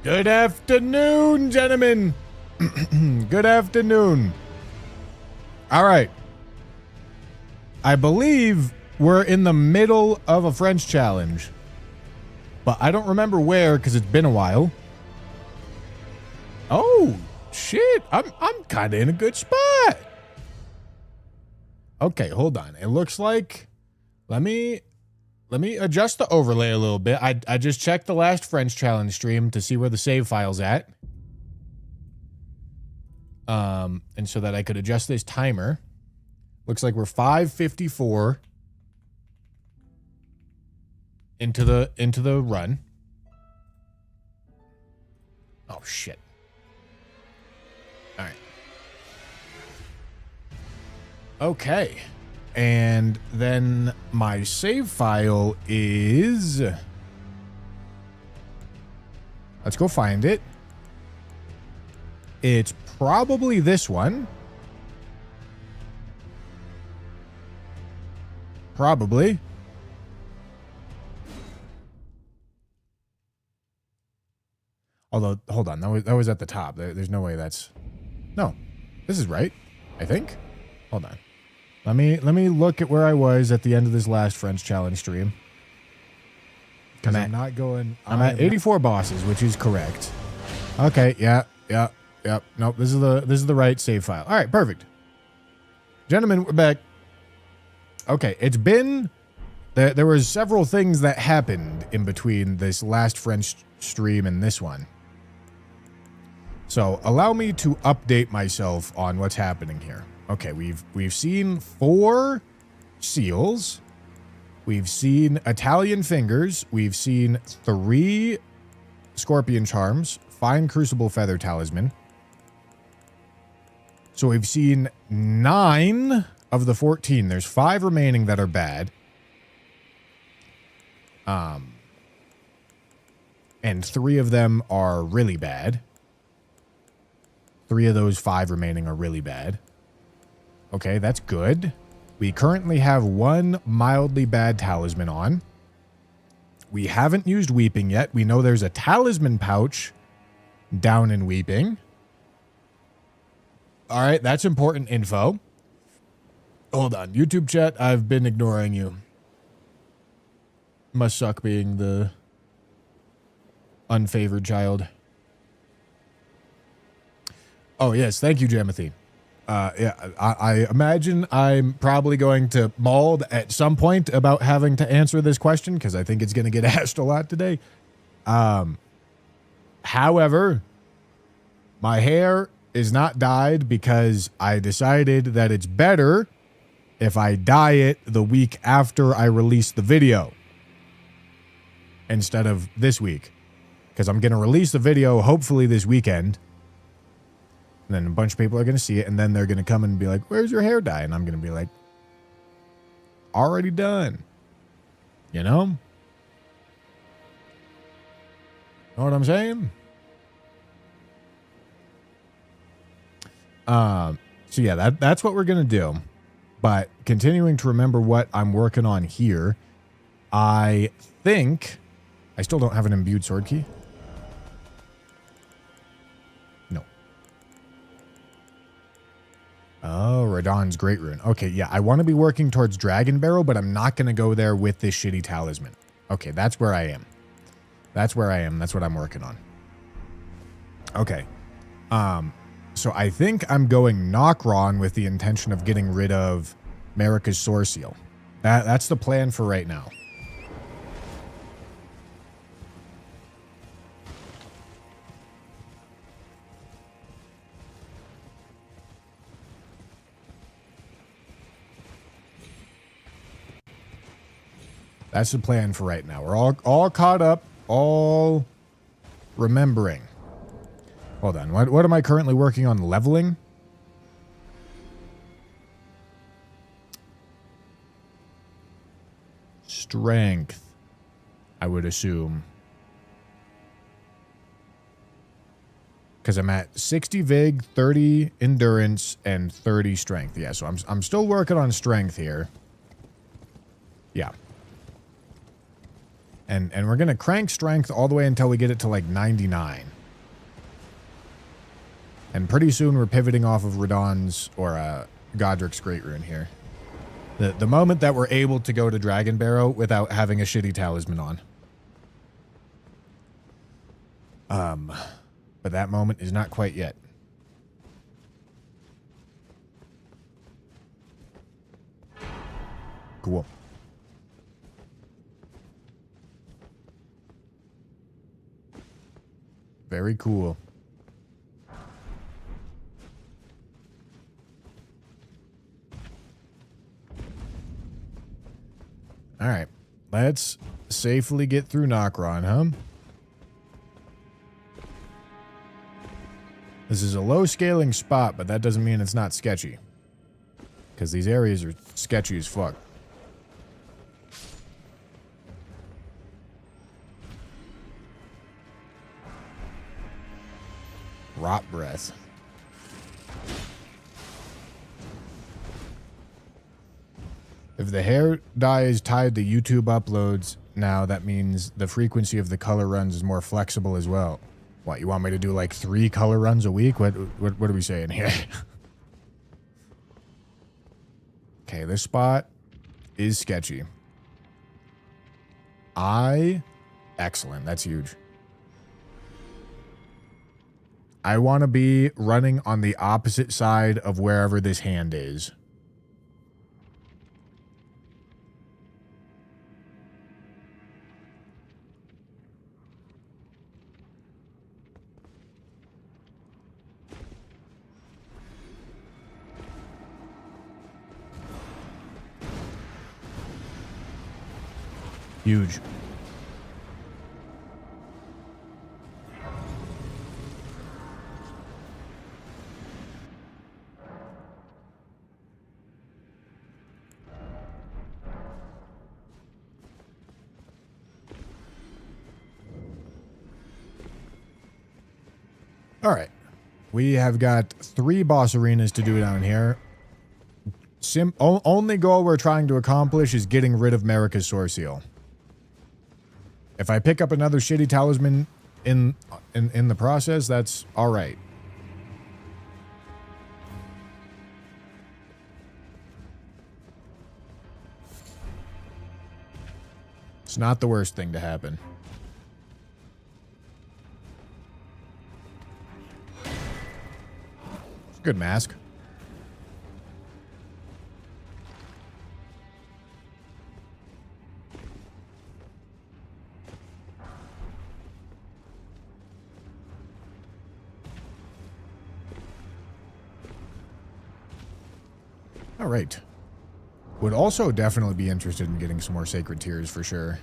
Good afternoon, gentlemen. Good afternoon. All right. I believe we're in the middle of a French challenge, but I don't remember where because it's been a while. Oh, shit. I'm kind of in a good spot. Okay, hold on. It looks like, let me adjust the overlay a little bit. I just checked the last French challenge stream to see where the save file's at. And so that I could adjust this timer. Looks like we're 5:54 into the run. Oh shit. All right. Okay. And then my save file is, let's go find it. It's probably this one. Probably. Although, hold on, that was at the top. There's no way that's... No, this is right, I think. Hold on. Let me look at where I was at the end of this last French challenge stream. Because I'm at 84 bosses, which is correct. Okay, yeah. Nope, this is the right save file. All right, perfect. Gentlemen, we're back. Okay, it's been... There was several things that happened in between this last French stream and this one. So, allow me to update myself on what's happening here. Okay, we've seen 4 seals. We've seen Italian fingers. We've seen 3 scorpion charms, fine crucible feather talisman. So we've seen 9 of the 14. There's 5 remaining that are bad. And 3 of them are really bad. 3 of those 5 remaining are really bad. Okay, that's good. We currently have 1 mildly bad talisman on. We haven't used Weeping yet. We know there's a talisman pouch down in Weeping. All right, that's important info. Hold on. YouTube chat, I've been ignoring you. Must suck being the unfavored child. Oh, yes. Thank you, Jamothy. Yeah, I imagine I'm probably going to mauled at some point about having to answer this question because I think it's going to get asked a lot today. However, my hair is not dyed because I decided that it's better if I dye it the week after I release the video instead of this week, because I'm going to release the video hopefully this weekend. And then a bunch of people are going to see it, and then they're going to come and be like, where's your hair dye? And I'm going to be like, already done. You know? Know what I'm saying? So yeah, that's what we're going to do. But continuing to remember what I'm working on here, I think I still don't have an imbued sword key. Oh, Radon's Great Rune. Okay, yeah, I want to be working towards Dragon Barrel, but I'm not going to go there with this shitty talisman. Okay, that's where I am. That's where I am. That's what I'm working on. Okay. So I think I'm going Knockron with the intention of getting rid of Marika's Source Seal. That's the plan for right now. That's the plan for right now. We're all caught up, all remembering. Hold on. What am I currently working on? Leveling? Strength, I would assume. Because I'm at 60 Vig, 30 Endurance, and 30 Strength. Yeah, so I'm still working on Strength here. Yeah. And we're going to crank Strength all the way until we get it to like 99. And pretty soon we're pivoting off of Radahn's or Godric's Great Rune here. The moment that we're able to go to Dragon Barrow without having a shitty talisman on. But that moment is not quite yet. Cool. Very cool. All right. Let's safely get through Nokron, huh? This is a low scaling spot, but that doesn't mean it's not sketchy. Because these areas are sketchy as fuck. Rot breath. If the hair dye is tied to YouTube uploads now, that means the frequency of the color runs is more flexible as well. What, you want me to do like 3 color runs a week? What are we saying here? Okay, this spot is sketchy. Excellent. That's huge. I want to be running on the opposite side of wherever this hand is. Huge. All right. We have got 3 boss arenas to do down here. Only goal we're trying to accomplish is getting rid of Marika's Source Seal. If I pick up another shitty talisman in the process, that's all right. It's not the worst thing to happen. It's a good mask. All right. Would also definitely be interested in getting some more Sacred Tears for sure.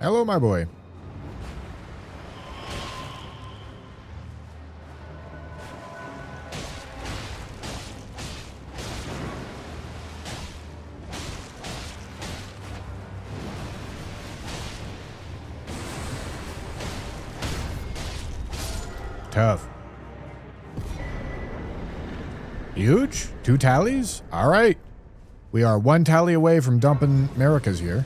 Hello, my boy. Tough. Huge? 2 tallies? All right. We are 1 tally away from dumping Marika's here.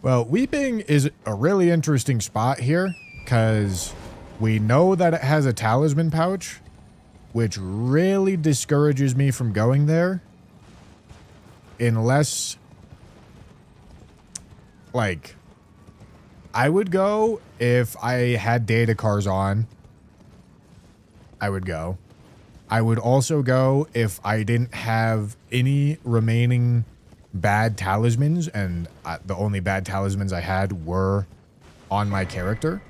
Well, Weeping is a really interesting spot here because we know that it has a talisman pouch, which really discourages me from going there unless... Like, I would go if I had data cars on. I would go. I would also go if I didn't have any remaining bad talismans, and the only bad talismans I had were on my character.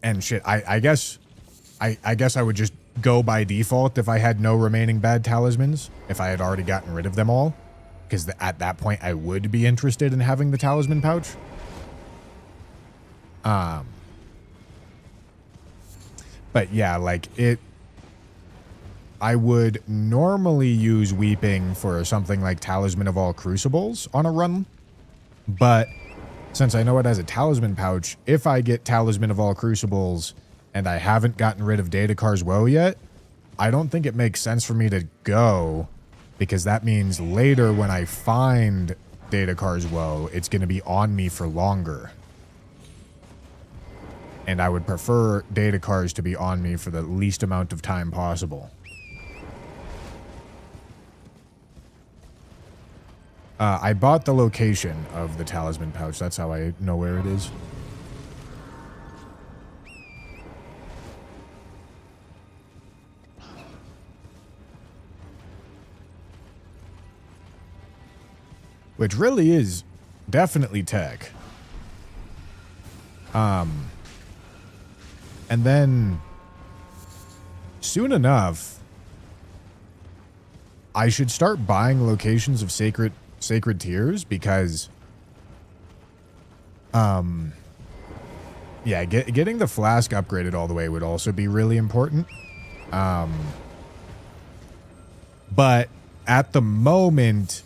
And shit, I guess I would just go by default if I had no remaining bad talismans, if I had already gotten rid of them all. Because at that point, I would be interested in having the talisman pouch. But yeah, like I would normally use Weeping for something like Talisman of All Crucibles on a run. But since I know it has a talisman pouch, if I get Talisman of All Crucibles and I haven't gotten rid of Datakar's woe yet, I don't think it makes sense for me to go, because that means later when I find Datakar's woe, it's going to be on me for longer. And I would prefer Datakar's to be on me for the least amount of time possible. I bought the location of the talisman pouch. That's how I know where it is. Which really is definitely tech. And then soon enough, I should start buying locations of sacred tiers, because yeah, getting the flask upgraded all the way would also be really important. But at the moment,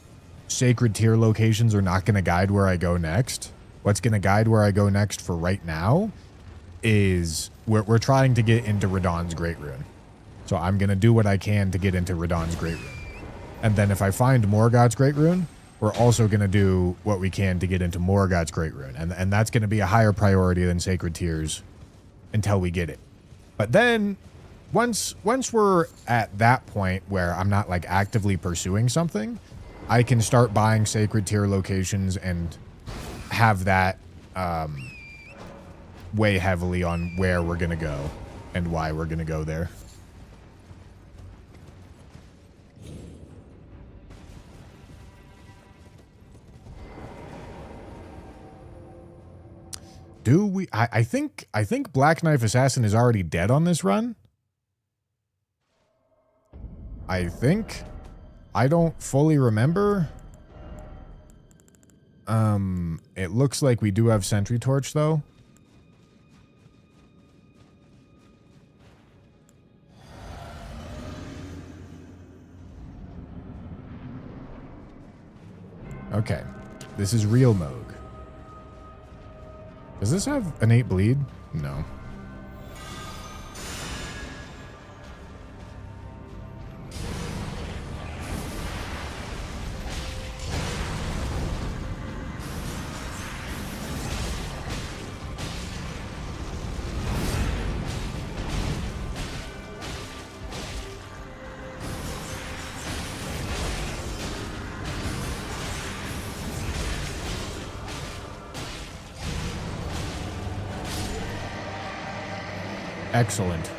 sacred tier locations are not going to guide where I go next. What's going to guide where I go next for right now is we're trying to get into Radahn's Great Rune. So I'm going to do what I can to get into Radahn's Great Rune. And then if I find Morgoth's Great Rune, we're also going to do what we can to get into Morgoth's Great Rune. And that's going to be a higher priority than sacred tiers until we get it. But then once we're at that point where I'm not like actively pursuing something, I can start buying sacred tier locations and have that weigh heavily on where we're going to go and why we're going to go there. Do we? I think Black Knife Assassin is already dead on this run. I think. I don't fully remember. It looks like we do have Sentry Torch though. Okay. This is real Moog. Does this have innate bleed? No. Excellent.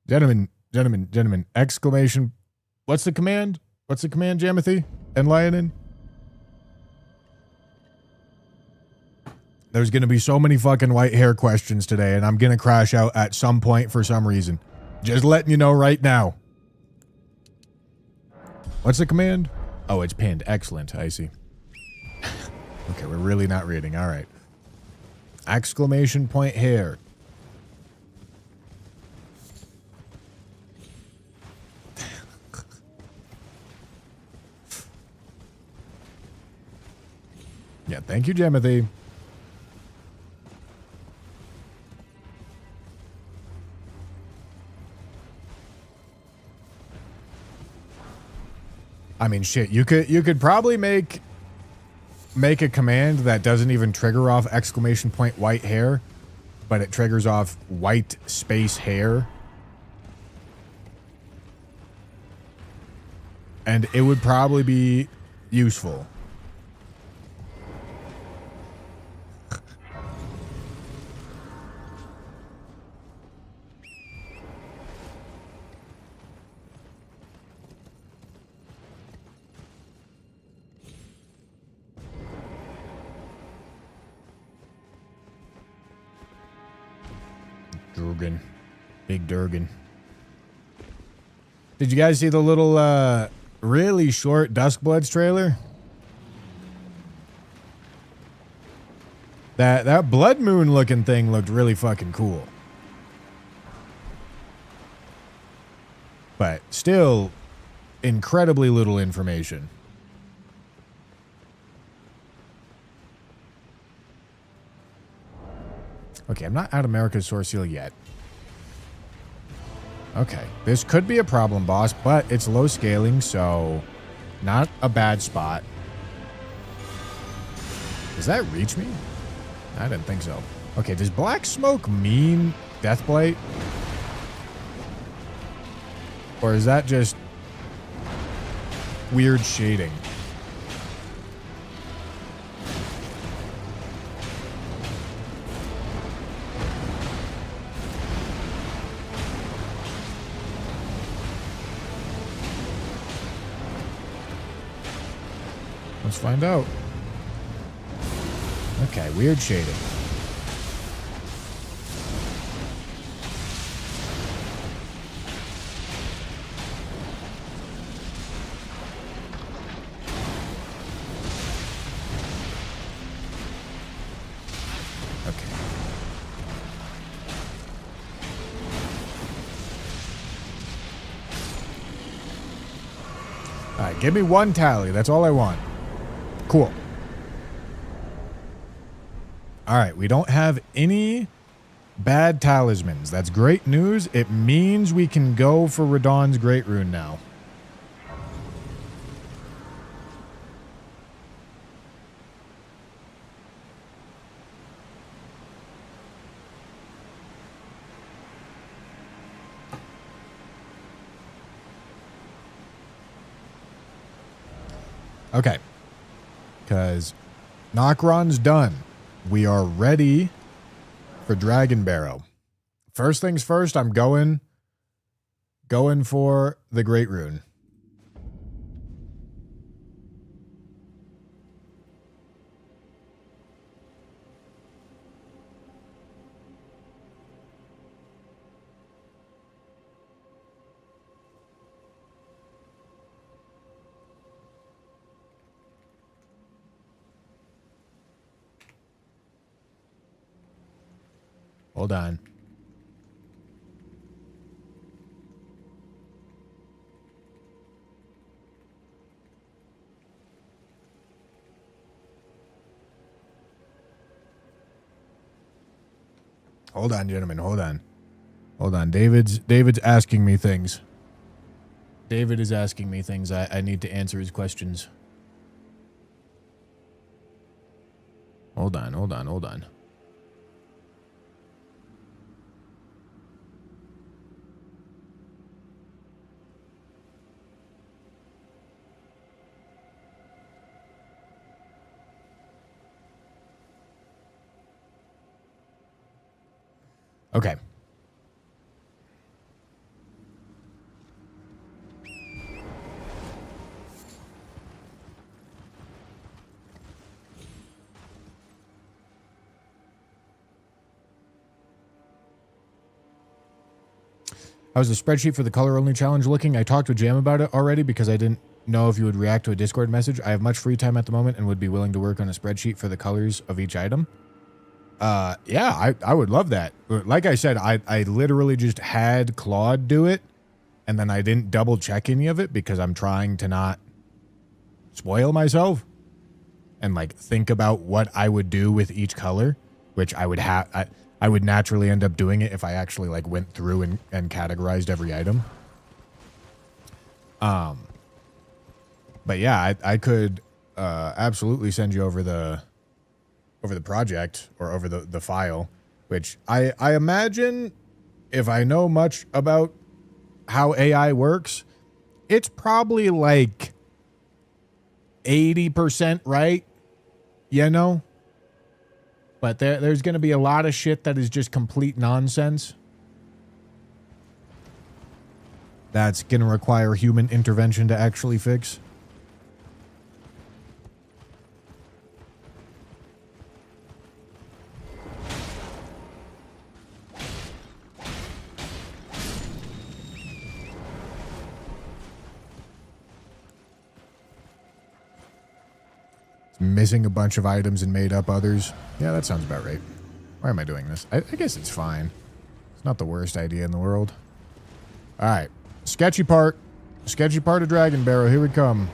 Gentlemen, exclamation. What's the command? What's the command, Jamothy and Lionin? There's going to be so many fucking white hair questions today, and I'm going to crash out at some point for some reason. Just letting you know right now. What's the command? Oh, it's pinned. Excellent. I see. Okay, we're really not reading. All right. Exclamation point hair. Yeah, thank you, Jemothy. I mean, shit, you could probably make a command that doesn't even trigger off exclamation point white hair, but it triggers off white space hair. And it would probably be useful. Durgan. Big Durgan. Did you guys see the little, really short Duskbloods trailer? That Blood Moon looking thing looked really fucking cool. But still, incredibly little information. Okay, I'm not out of America's Source Seal yet. Okay, this could be a problem, boss, but it's low scaling, so not a bad spot. Does that reach me? I didn't think so. Okay, does black smoke mean Deathblight? Or is that just weird shading? Let's find out. Okay, weird shading. Okay. All right, give me one tally. That's all I want. Cool. All right, we don't have any bad talismans. That's great news. It means we can go for Radahn's Great Rune now. Okay. Because Nokron's done. We are ready for Dragon Barrow. First things first, I'm going for the Great Rune. Hold on. Hold on, gentlemen. Hold on. Hold on. David's asking me things. David is asking me things. I need to answer his questions. Hold on, hold on, hold on. Okay. How's the spreadsheet for the color-only challenge looking? I talked with Jam about it already because I didn't know if you would react to a Discord message. I have much free time at the moment and would be willing to work on a spreadsheet for the colors of each item. Yeah, I would love that. Like I said, I literally just had Claude do it, and then I didn't double check any of it because I'm trying to not spoil myself and like think about what I would do with each color, which I would have. I would naturally end up doing it if I actually like went through and categorized every item. But yeah, I could absolutely send you over the project or over the file, which I imagine, if I know much about how AI works, it's probably like 80% right, you know? But there's going to be a lot of shit that is just complete nonsense. That's going to require human intervention to actually fix. Missing a bunch of items and made up others. Yeah, that sounds about right. Why am I doing this? I guess it's fine. It's not the worst idea in the world. All right. Sketchy part. Sketchy part of Dragon Barrow. Here we come.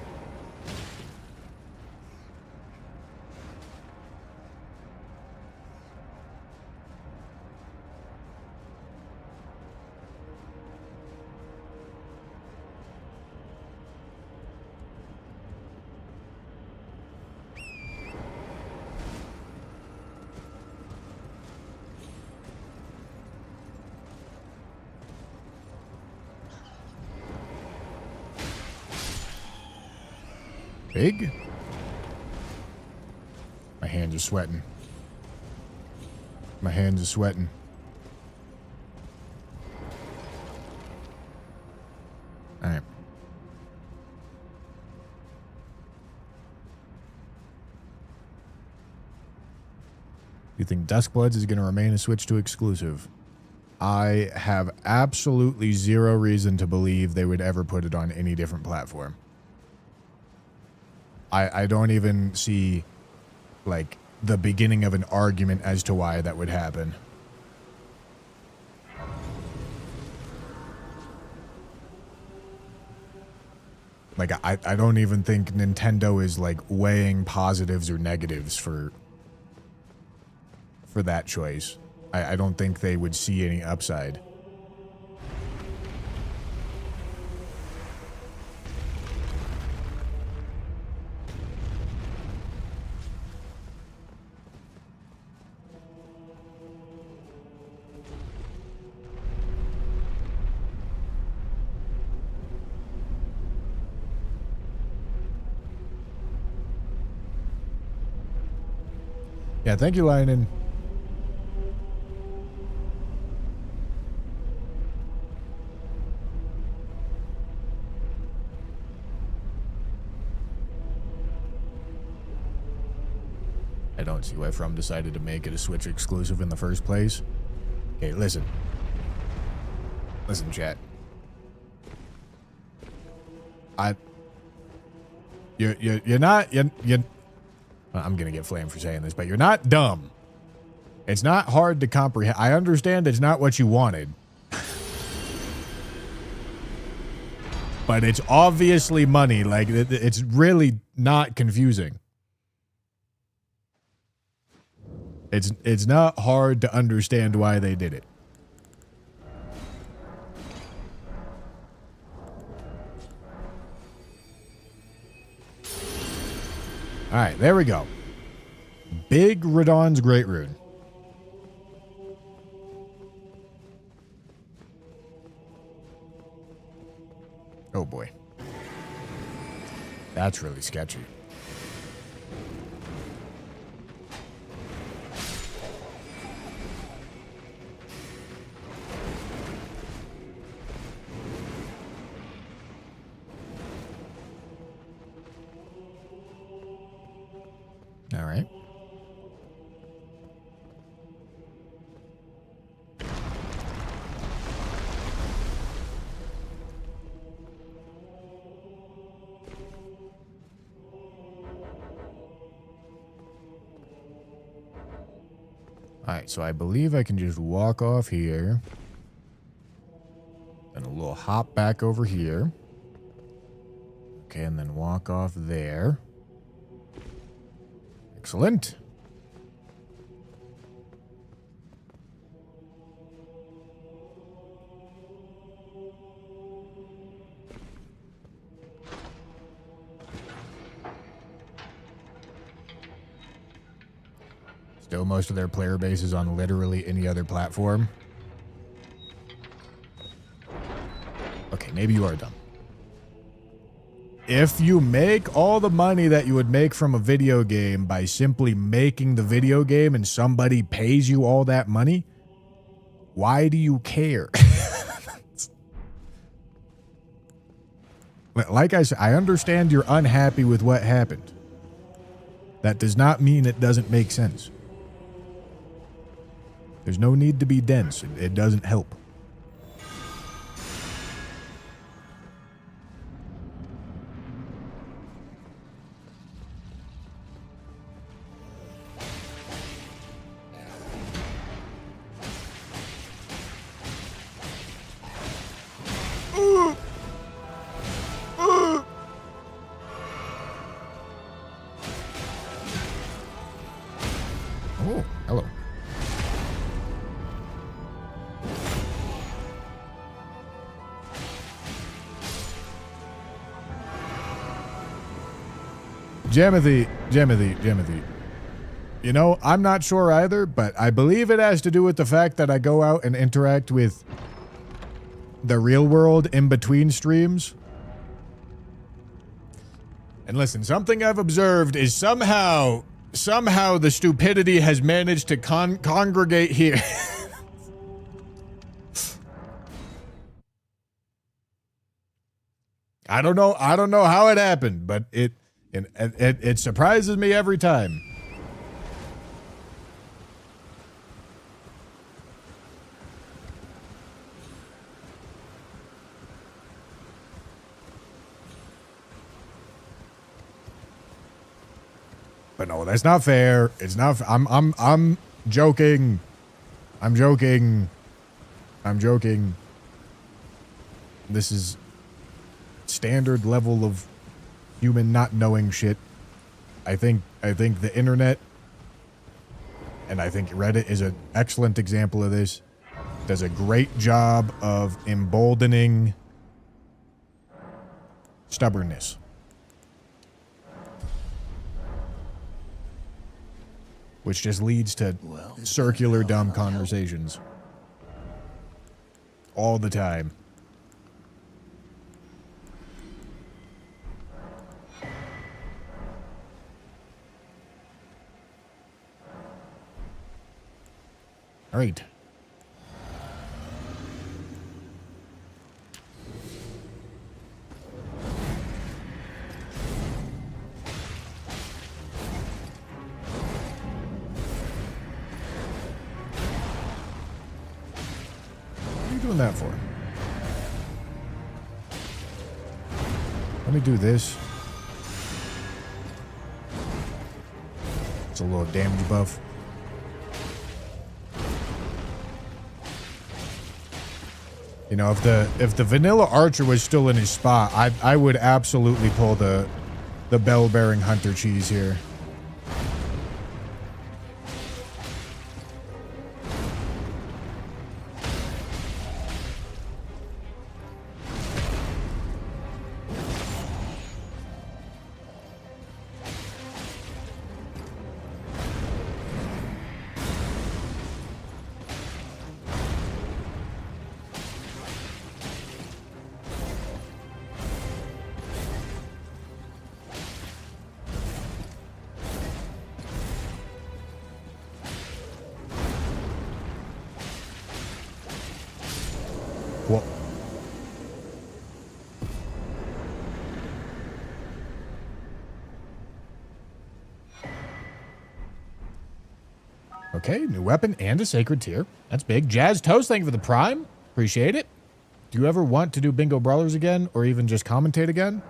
Big? My hands are sweating. My hands are sweating. All right. You think Duskbloods is going to remain a Switch 2 exclusive? I have absolutely zero reason to believe they would ever put it on any different platform. I don't even see, like, the beginning of an argument as to why that would happen. Like, I don't even think Nintendo is, like, weighing positives or negatives for that choice. I don't think they would see any upside. Yeah, thank you, Lionin. I don't see why From decided to make it a Switch exclusive in the first place. Okay, listen. Listen, chat. You're not, I'm gonna get flamed for saying this, but you're not dumb. It's not hard to comprehend. I understand it's not what you wanted. But it's obviously money. Like, it's really not confusing. It's not hard to understand why they did it. All right, there we go. Big Radon's Great Rune. Oh boy. That's really sketchy. All right. All right, so I believe I can just walk off here. And a little hop back over here. Okay, and then walk off there. Excellent. Still, most of their player base is on literally any other platform. Okay, maybe you are dumb. If you make all the money that you would make from a video game by simply making the video game and somebody pays you all that money, why do you care? Like I said, I understand you're unhappy with what happened. That does not mean it doesn't make sense. There's no need to be dense. It doesn't help. Oh, hello. Jimothy. You know, I'm not sure either, but I believe it has to do with the fact that I go out and interact with the real world in between streams. And listen, something I've observed is somehow the stupidity has managed to congregate here. I don't know how it happened, but it surprises me every time. But no, that's not fair. It's not. I'm joking. I'm joking. I'm joking. This is standard level of human not knowing shit. I think the internet, and I think Reddit is an excellent example of this, does a great job of emboldening stubbornness. Which just leads to circular dumb conversations. All the time. All right. That for? Let me do this. It's a little damage buff. You know, if the vanilla archer was still in his spot, I would absolutely pull the bell-bearing hunter cheese here. Well, okay, new weapon and a sacred tier. That's big. Jazz Toast, thank you for the prime. Appreciate it. Do you ever want to do Bingo Brawlers again or even just commentate again?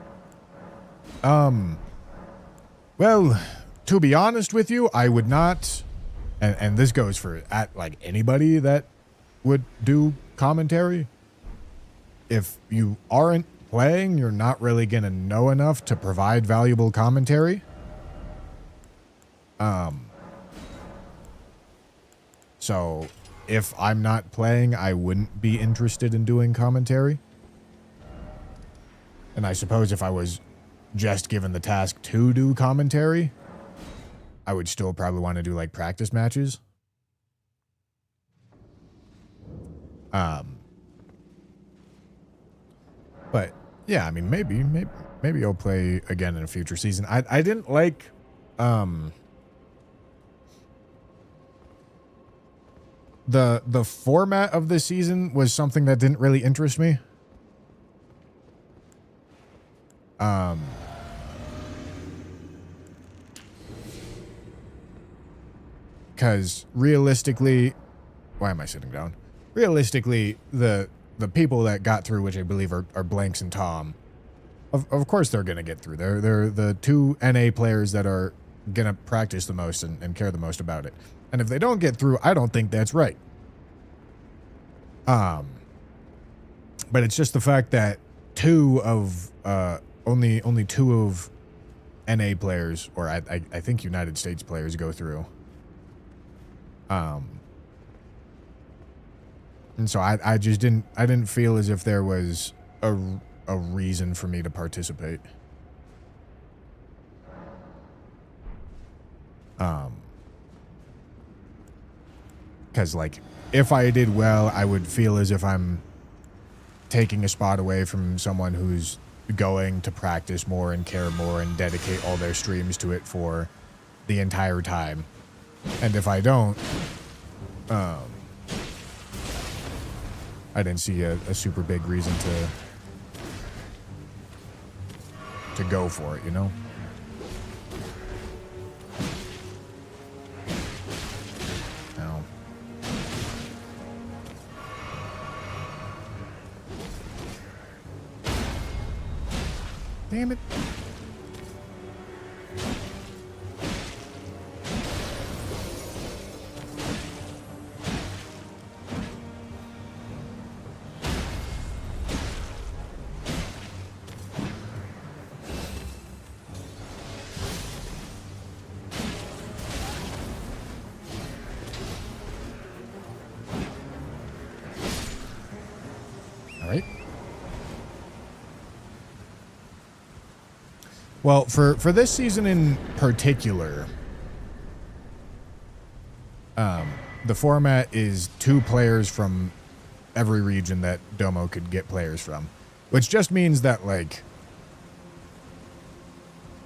Well, to be honest with you, I would not, and this goes for like anybody that would do commentary. If you aren't playing, you're not really going to know enough to provide valuable commentary. So if I'm not playing, I wouldn't be interested in doing commentary. And I suppose if I was just given the task to do commentary, I would still probably want to do like practice matches. But yeah, I mean, maybe I'll play again in a future season. I didn't like, the format of this season was something that didn't really interest me. Because realistically, why am I sitting down? Realistically, the people that got through, which I believe are Blanks and Tom, of course they're going to get through. They're the two NA players that are going to practice the most and care the most about it. And if they don't get through, I don't think that's right. But it's just the fact that only two of NA players, or I think United States players, go through. And so I just didn't feel as if there was a reason for me to participate. Because like if I did well, I would feel as if I'm taking a spot away from someone who's going to practice more and care more and dedicate all their streams to it for the entire time. And if I don't, I didn't see a super big reason to go for it, you know? Ow. Damn it. Well, for this season in particular, the format is 2 players from every region that Domo could get players from, which just means that, like,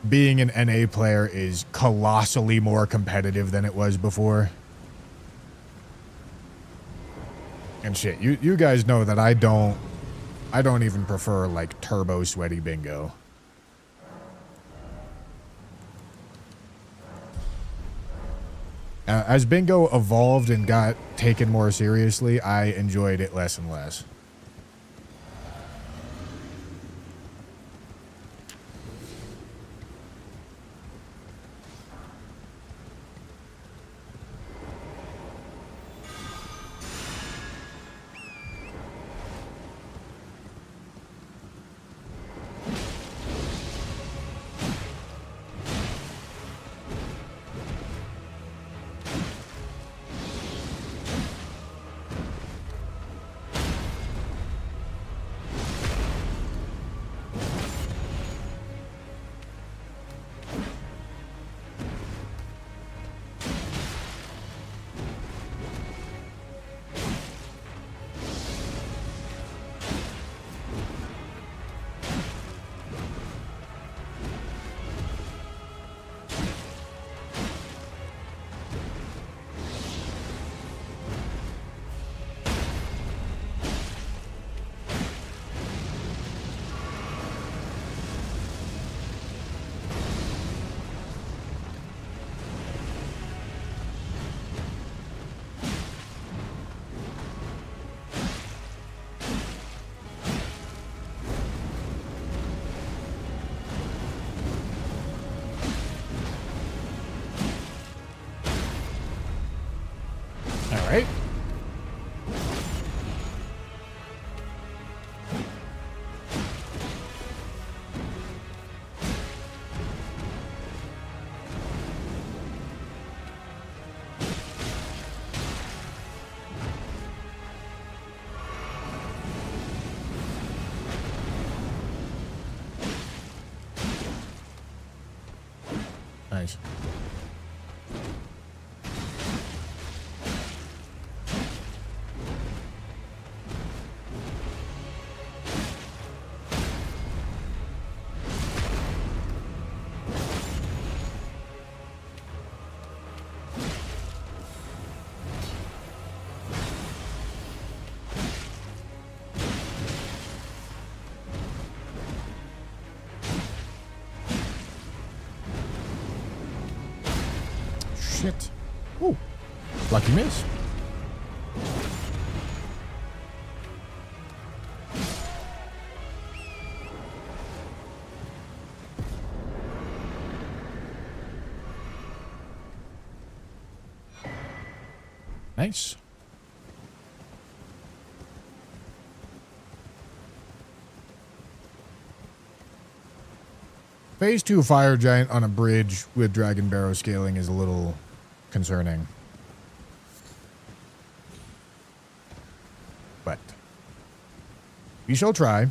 being an NA player is colossally more competitive than it was before. And shit, you guys know that I don't even prefer, like, turbo sweaty bingo. As bingo evolved and got taken more seriously, I enjoyed it less and less. All right. Nice. Shit. Ooh. Lucky miss. Nice. Phase 2 Fire Giant on a bridge with Dragon Barrow scaling is a little concerning. But we shall try.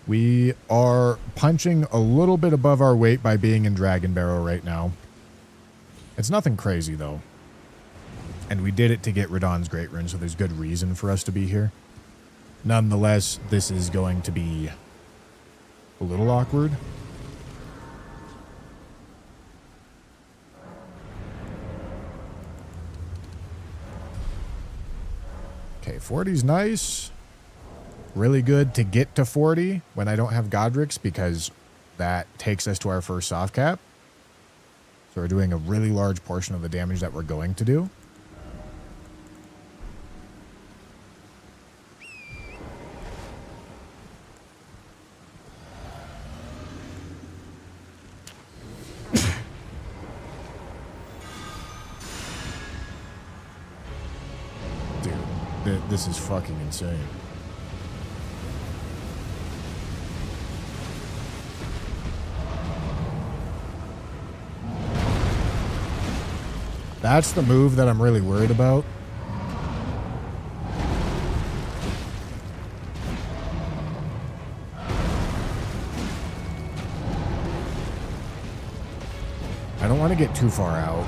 We are punching a little bit above our weight by being in Dragon Barrow right now. It's nothing crazy, though. And we did it to get Radahn's Great Rune, so there's good reason for us to be here. Nonetheless, this is going to be a little awkward. Okay, 40's nice. Really good to get to 40 when I don't have Godric's, because that takes us to our first soft cap. So we're doing a really large portion of the damage that we're going to do. Dude, this is fucking insane. That's the move that I'm really worried about. I don't want to get too far out,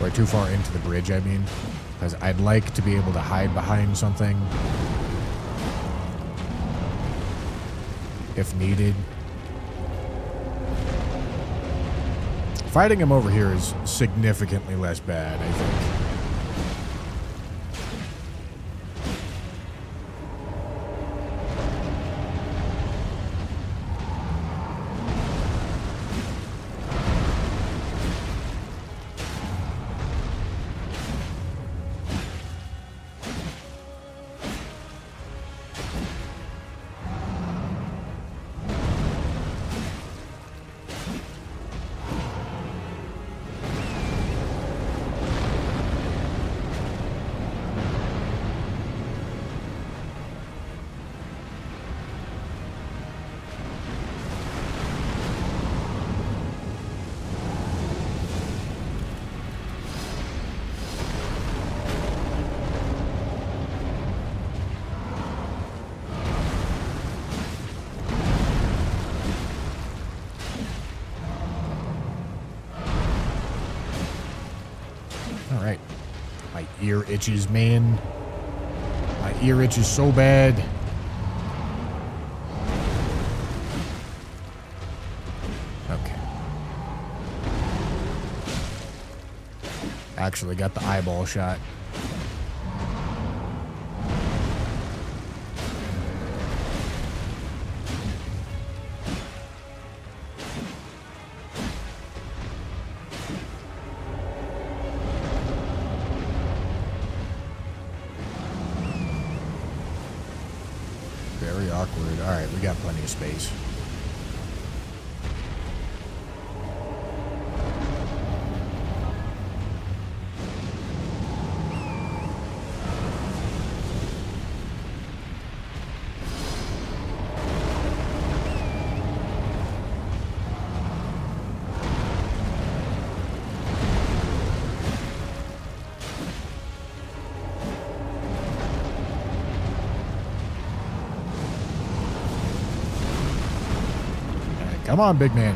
or too far into the bridge, I mean, because I'd like to be able to hide behind something if needed. Fighting him over here is significantly less bad, I think. All right. My ear itches, man. My ear itches so bad. Okay. Actually got the eyeball shot. Very awkward. All right, we got plenty of space. Come on, big man.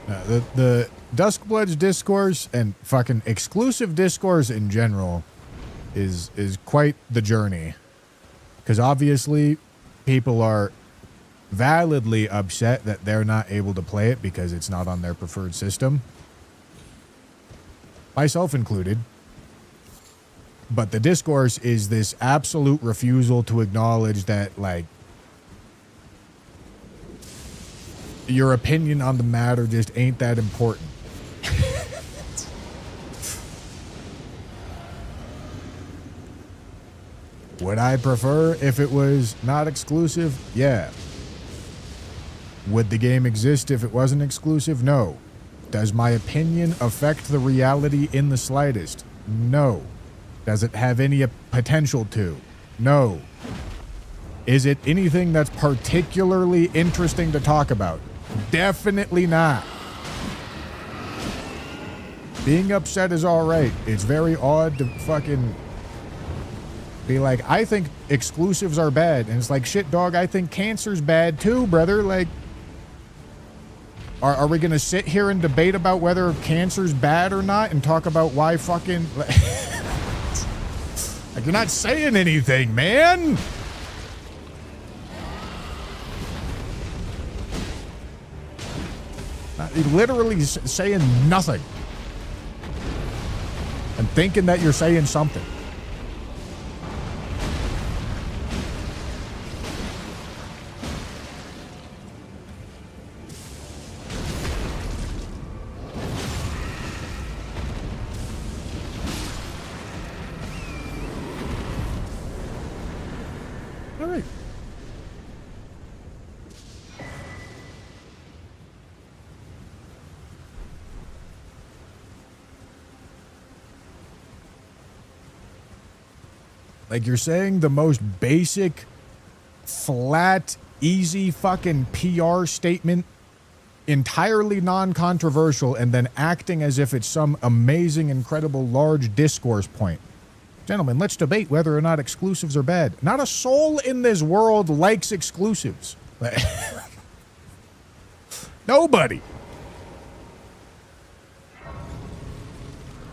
The Duskbloods discourse and fucking exclusive discourse in general is quite the journey. Because obviously, people are validly upset that they're not able to play it because it's not on their preferred system. Myself included. But the discourse is this absolute refusal to acknowledge that, like, your opinion on the matter just ain't that important. Would I prefer if it was not exclusive? Yeah. Would the game exist if it wasn't exclusive? No. Does my opinion affect the reality in the slightest? No. Does it have any potential to? No. Is it anything that's particularly interesting to talk about? Definitely not. Being upset is all right. It's very odd to fucking be like, I think exclusives are bad. And it's like, shit, dog, I think cancer's bad too, brother. Like, are we going to sit here and debate about whether cancer's bad or not and talk about why fucking... Like, you're not saying anything, man. You're literally saying nothing. And thinking that you're saying something. All right. Like, you're saying the most basic, flat, easy fucking PR statement, entirely non-controversial, and then acting as if it's some amazing, incredible, large discourse point. Gentlemen, let's debate whether or not exclusives are bad. Not a soul in this world likes exclusives. Nobody.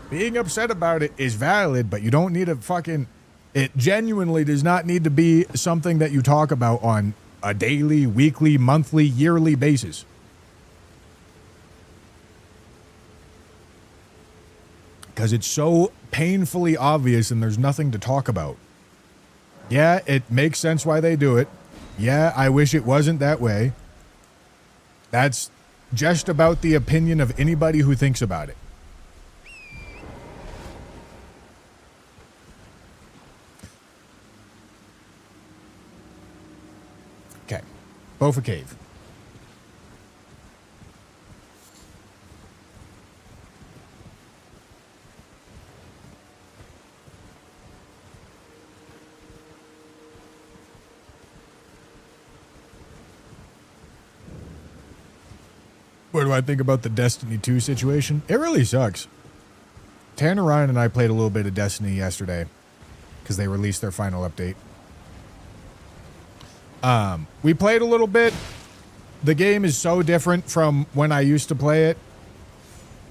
Being upset about it is valid, but you don't need a fucking... It genuinely does not need to be something that you talk about on a daily, weekly, monthly, yearly basis. Because it's so painfully obvious and there's nothing to talk about. Yeah, it makes sense why they do it. Yeah, I wish it wasn't that way. That's just about the opinion of anybody who thinks about it. Okay. Bofa Cave. What do I think about the Destiny 2 situation? It really sucks. Tanner Ryan and I played a little bit of Destiny yesterday because they released their final update. We played a little bit. The game is so different from when I used to play it,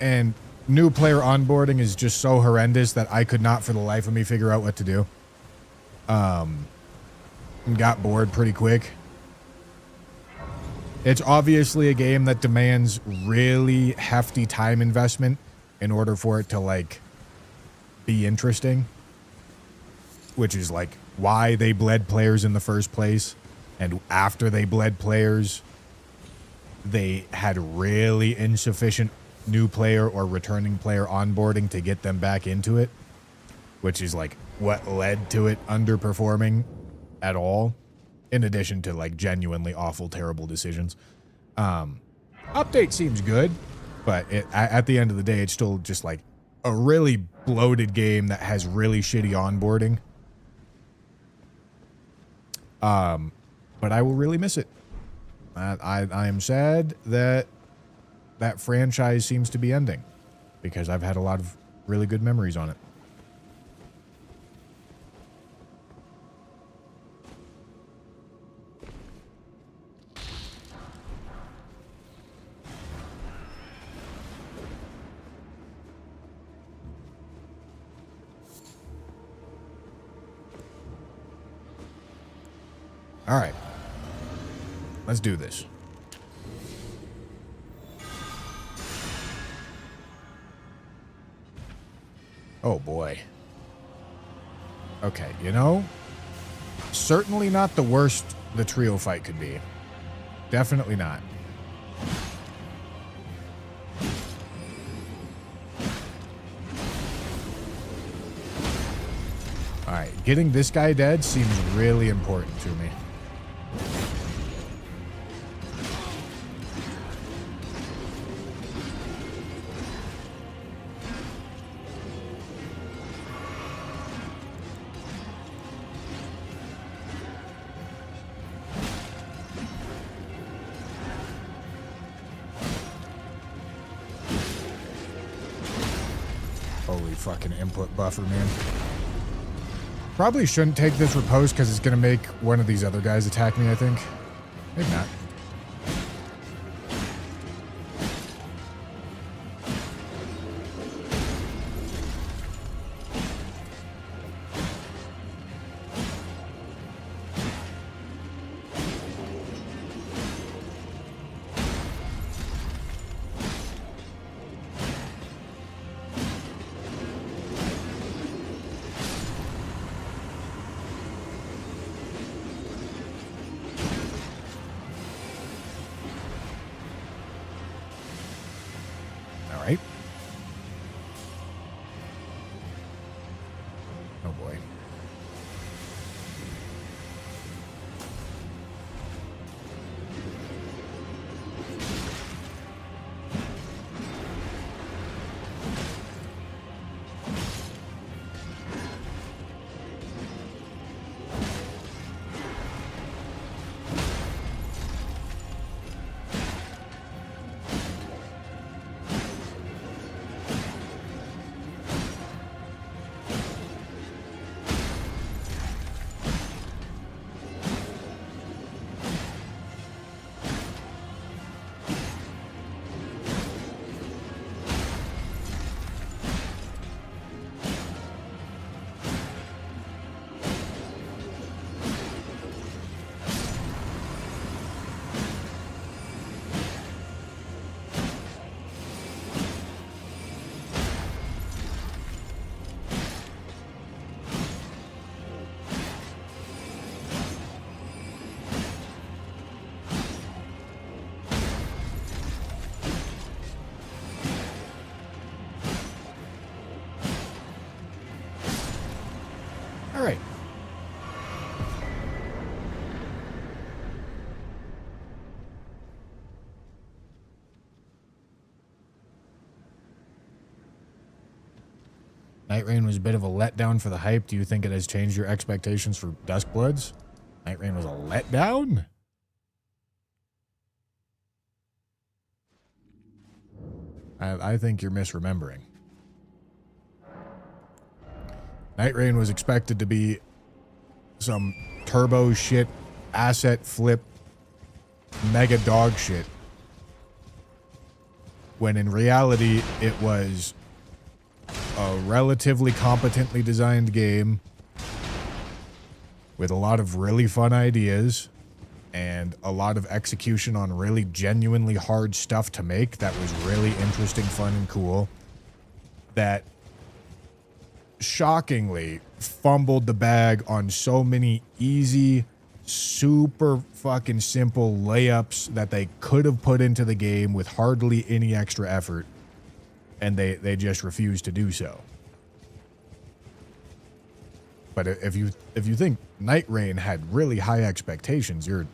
and new player onboarding is just so horrendous that I could not for the life of me figure out what to do. And got bored pretty quick. It's obviously a game that demands really hefty time investment in order for it to, like, be interesting. Which is, like, why they bled players in the first place. And after they bled players, they had really insufficient new player or returning player onboarding to get them back into it. Which is, like, what led to it underperforming at all. In addition to, like, genuinely awful, terrible decisions. Update seems good, but at the end of the day, it's still just, like, a really bloated game that has really shitty onboarding. But I will really miss it. I am sad that that franchise seems to be ending, because I've had a lot of really good memories on it. All right. Let's do this. Oh, boy. Okay, you know, certainly not the worst the trio fight could be. Definitely not. All right, getting this guy dead seems really important to me. Holy fucking input buffer, man. Probably shouldn't take this riposte because it's going to make one of these other guys attack me, I think. Maybe not. Right? Oh boy. All right. Night Rain was a bit of a letdown for the hype. Do you think it has changed your expectations for Duskbloods? Night Rain was a letdown? I think you're misremembering. Night Rain was expected to be some turbo shit, asset flip, mega dog shit. When in reality, it was a relatively competently designed game with a lot of really fun ideas and a lot of execution on really genuinely hard stuff to make that was really interesting, fun, and cool, that shockingly fumbled the bag on so many easy, super fucking simple layups that they could have put into the game with hardly any extra effort, and they just refused to do so. But if you think Night Rain had really high expectations, you're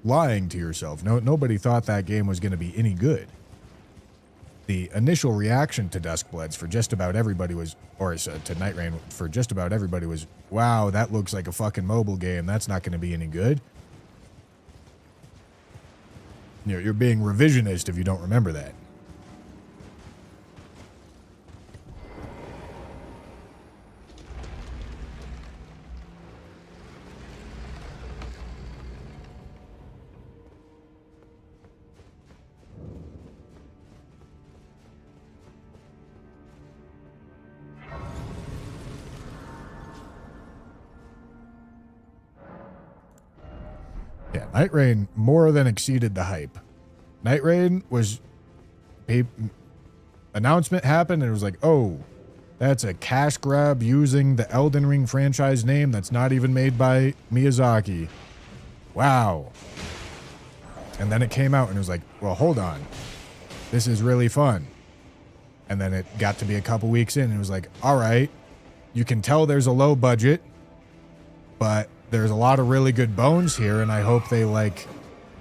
lying to yourself. Nobody thought that game was going to be any good. The initial reaction to Duskbloods for just about everybody was, or to Night Rain for just about everybody was, wow, that looks like a fucking mobile game. That's not going to be any good. You're being revisionist if you don't remember that. Night Rain more than exceeded the hype. Night Rain was... announcement happened and it was like, oh, that's a cash grab using the Elden Ring franchise name that's not even made by Miyazaki. Wow. And then it came out and it was like, well, hold on. This is really fun. And then it got to be a couple weeks in and it was like, all right, you can tell there's a low budget, but there's a lot of really good bones here, and I hope they like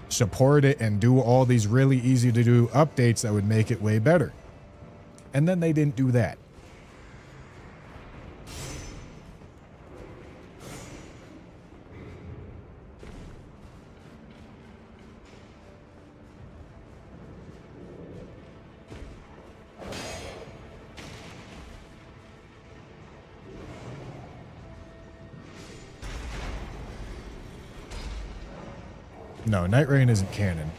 support it and do all these really easy to do updates that would make it way better. And then they didn't do that. No, Night Rain isn't canon.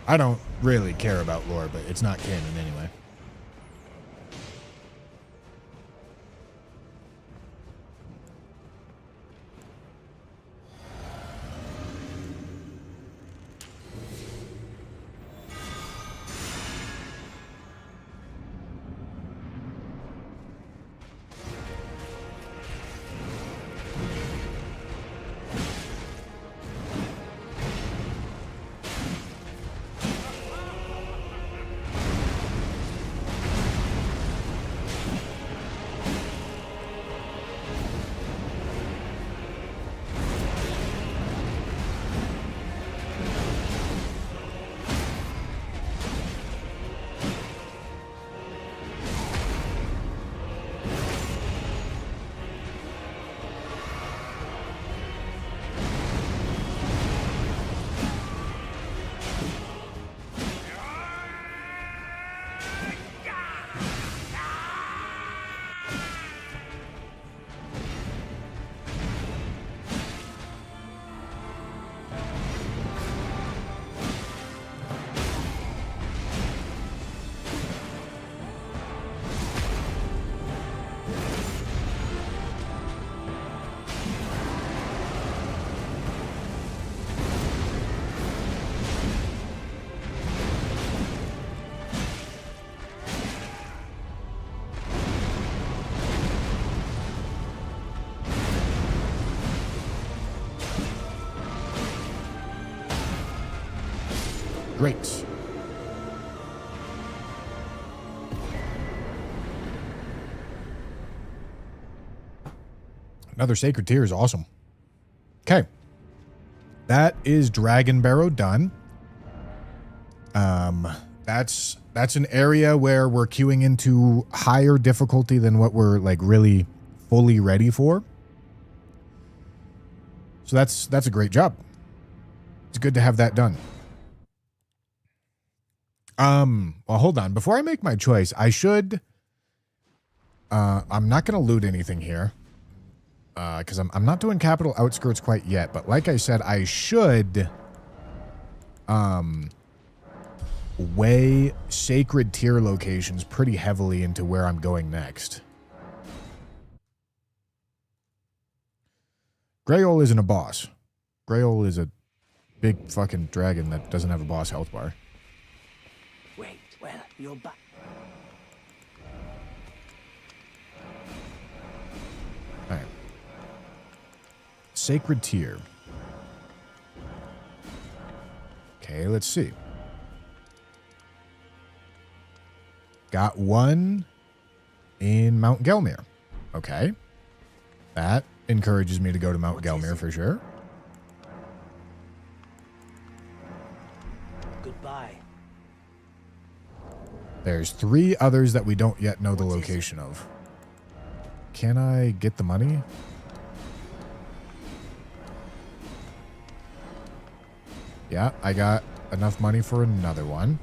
I don't really care about lore, but it's not canon anyway. Great. Another Sacred Tear is awesome. Okay. That is Dragon Barrow done. That's an area where we're queuing into higher difficulty than what we're like really fully ready for. So that's a great job. It's good to have that done. Well, hold on. Before I make my choice, I should, I'm not going to loot anything here, because I'm not doing Capital Outskirts quite yet, but like I said, I should, weigh Sacred Tier locations pretty heavily into where I'm going next. Greyol isn't a boss. Greyol is a big fucking dragon that doesn't have a boss health bar. Wait, well, you're back. All right. Sacred Tier. Okay, let's see. Got one in Mount Gelmir. Okay. That encourages me to go to Mount Gelmir for sure. Goodbye. There's 3 others that we don't yet know the location of. Can I get the money? Yeah, I got enough money for another one.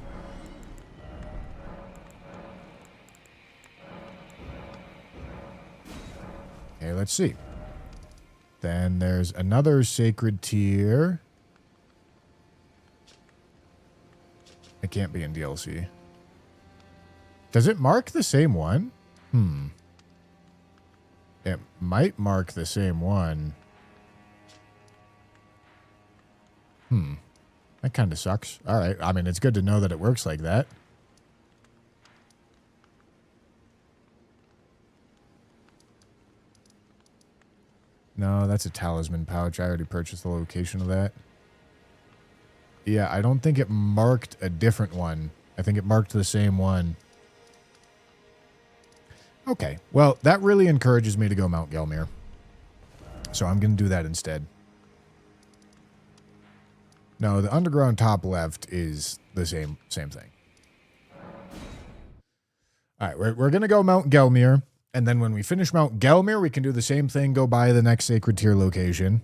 Okay, let's see. Then there's another Sacred Tier. It can't be in DLC. Does it mark the same one? It might mark the same one. That kind of sucks. All right. I mean, it's good to know that it works like that. No, that's a talisman pouch. I already purchased the location of that. Yeah, I don't think it marked a different one. I think it marked the same one. Okay. Well, that really encourages me to go Mount Gelmir. So I'm going to do that instead. No, the underground top left is the same thing. All right, we're going to go Mount Gelmir. And then when we finish Mount Gelmir, we can do the same thing, go by the next Sacred Tier location.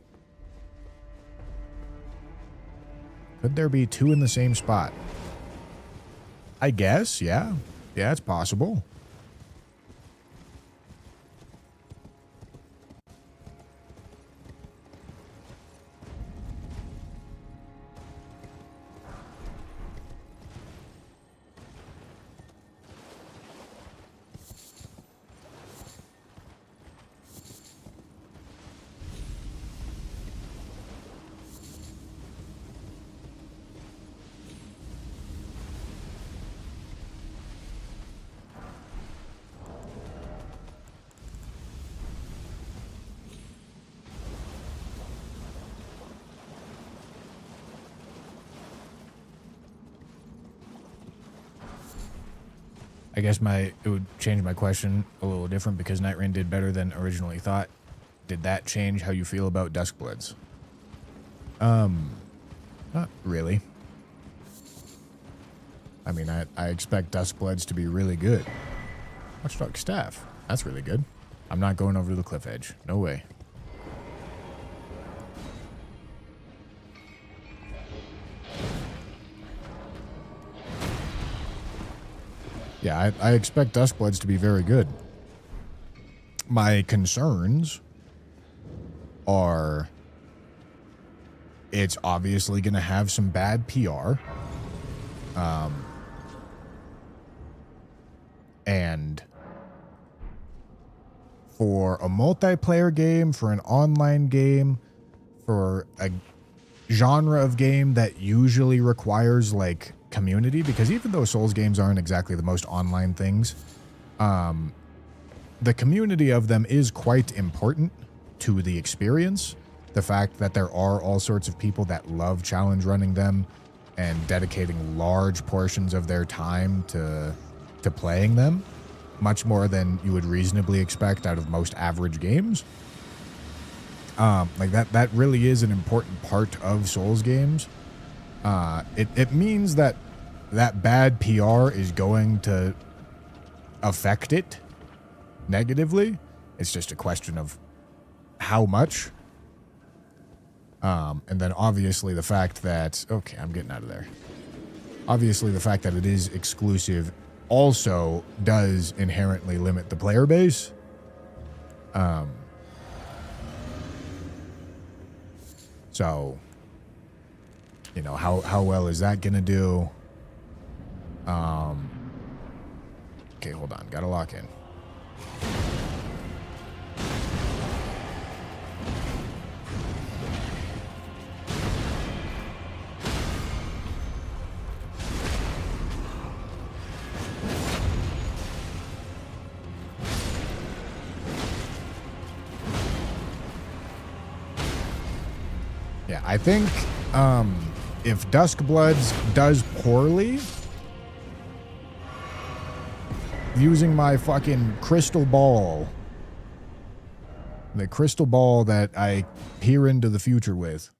Could there be two in the same spot? I guess, yeah. Yeah, it's possible. I guess it would change my question a little different because Night Rain did better than originally thought. Did that change how you feel about Duskbloods? Not really. I mean, I expect Duskbloods to be really good. Watchdog Staff. That's really good. I'm not going over to the cliff edge. No way. Yeah, I expect Duskbloods to be very good. My concerns are it's obviously going to have some bad PR. And for a multiplayer game, for an online game, for a genre of game that usually requires like community, because even though Souls games aren't exactly the most online things, the community of them is quite important to the experience. The fact that there are all sorts of people that love challenge running them and dedicating large portions of their time to playing them, much more than you would reasonably expect out of most average games. Like that really is an important part of Souls games. It means that bad PR is going to affect it negatively. It's just a question of how much. And then obviously the fact that, okay, I'm getting out of there. Obviously the fact that it is exclusive also does inherently limit the player base. So, you know, how well is that going to do? Okay, hold on. Got to lock in. Yeah, I think if Duskbloods does poorly, using my fucking crystal ball, the crystal ball that I peer into the future with,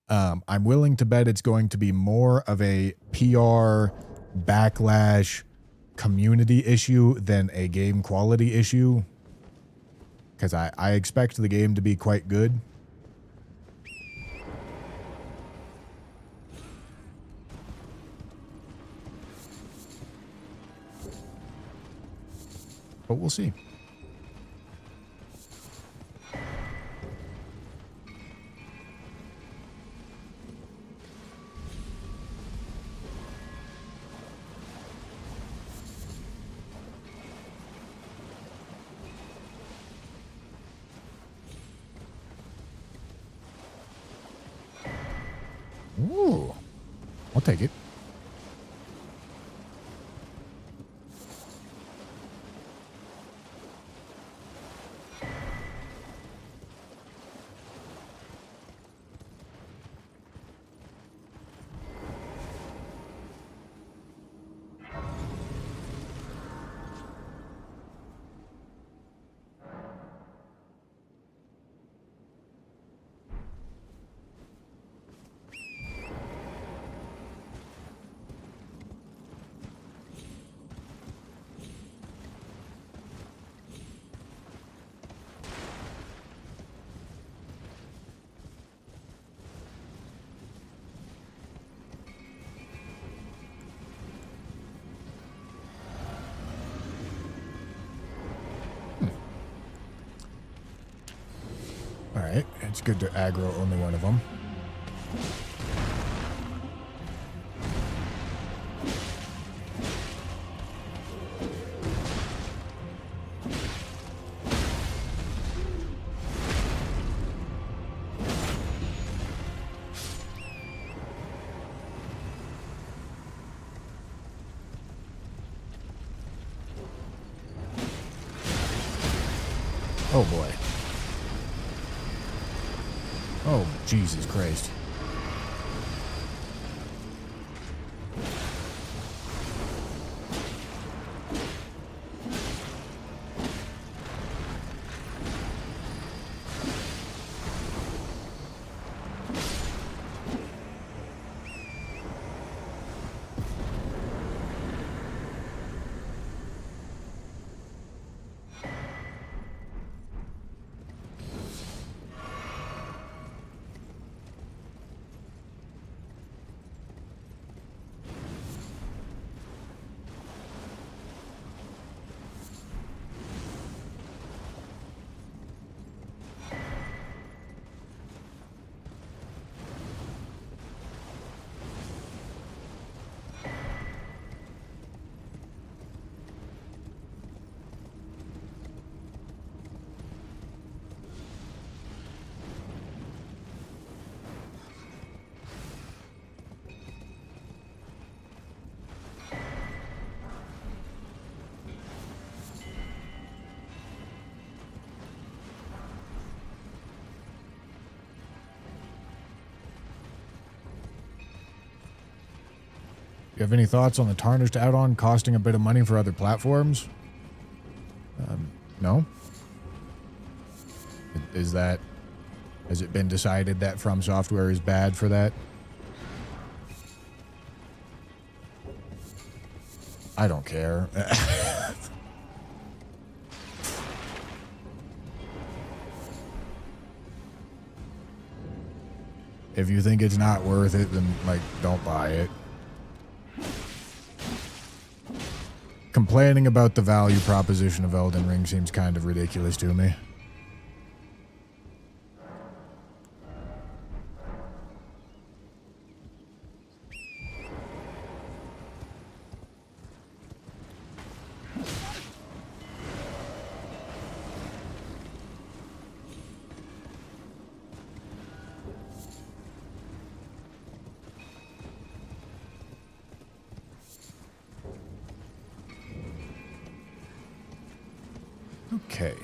I'm willing to bet it's going to be more of a PR backlash community issue than a game quality issue, because I expect the game to be quite good. But we'll see. Ooh. I'll take it. Alright, it's good to aggro only one of them. Oh boy. Oh, Jesus Christ. You have any thoughts on the Tarnished add-on costing a bit of money for other platforms? No? Is that... Has it been decided that From Software is bad for that? I don't care. If you think it's not worth it, then, like, don't buy it. Complaining about the value proposition of Elden Ring seems kind of ridiculous to me. Okay.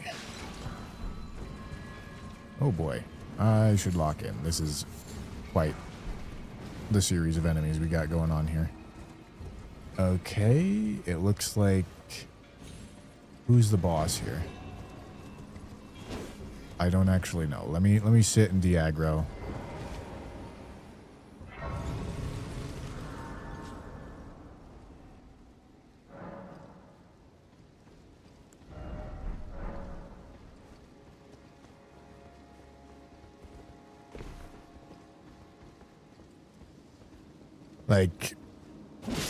Oh boy. I should lock in. This is quite the series of enemies we got going on here. Okay. It looks like... Who's the boss here? I don't actually know. Let me sit and de-aggro. Like,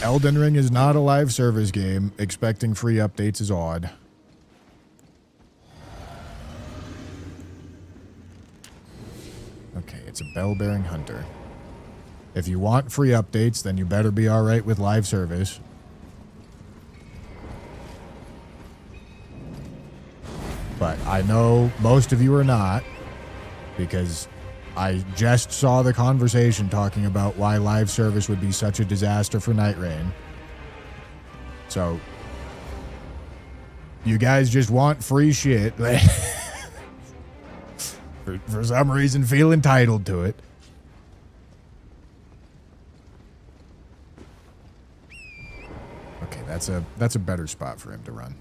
Elden Ring is not a live service game. Expecting free updates is odd. Okay, it's a bell-bearing hunter. If you want free updates, then you better be alright with live service. But I know most of you are not, because I just saw the conversation talking about why live service would be such a disaster for Night Rain. So, you guys just want free shit. for some reason, feel entitled to it. Okay, that's a better spot for him to run.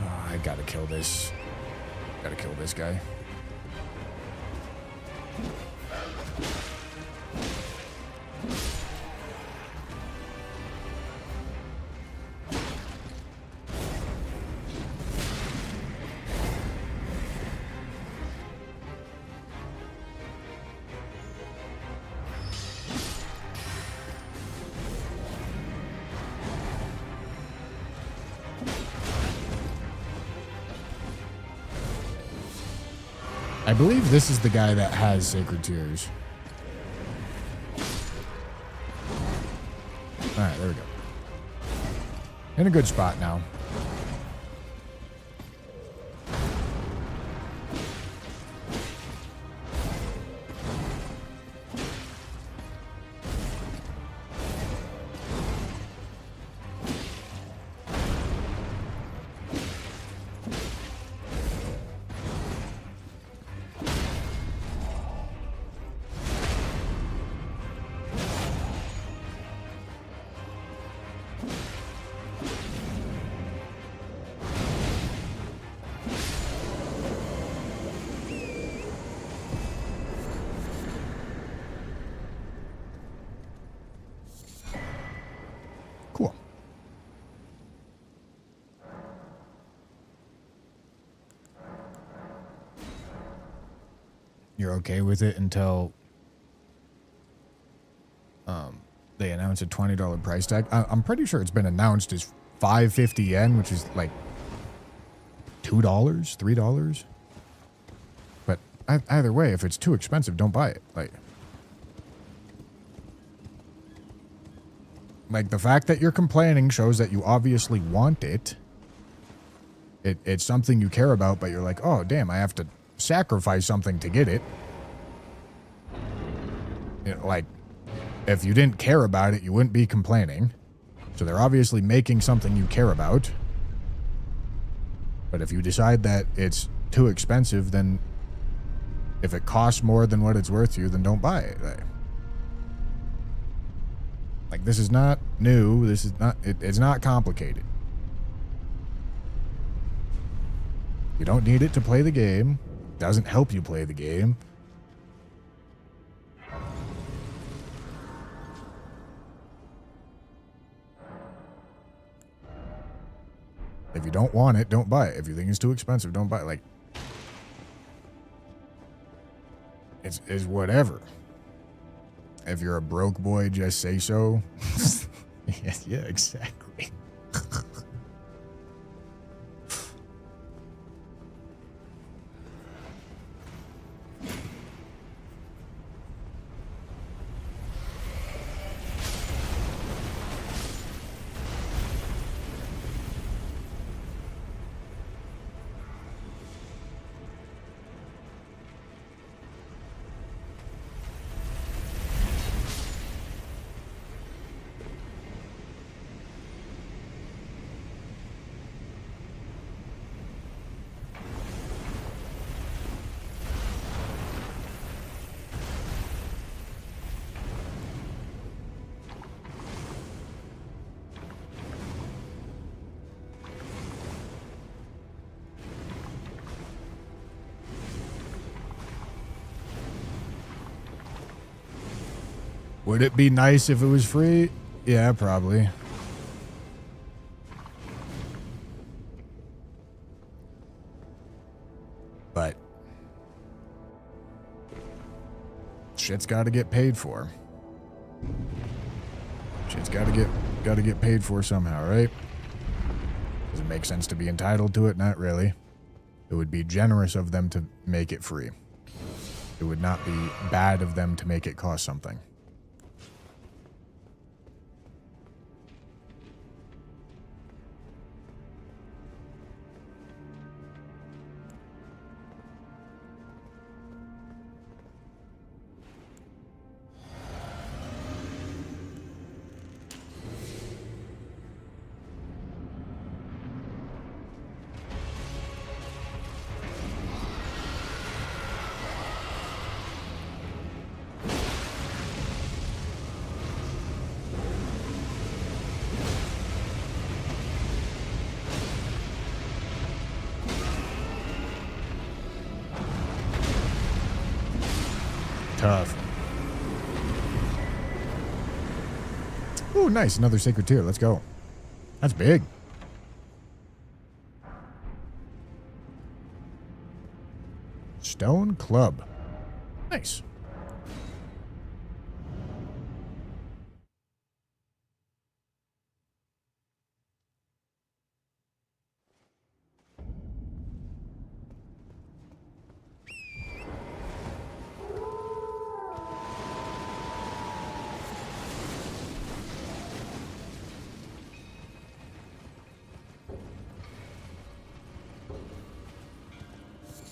Oh, I gotta kill this. Gotta kill this guy. I believe this is the guy that has Sacred Tears. Alright, there we go. In a good spot now. Cool. You're okay with it until they announce a $20 price tag. I'm pretty sure it's been announced as 550 yen, which is like $2, $3. But either way, if it's too expensive, don't buy it. Like the fact that you're complaining shows that you obviously want it. It's something you care about, but you're like, oh, damn, I have to sacrifice something to get it. You know, like, if you didn't care about it, you wouldn't be complaining. So they're obviously making something you care about. But if you decide that it's too expensive, then if it costs more than what it's worth to you, then don't buy it. Like, this is not new. This is not, it's not complicated. You don't need it to play the game. It doesn't help you play the game. If you don't want it, don't buy it. If you think it's too expensive, don't buy it. Like, it's whatever. If you're a broke boy, just say so. Yeah, exactly. Would it be nice if it was free? Yeah, probably. But shit's got to get paid for. Shit's got to get paid for somehow, right? Does it make sense to be entitled to it? Not really. It would be generous of them to make it free. It would not be bad of them to make it cost something. Tough. Ooh, nice. Another sacred tier. Let's go. That's big. Stone club. Nice.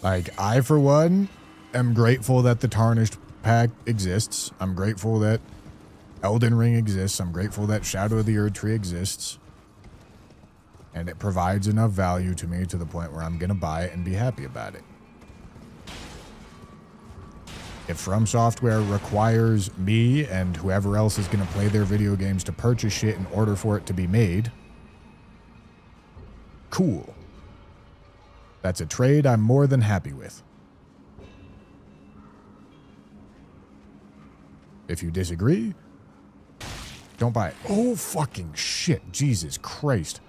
Like, I, for one, am grateful that the Tarnished pack exists. I'm grateful that Elden Ring exists. I'm grateful that Shadow of the Erd Tree exists. And it provides enough value to me to the point where I'm going to buy it and be happy about it. If From Software requires me and whoever else is going to play their video games to purchase shit in order for it to be made, cool. That's a trade I'm more than happy with. If you disagree, don't buy it. Oh, fucking shit. Jesus Christ.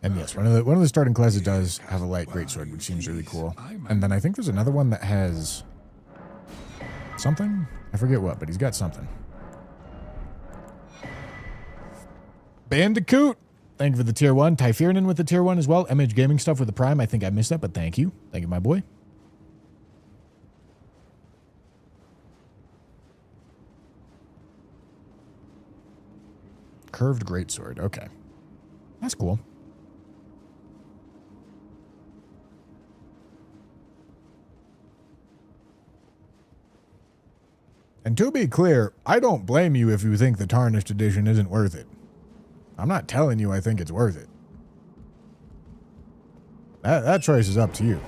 And yes, one of the starting classes does have a light greatsword, which seems really cool. And then I think there's another one that has something. I forget what, but he's got something. Bandicoot, thank you for the tier 1. Typhirnan with the tier 1 as well. MH Gaming Stuff with the Prime. I think I missed that, but thank you. Thank you, my boy. Curved greatsword. Okay. That's cool. And to be clear, I don't blame you if you think the Tarnished Edition isn't worth it. I'm not telling you I think it's worth it. That choice is up to you.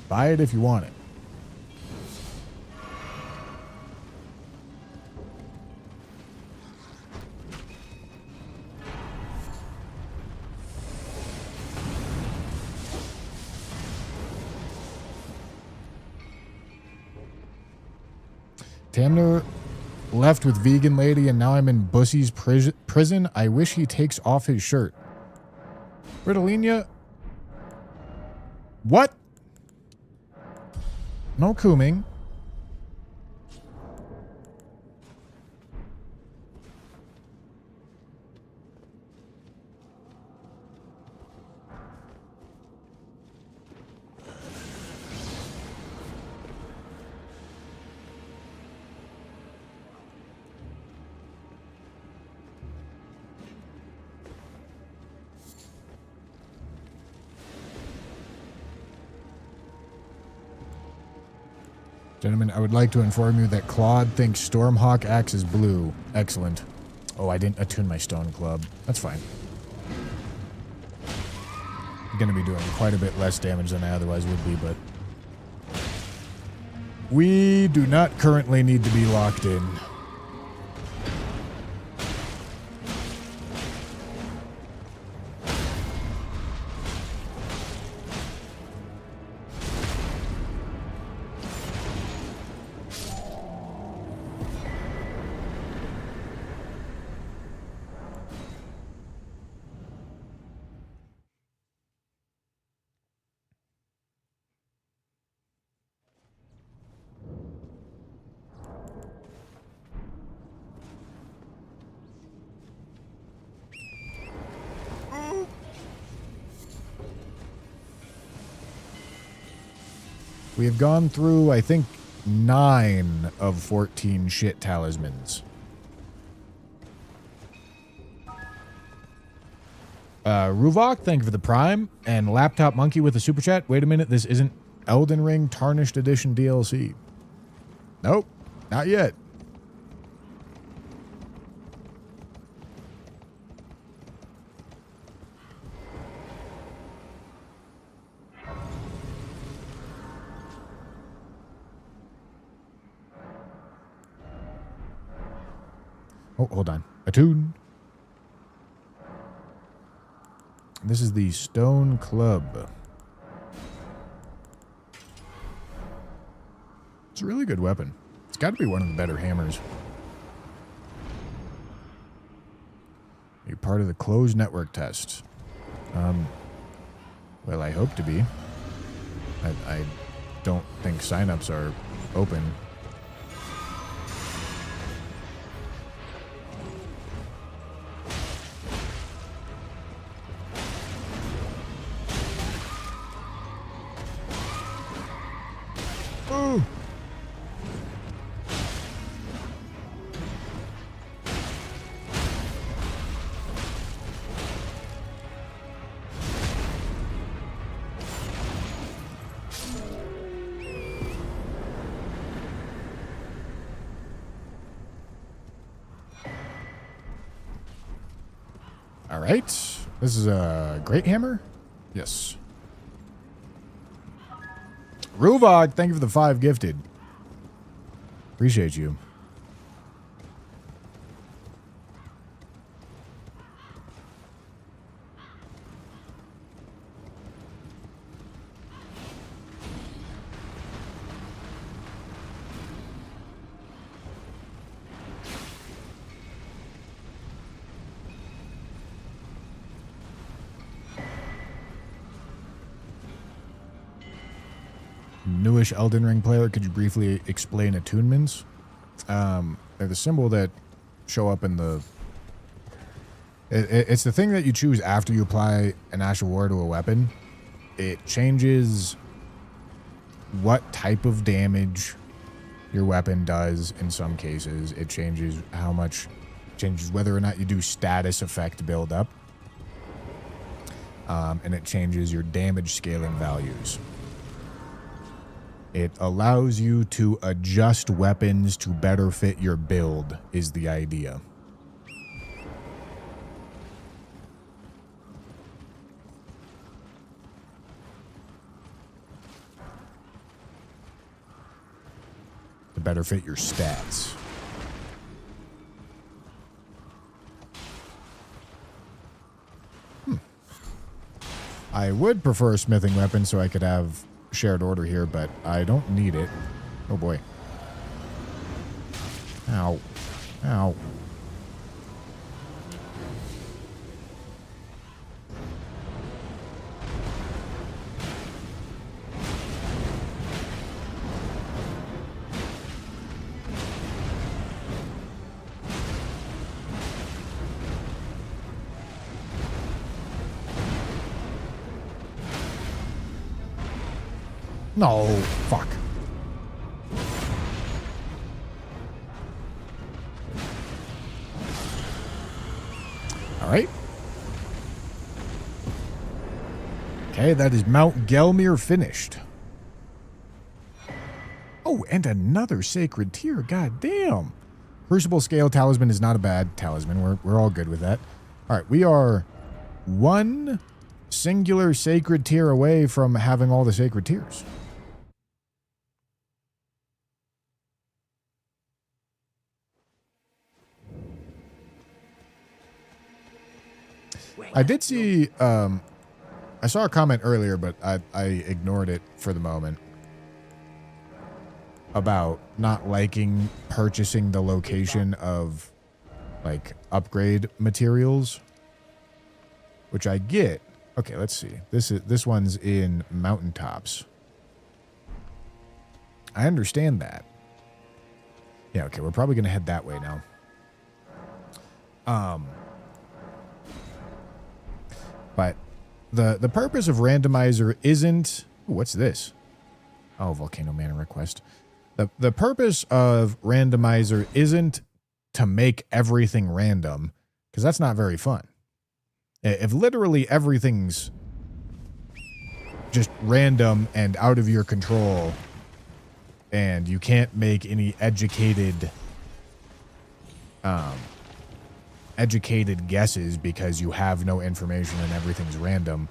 Buy it if you want it. Tamner left with vegan lady and now I'm in Bussy's prison. I wish he takes off his shirt. Ritalina? What? No cooming. Gentlemen, I would like to inform you that Claude thinks Stormhawk axe is blue. Excellent. Oh, I didn't attune my stone club. That's fine. I'm going to be doing quite a bit less damage than I otherwise would be, but we do not currently need to be locked in. We have gone through, I think, 9 of 14 shit talismans. Ruvok, thank you for the Prime. And Laptop Monkey with a super chat. Wait a minute, this isn't Elden Ring Tarnished Edition DLC. Nope, not yet. Oh, hold on. Attune. This is the Stone Club. It's a really good weapon. It's got to be one of the better hammers. You're part of the closed network test. Well, I hope to be. I don't think signups are open. Ooh. All right. This is a great hammer? Yes. Ruvog, thank you for the 5 gifted. Appreciate you. Newish Elden Ring player, could you briefly explain attunements? They're the symbol that show up in the... It's the thing that you choose after you apply an Ash of War to a weapon. It changes what type of damage your weapon does in some cases. It changes how much... changes whether or not you do status effect build up. And it changes your damage scaling values. It allows you to adjust weapons to better fit your build, is the idea. To better fit your stats. I would prefer a smithing weapon so I could have shared order here, but I don't need it. Oh boy. Ow. Ow. No, fuck. All right. Okay, that is Mount Gelmir finished. Oh, Oh, and another sacred tier. God damn. Crucible Scale Talisman is not a bad talisman. We're all good with that. All right, we are one singular sacred tier away from having all the sacred tiers. I did see, I saw a comment earlier, but I ignored it for the moment, about not liking purchasing the location of, like, upgrade materials, which I get. Okay, let's see. This one's in mountaintops. I understand that. Yeah, okay, we're probably gonna head that way now. But the purpose of randomizer isn't... Ooh, what's this? Oh, Volcano Mana request. The purpose of randomizer isn't to make everything random, because that's not very fun. If literally everything's just random and out of your control, and you can't make any educated guesses because you have no information and everything's random,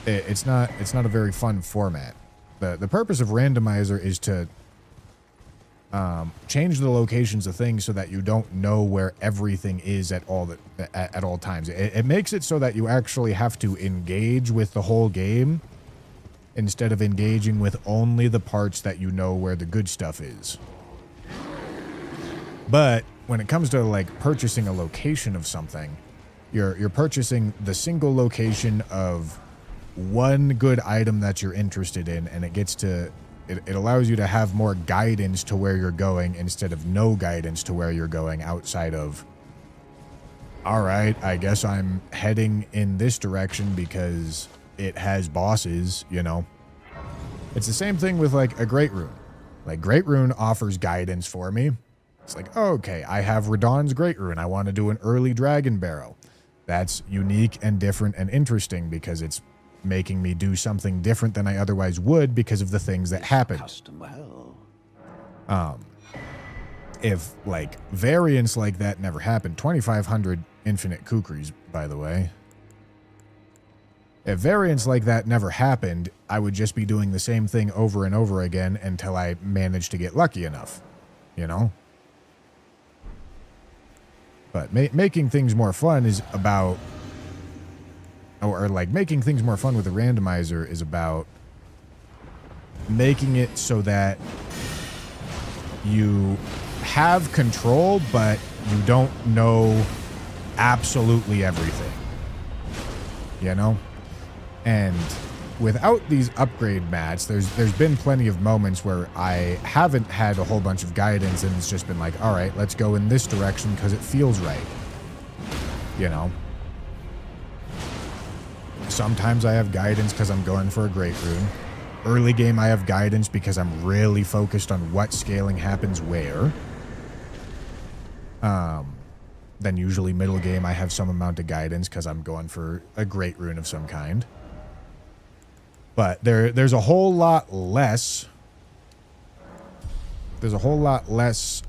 it's not a very fun format. The purpose of randomizer is to change the locations of things so that you don't know where everything is at all times. It makes it so that you actually have to engage with the whole game instead of engaging with only the parts that you know where the good stuff is. But when it comes to, like, purchasing a location of something, you're purchasing the single location of one good item that you're interested in, and it allows you to have more guidance to where you're going instead of no guidance to where you're going outside of, all right, I guess I'm heading in this direction because it has bosses, you know. It's the same thing with, like, a Great Rune. Like, Great Rune offers guidance for me. It's like, oh, okay, I have Radahn's Great Rune. I want to do an early Dragon Barrow. That's unique and different and interesting because it's making me do something different than I otherwise would because of the things that happen. If, like, variants like that never happened, 2,500 infinite kukris, by the way. If variants like that never happened, I would just be doing the same thing over and over again until I managed to get lucky enough, you know? But making things more fun is about, or like making things more fun with a randomizer is about making it so that you have control, but you don't know absolutely everything, you know? And without these upgrade mats, there's been plenty of moments where I haven't had a whole bunch of guidance and it's just been like, all right, let's go in this direction because it feels right, you know? Sometimes I have guidance because I'm going for a Great Rune. Early game I have guidance because I'm really focused on what scaling happens where. Then usually middle game I have some amount of guidance because I'm going for a Great Rune of some kind. But there's a whole lot less. There's a whole lot less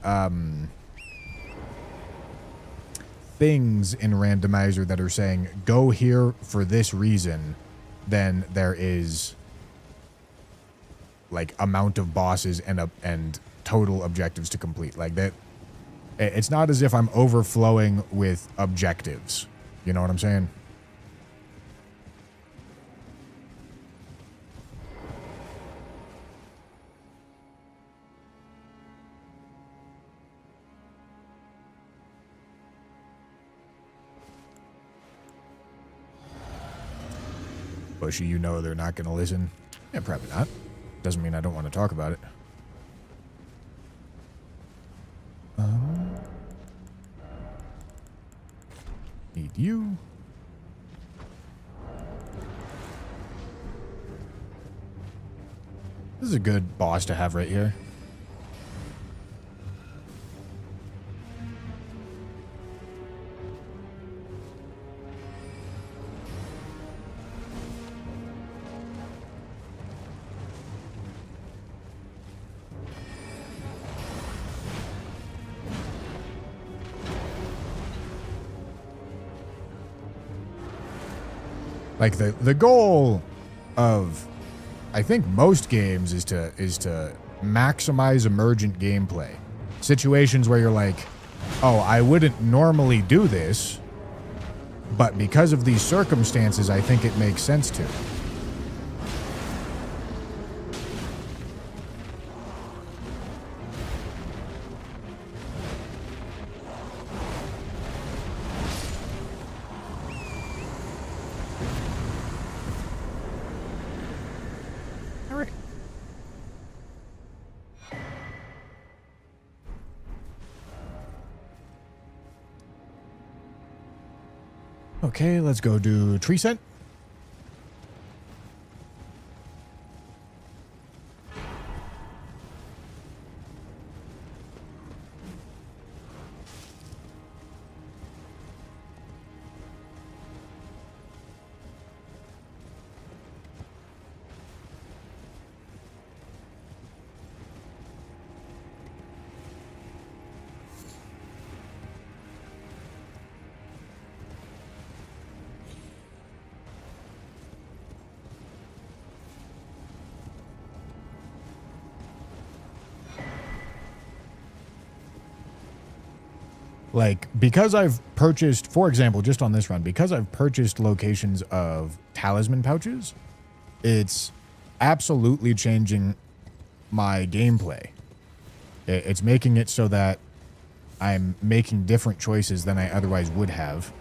things in randomizer that are saying go here for this reason than there is like amount of bosses and total objectives to complete. Like that, it's not as if I'm overflowing with objectives. You know what I'm saying? Bushy, you know they're not going to listen. Yeah, probably not. Doesn't mean I don't want to talk about it. Need you. This is a good boss to have right here. Like the goal of, I think, most games is to maximize emergent gameplay. Situations where you're like, oh, I wouldn't normally do this, but because of these circumstances, I think it makes sense to. All right. Okay, let's go do tree scent. Like, because I've purchased, for example, just on this run, because I've purchased locations of talisman pouches, it's absolutely changing my gameplay. It's making it so that I'm making different choices than I otherwise would have,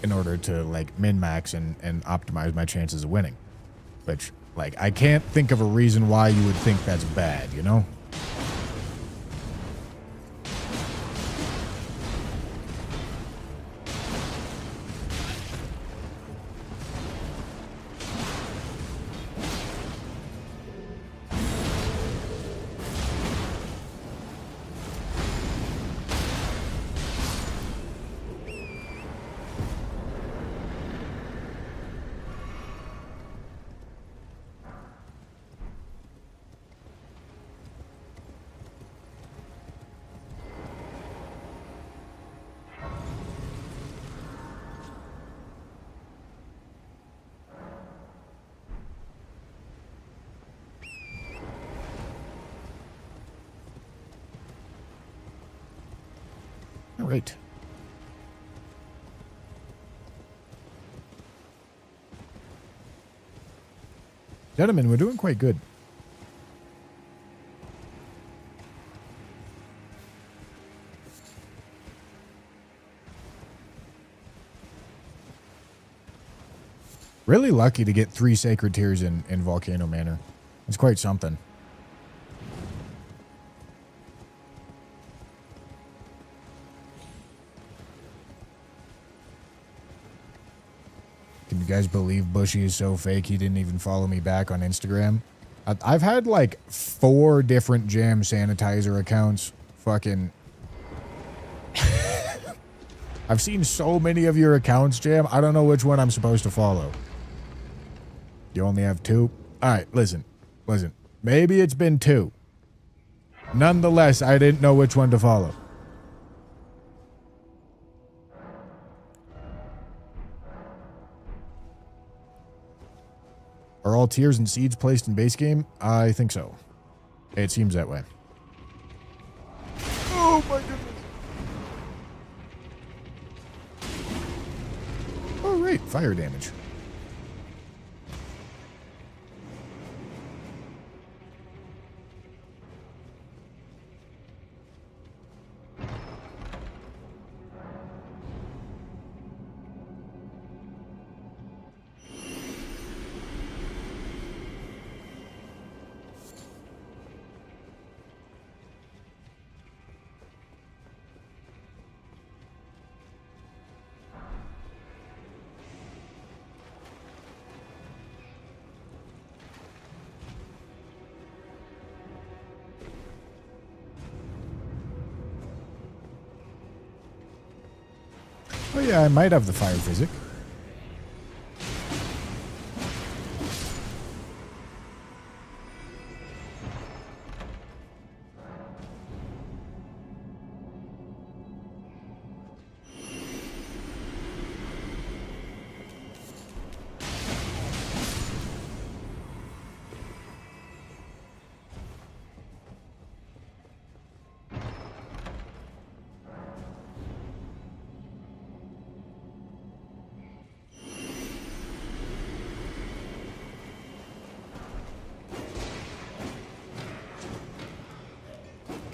in order to, like, min-max and optimize my chances of winning. Which, like, I can't think of a reason why you would think that's bad, you know? All right. Gentlemen, we're doing quite good. Really lucky to get 3 Sacred Tears in Volcano Manor. It's quite something. Can you guys believe Bushy is so fake he didn't even follow me back on Instagram? I've had like 4 different Jam Sanitizer accounts. Fucking... I've seen so many of your accounts, Jam. I don't know which one I'm supposed to follow. You only have 2? Alright, listen. Maybe it's been 2. Nonetheless, I didn't know which one to follow. Are all tiers and seeds placed in base game? I think so. It seems that way. Oh my goodness. Oh, right. Fire damage. Oh yeah, I might have the fire physic.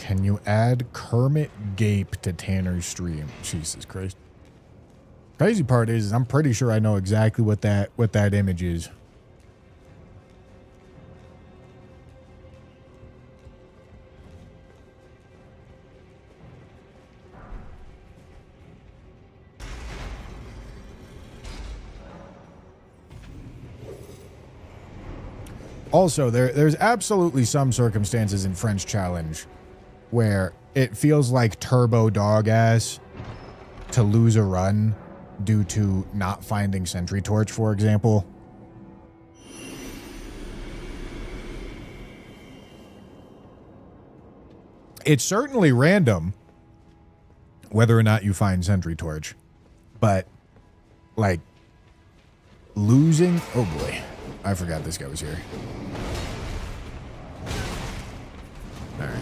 Can you add Kermit Gape to Tanner's stream? Jesus Christ. Crazy part is I'm pretty sure I know exactly what that image is. Also, there's absolutely some circumstances in French Challenge where it feels like turbo dog ass to lose a run due to not finding Sentry Torch, for example. It's certainly random whether or not you find Sentry Torch, but like losing, oh boy, I forgot this guy was here. All right.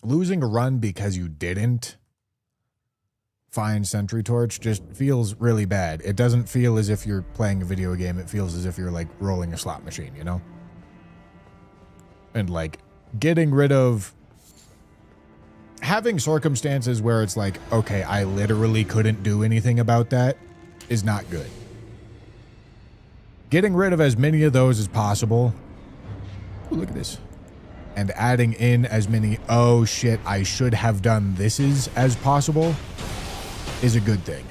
Losing a run because you didn't find Sentry Torch just feels really bad. It doesn't feel as if you're playing a video game. It feels as if you're like rolling a slot machine, you know? And like getting rid of having circumstances where it's like, okay, I literally couldn't do anything about that is not good. Getting rid of as many of those as possible. Ooh, look at this. And adding in as many, oh shit, I should have done thises as possible is a good thing.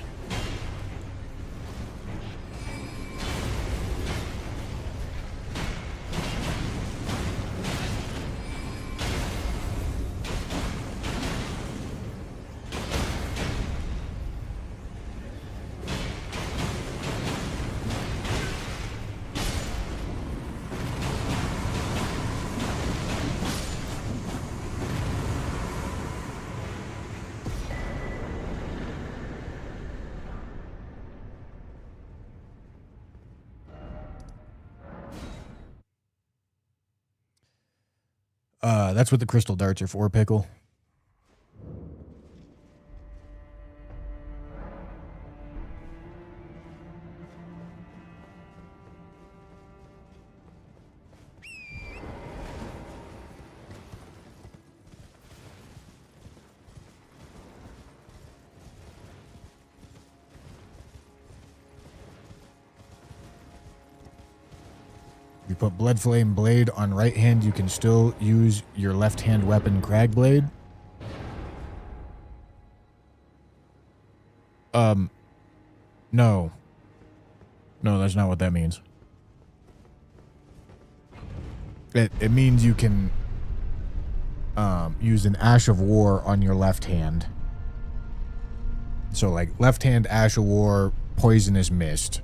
That's what the crystal darts are for, Pickle. You put Blood Flame Blade on right hand, you can still use your left hand weapon Crag Blade. No. No, that's not what that means. It means you can use an Ash of War on your left hand. So like left hand Ash of War, Poisonous Mist.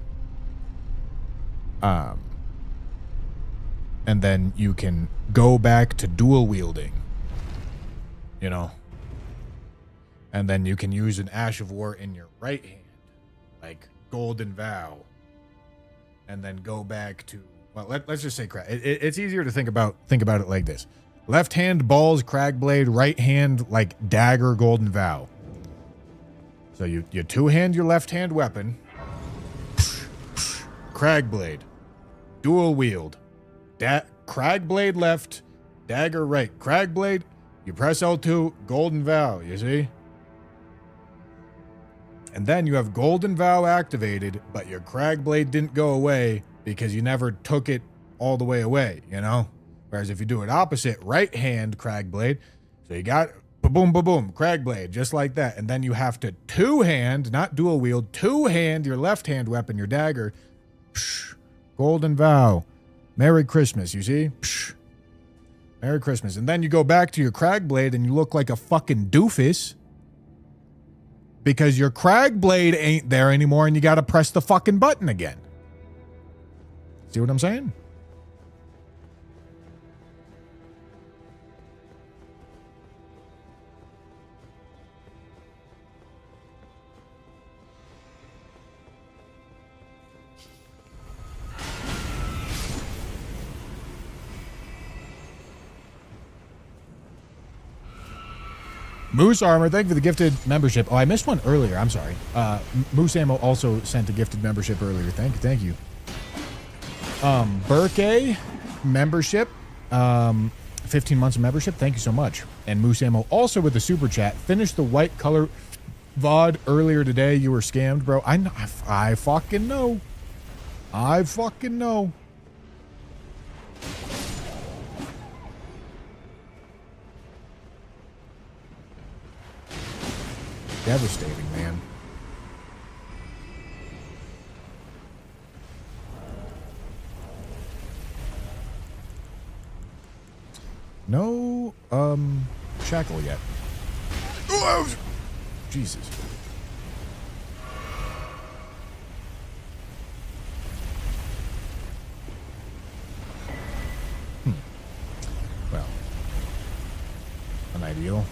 And then you can go back to dual wielding, you know, and then you can use an Ash of War in your right hand, like Golden Vow, and then go back to, well, let's just say it's easier to think about it like this: left hand balls Crag Blade, right hand like dagger Golden Vow. So you two hand your left hand weapon, Crag Blade, dual wield. Crag Blade left, dagger right. Crag Blade, you press L2, Golden Vow, you see? And then you have Golden Vow activated, but your Crag Blade didn't go away because you never took it all the way away, you know? Whereas if you do it opposite, right hand Crag Blade, so you got ba-boom, ba-boom, Crag Blade, just like that. And then you have to two-hand, not dual wield, two-hand your left hand weapon, your dagger. Psh, Golden Vow. Merry Christmas, you see? Psh. Merry Christmas. And then you go back to your Crag Blade and you look like a fucking doofus because your Crag Blade ain't there anymore and you got to press the fucking button again. See what I'm saying? Moose Armor, thank you for the gifted membership. Oh, I missed one earlier. I'm sorry. Moose Ammo also sent a gifted membership earlier. Thank you. Burke membership, 15 months of membership. Thank you so much. And Moose Ammo also with the super chat. Finished the white color VOD earlier today. You were scammed, bro. I fucking know. I fucking know. Devastating, man. No, shackle yet. Oh, Jesus. Well, unideal.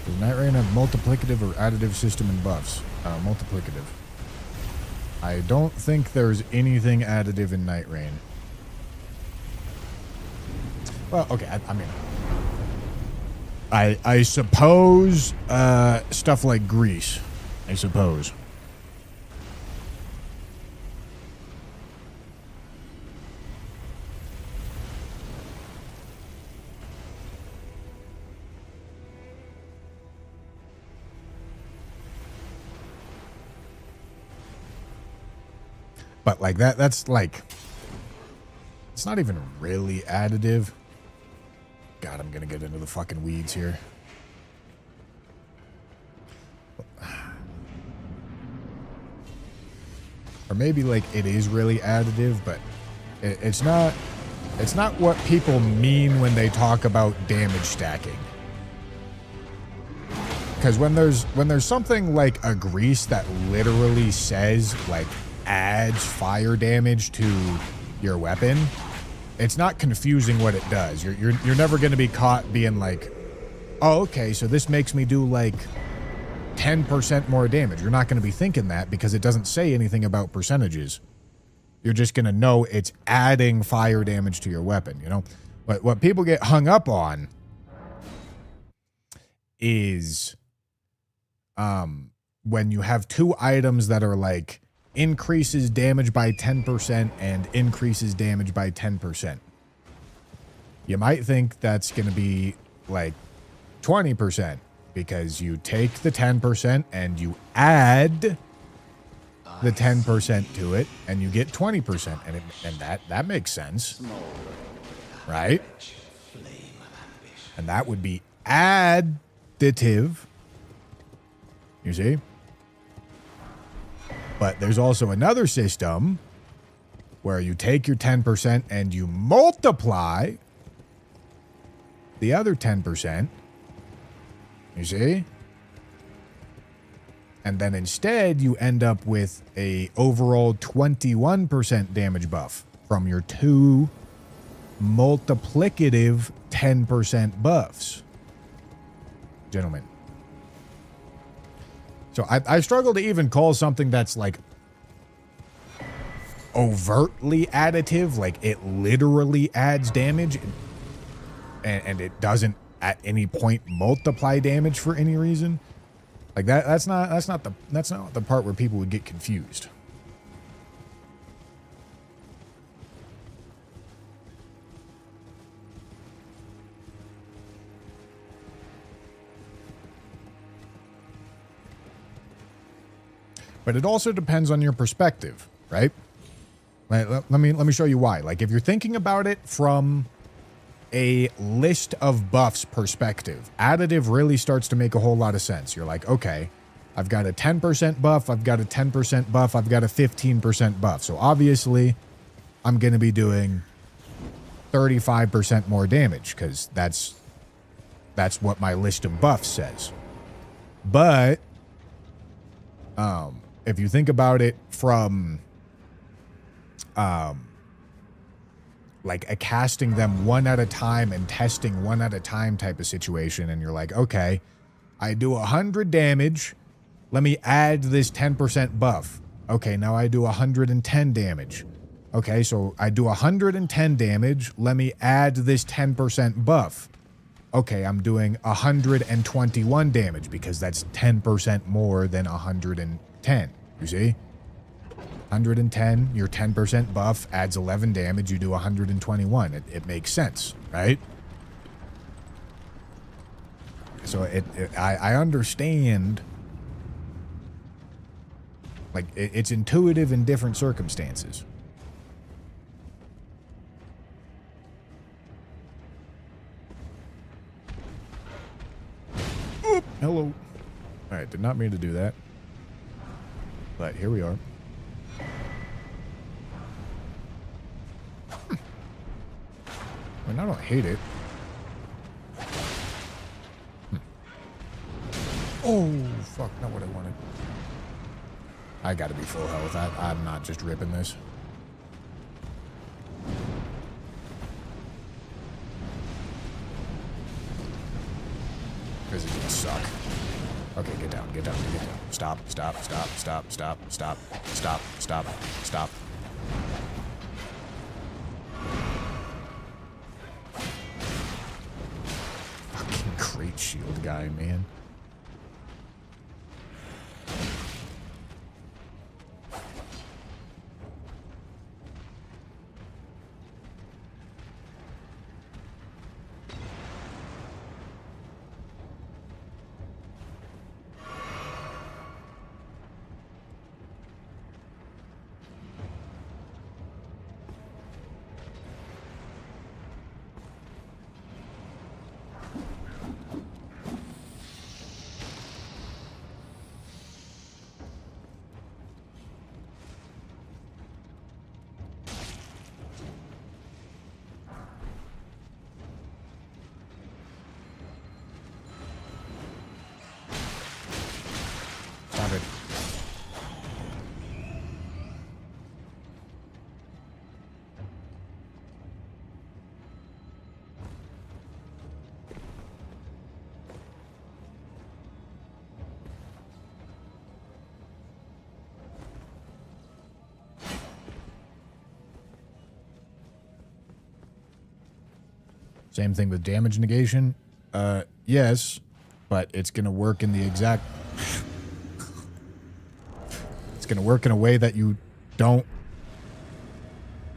Does Night Rain have multiplicative or additive system and buffs? Multiplicative. I don't think there's anything additive in Night Rain. Well, okay, I mean... I suppose stuff like grease. I suppose. But like that's like, it's not even really additive. God, I'm gonna get into the fucking weeds here. Or maybe like it is really additive, but it's not what people mean when they talk about damage stacking. Because when there's something like a grease that literally says like adds fire damage to your weapon, it's not confusing what it does. You're never going to be caught being like, oh, okay, so this makes me do like 10% more damage. You're not going to be thinking that because it doesn't say anything about percentages. You're just going to know it's adding fire damage to your weapon, you know? But what people get hung up on is when you have two items that are like increases damage by 10% and increases damage by 10%. You might think that's going to be like 20% because you take the 10% and you add the 10% to it and you get 20%, and that makes sense, right? And that would be additive, you see? But there's also another system where you take your 10% and you multiply the other 10%. You see? And then instead you end up with a overall 21% damage buff from your two multiplicative 10% buffs. Gentlemen. So I struggle to even call something that's like overtly additive, like it literally adds damage and it doesn't at any point multiply damage for any reason. Like that's not the part where people would get confused. But it also depends on your perspective, right? Let me show you why. Like if you're thinking about it from a list of buffs perspective, additive really starts to make a whole lot of sense. You're like, okay, I've got a 10% buff, I've got a 10% buff, I've got a 15% buff. So obviously I'm going to be doing 35% more damage because that's what my list of buffs says. But if you think about it from like a casting them one at a time and testing one at a time type of situation, and you're like, okay, I do 100 damage Let me add this 10% buff. Okay, now I do 110 damage. Okay, so I do 110 damage. Let me add this 10% buff. Okay, I'm doing 121 damage because that's 10% more than 110. You see? 110, your 10% buff adds 11 damage. You do 121. It makes sense, right? So I understand. Like, it's intuitive in different circumstances. Oop, hello. All right, did not mean to do that. But here we are. I mean, I don't hate it. Oh, fuck, not what I wanted. I gotta be full health. I'm not just ripping this. This is gonna suck. Okay, get down, get down, get down. Stop, stop, stop, stop, stop, stop, stop, stop, stop. Fucking great shield guy, man. Stop it. Same thing with damage negation. Yes, but it's going to work in the exact... it's going to work in a way that you don't...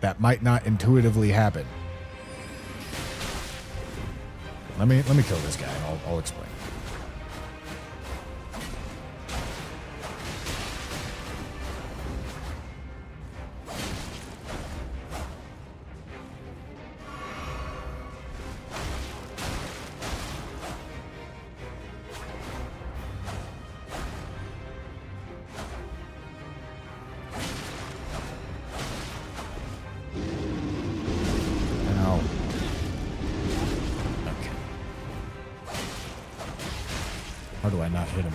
that might not intuitively happen. Let me kill this guy and I'll explain. How do I not hit him?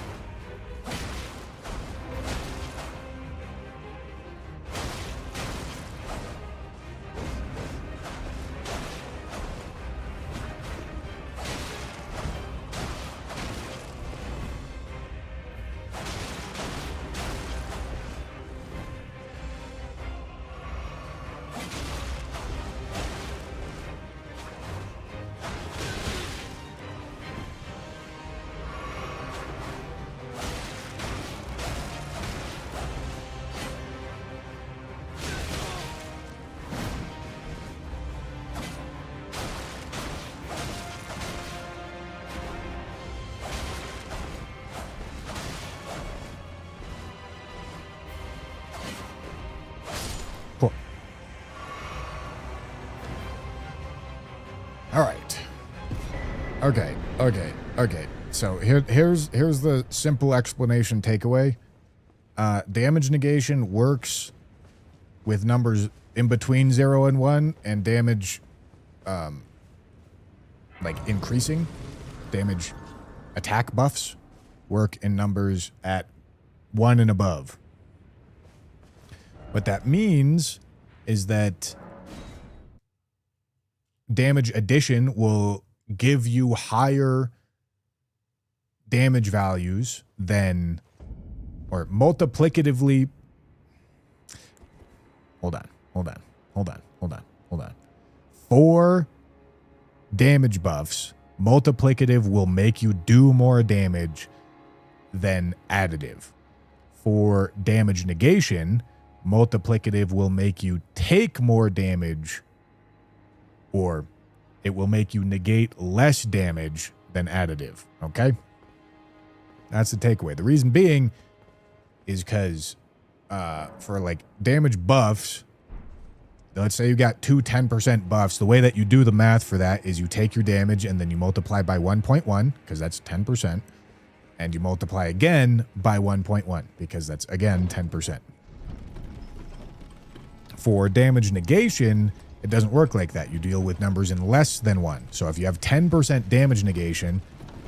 Cool. All right. Okay. So here's the simple explanation takeaway. Damage negation works with numbers in between 0 and 1, and damage like increasing. Damage attack buffs work in numbers at 1 and above. What that means is that damage addition will give you higher damage values than or multiplicatively. Hold on. 4 damage buffs, multiplicative will make you do more damage than additive. For damage negation, multiplicative will make you take more damage, or it will make you negate less damage than additive. Okay? That's the takeaway. The reason being is because for like damage buffs, let's say you got 2 10% buffs. The way that you do the math for that is you take your damage and then you multiply by 1.1 because that's 10%. And you multiply again by 1.1 because that's, again, 10%. For damage negation, it doesn't work like that. You deal with numbers in less than 1. So if you have 10% damage negation,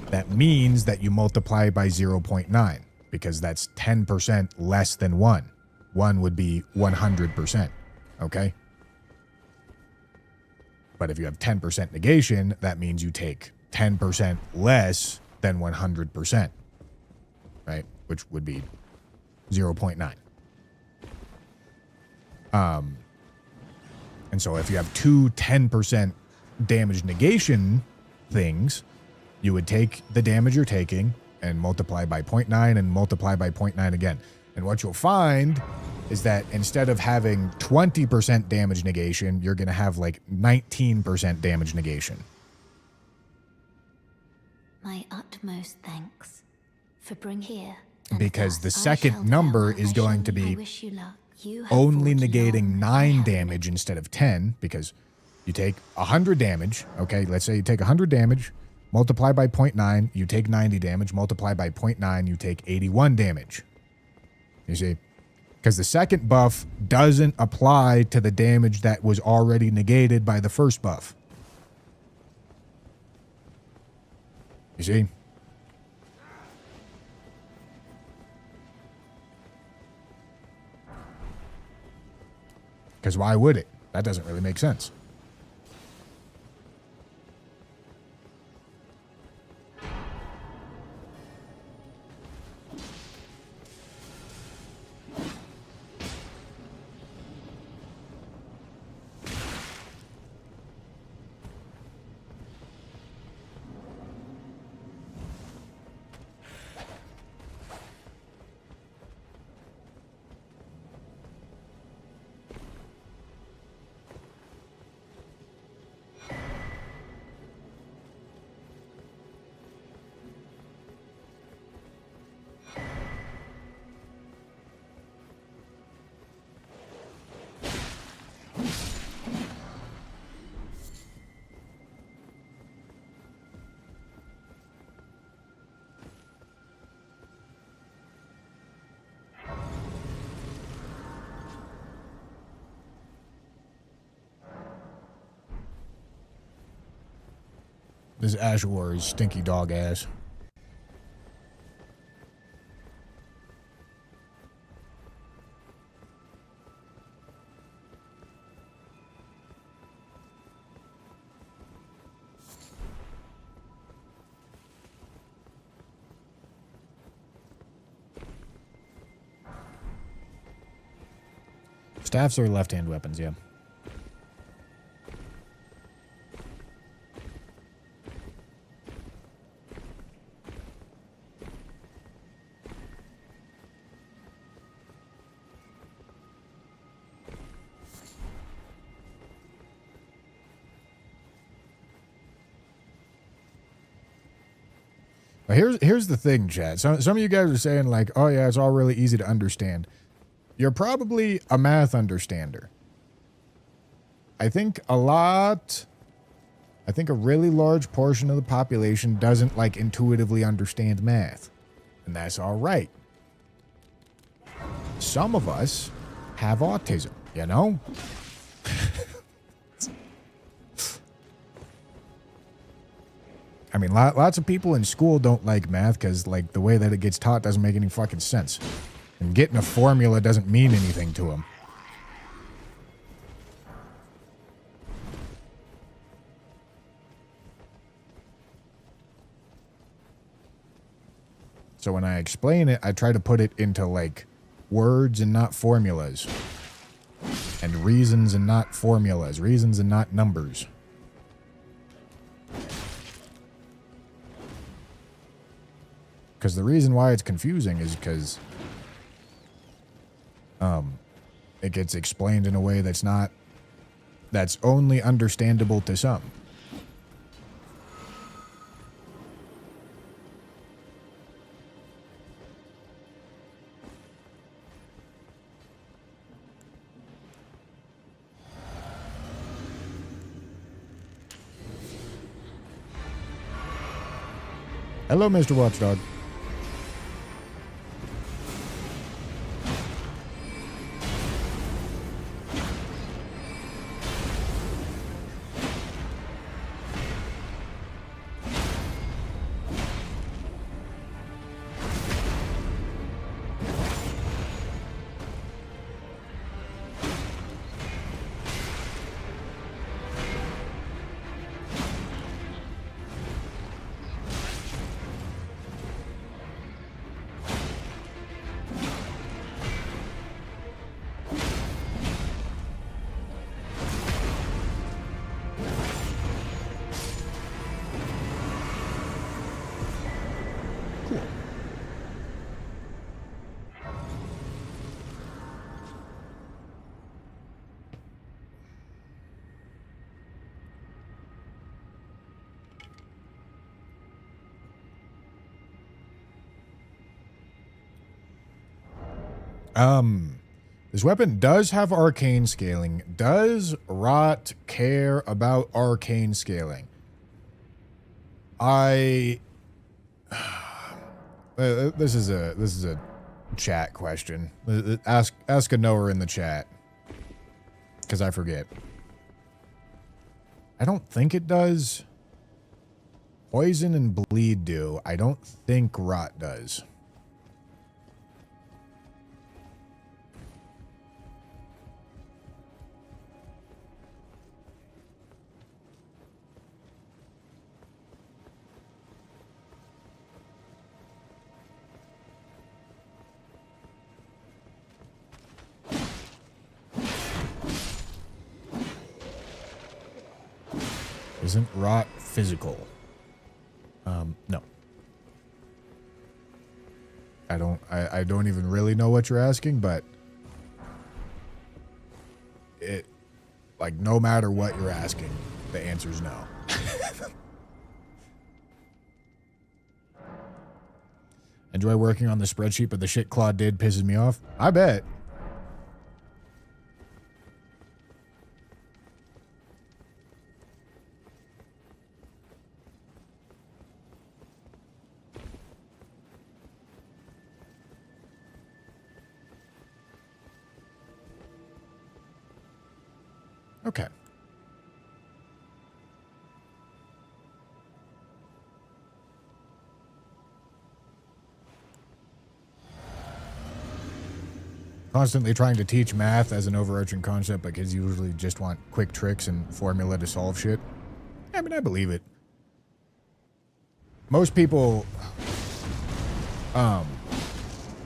that means that you multiply by 0.9 because that's 10% less than 1. 1 would be 100%. Okay? But if you have 10% negation, that means you take 10% less than 100%, right? Which would be 0.9. And so if you have 2 10% damage negation things, you would take the damage you're taking and multiply by 0.9 and multiply by 0.9 again. And what you'll find is that instead of having 20% damage negation, you're going to have like 19% damage negation. My utmost thanks for bring here. Because the second number is going to be only negating 9 damage instead of 10, because you take 100 damage, okay? Let's say you take 100 damage, multiply by 0.9, you take 90 damage, multiply by 0.9, you take 81 damage. You see? Because the second buff doesn't apply to the damage that was already negated by the first buff. You see? Because why would it? That doesn't really make sense. This Ash War is stinky dog ass. Staffs are left-hand weapons, yeah. Here's the thing, chat. Some of you guys are saying like, oh yeah, it's all really easy to understand. You're probably a math understander. I think a really large portion of the population doesn't like intuitively understand math. And that's all right. Some of us have autism, you know? I mean, lots of people in school don't like math because, like, the way that it gets taught doesn't make any fucking sense. And getting a formula doesn't mean anything to them. So when I explain it, I try to put it into like words and not formulas. And reasons and not formulas. Reasons and not numbers. Because the reason why it's confusing is because it gets explained in a way that's only understandable to some. Hello, Mr. Watchdog. This weapon does have arcane scaling. Does Rot care about arcane scaling? This is a chat question. Ask a knower in the chat, because I forget. I don't think it does. Poison and bleed do. I don't think Rot does. Isn't Rot physical? No. I don't even really know what you're asking, but like, no matter what you're asking, the answer is no. Enjoy working on the spreadsheet, but the shit Claude did pisses me off. I bet. Okay. Constantly trying to teach math as an overarching concept, but kids usually just want quick tricks and formula to solve shit. I mean, I believe it. Most people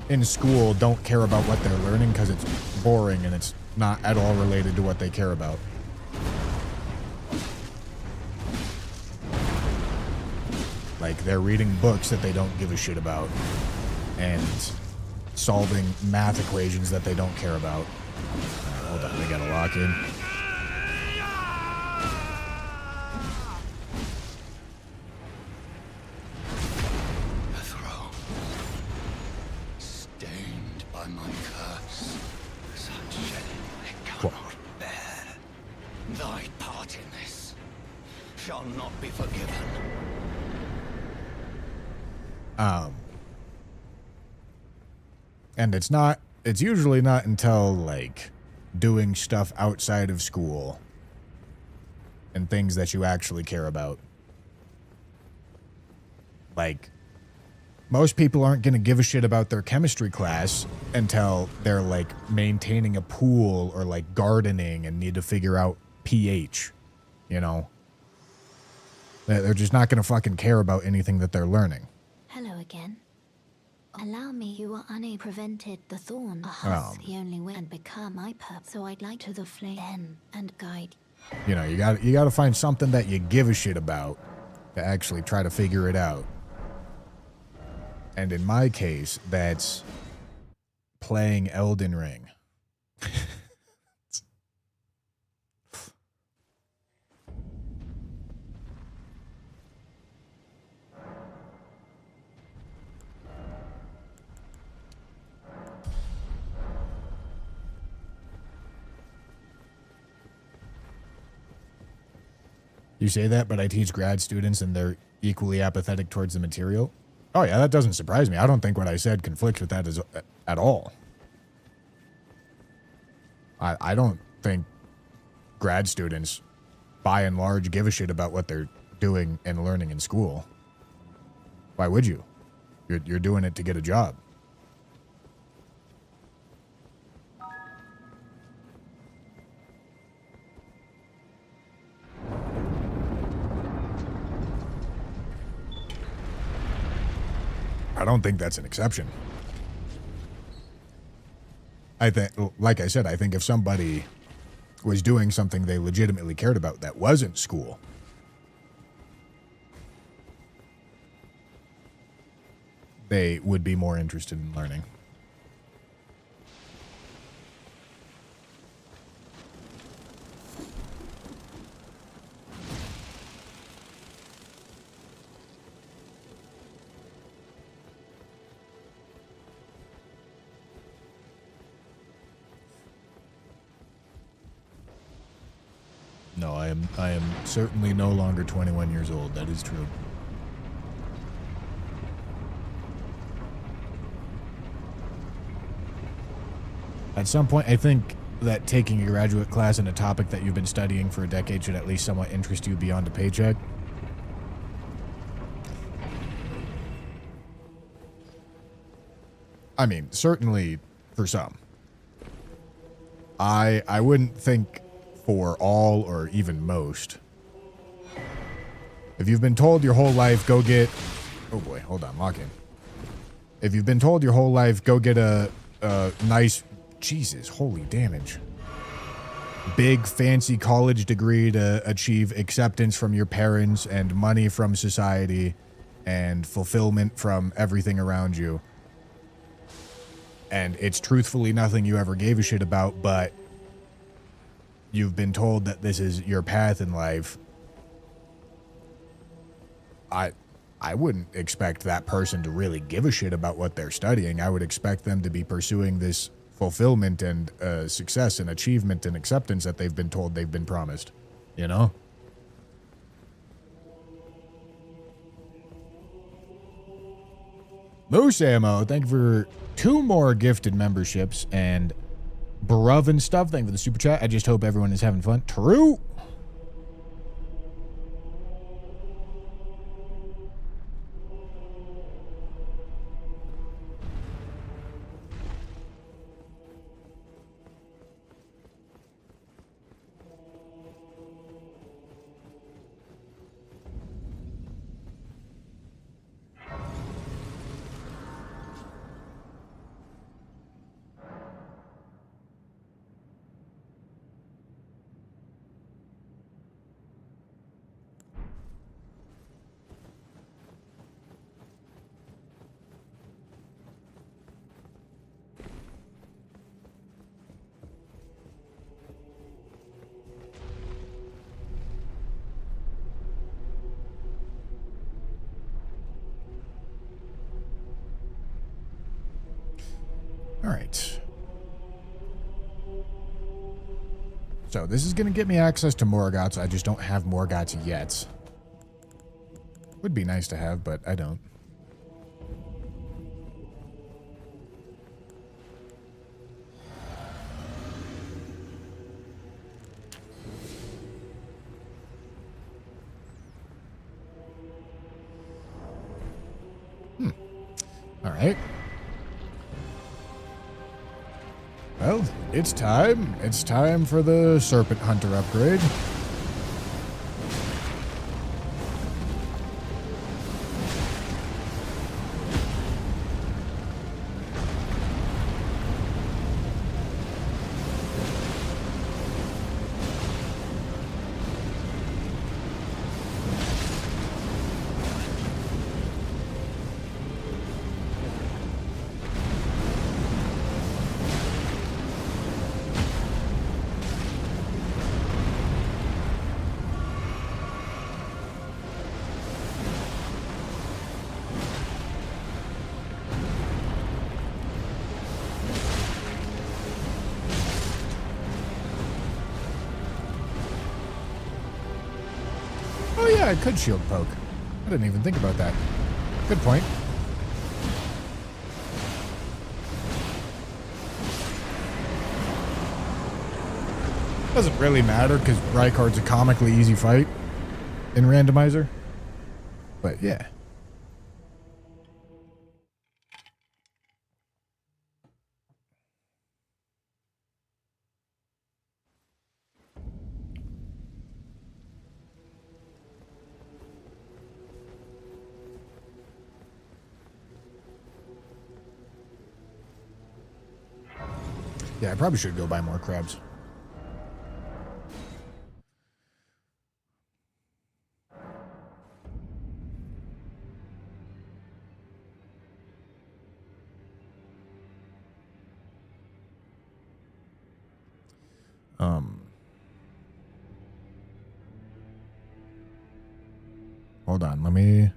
in school don't care about what they're learning because it's boring and it's not at all related to what they care about. Like, they're reading books that they don't give a shit about and solving math equations that they don't care about. Hold on, they gotta lock in. A throne stained by my curse. Such shame I cannot bear. Thy part in this shall not be forgiven. And it's usually not until, like, doing stuff outside of school and things that you actually care about. Like, most people aren't going to give a shit about their chemistry class until they're, like, maintaining a pool or, like, gardening and need to figure out pH, you know? They're just not going to fucking care about anything that they're learning. Hello again. Allow me, you are unable prevented the thorn. A husk, the only way and become my purpose. So I'd like to the flame and guide. You know, you got to find something that you give a shit about to actually try to figure it out. And in my case, that's playing Elden Ring. You say that, but I teach grad students and they're equally apathetic towards the material. Oh yeah, that doesn't surprise me. I don't think what I said conflicts with that at all. I don't think grad students, by and large, give a shit about what they're doing and learning in school. Why would you? You're doing it to get a job. I don't think that's an exception. I think, like I said, I think if somebody was doing something they legitimately cared about that wasn't school, they would be more interested in learning. No, I am certainly no longer 21 years old. That is true. At some point, I think that taking a graduate class in a topic that you've been studying for a decade should at least somewhat interest you beyond a paycheck. I mean, certainly for some. I wouldn't think for all or even most. If you've been told your whole life, go get... Oh boy, hold on, lock in. If you've been told your whole life, go get a nice... Jesus, holy damage. Big, fancy college degree to achieve acceptance from your parents and money from society and fulfillment from everything around you. And it's truthfully nothing you ever gave a shit about, but you've been told that this is your path in life. I wouldn't expect that person to really give a shit about what they're studying. I would expect them to be pursuing this fulfillment and success and achievement and acceptance that they've been told they've been promised. You know? Moose Ammo, thank you for 2 more gifted memberships. And Bruv and stuff, thank you for the super chat. I just hope everyone is having fun. True. All right. So this is going to get me access to Morgoths. I just don't have Morgoths yet. Would be nice to have, but I don't. All right. Well, it's time. It's time for the Serpent Hunter upgrade. I could shield poke. I didn't even think about that. Good point. Doesn't really matter because Rykard's a comically easy fight in randomizer. But yeah. Yeah, I probably should go buy more crabs. Hold on, let me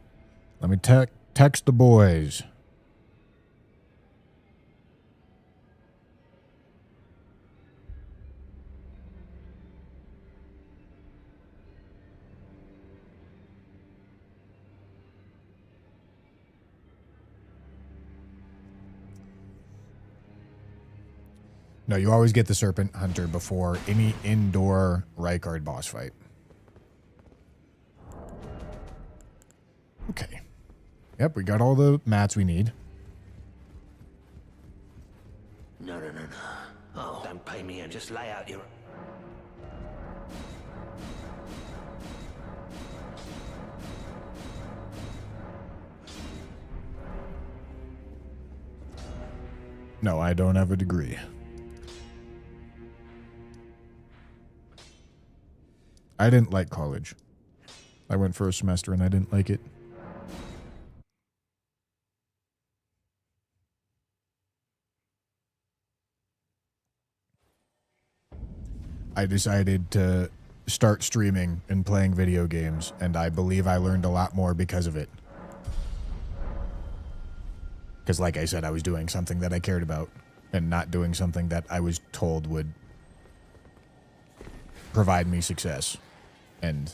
text the boys. No, you always get the Serpent Hunter before any indoor Rykard boss fight. Okay. Yep, we got all the mats we need. No. Oh, don't pay me and just lay out your... No, I don't have a degree. I didn't like college. I went for a semester and I didn't like it. I decided to start streaming and playing video games, and I believe I learned a lot more because of it. Because like I said, I was doing something that I cared about and not doing something that I was told would provide me success and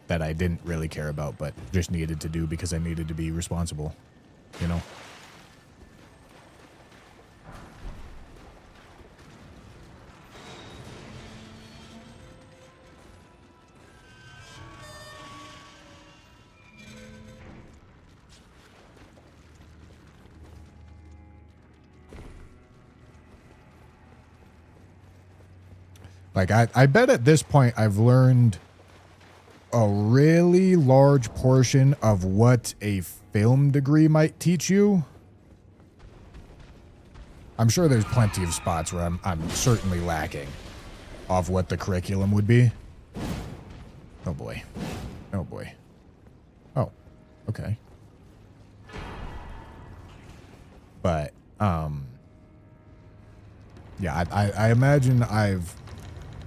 that I didn't really care about but just needed to do because I needed to be responsible, you know? Like, I bet at this point I've learned a really large portion of what a film degree might teach you. I'm sure there's plenty of spots where I'm certainly lacking of what the curriculum would be. Oh boy. Oh boy. Oh, okay. But, yeah, I imagine I've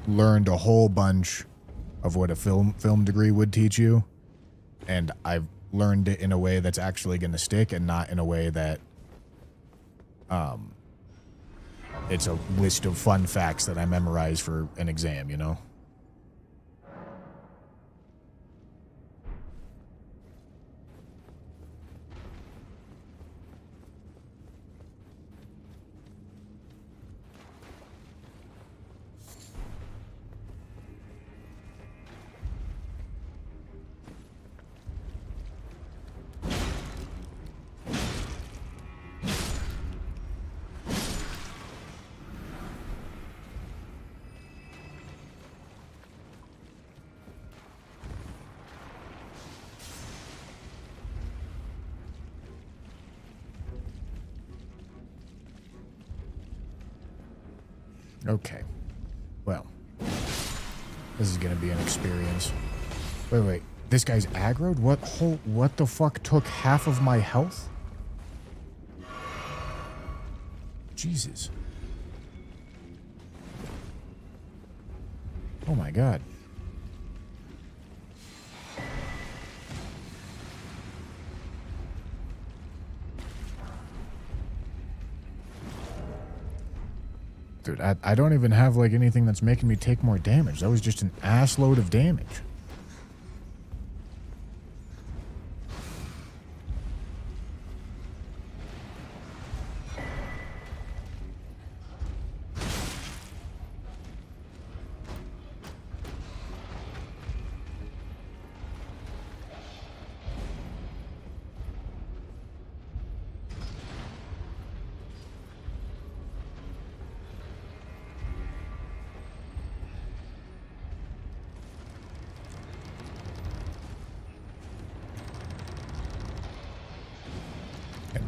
learned a whole bunch of what a film degree would teach you, and I've learned it in a way that's actually going to stick and not in a way that it's a list of fun facts that I memorize for an exam, you know? Okay. Well, this is going to be an experience. Wait. This guy's aggroed? What the fuck took half of my health? Jesus. Oh my god. Dude, I don't even have, like, anything that's making me take more damage. That was just an ass load of damage.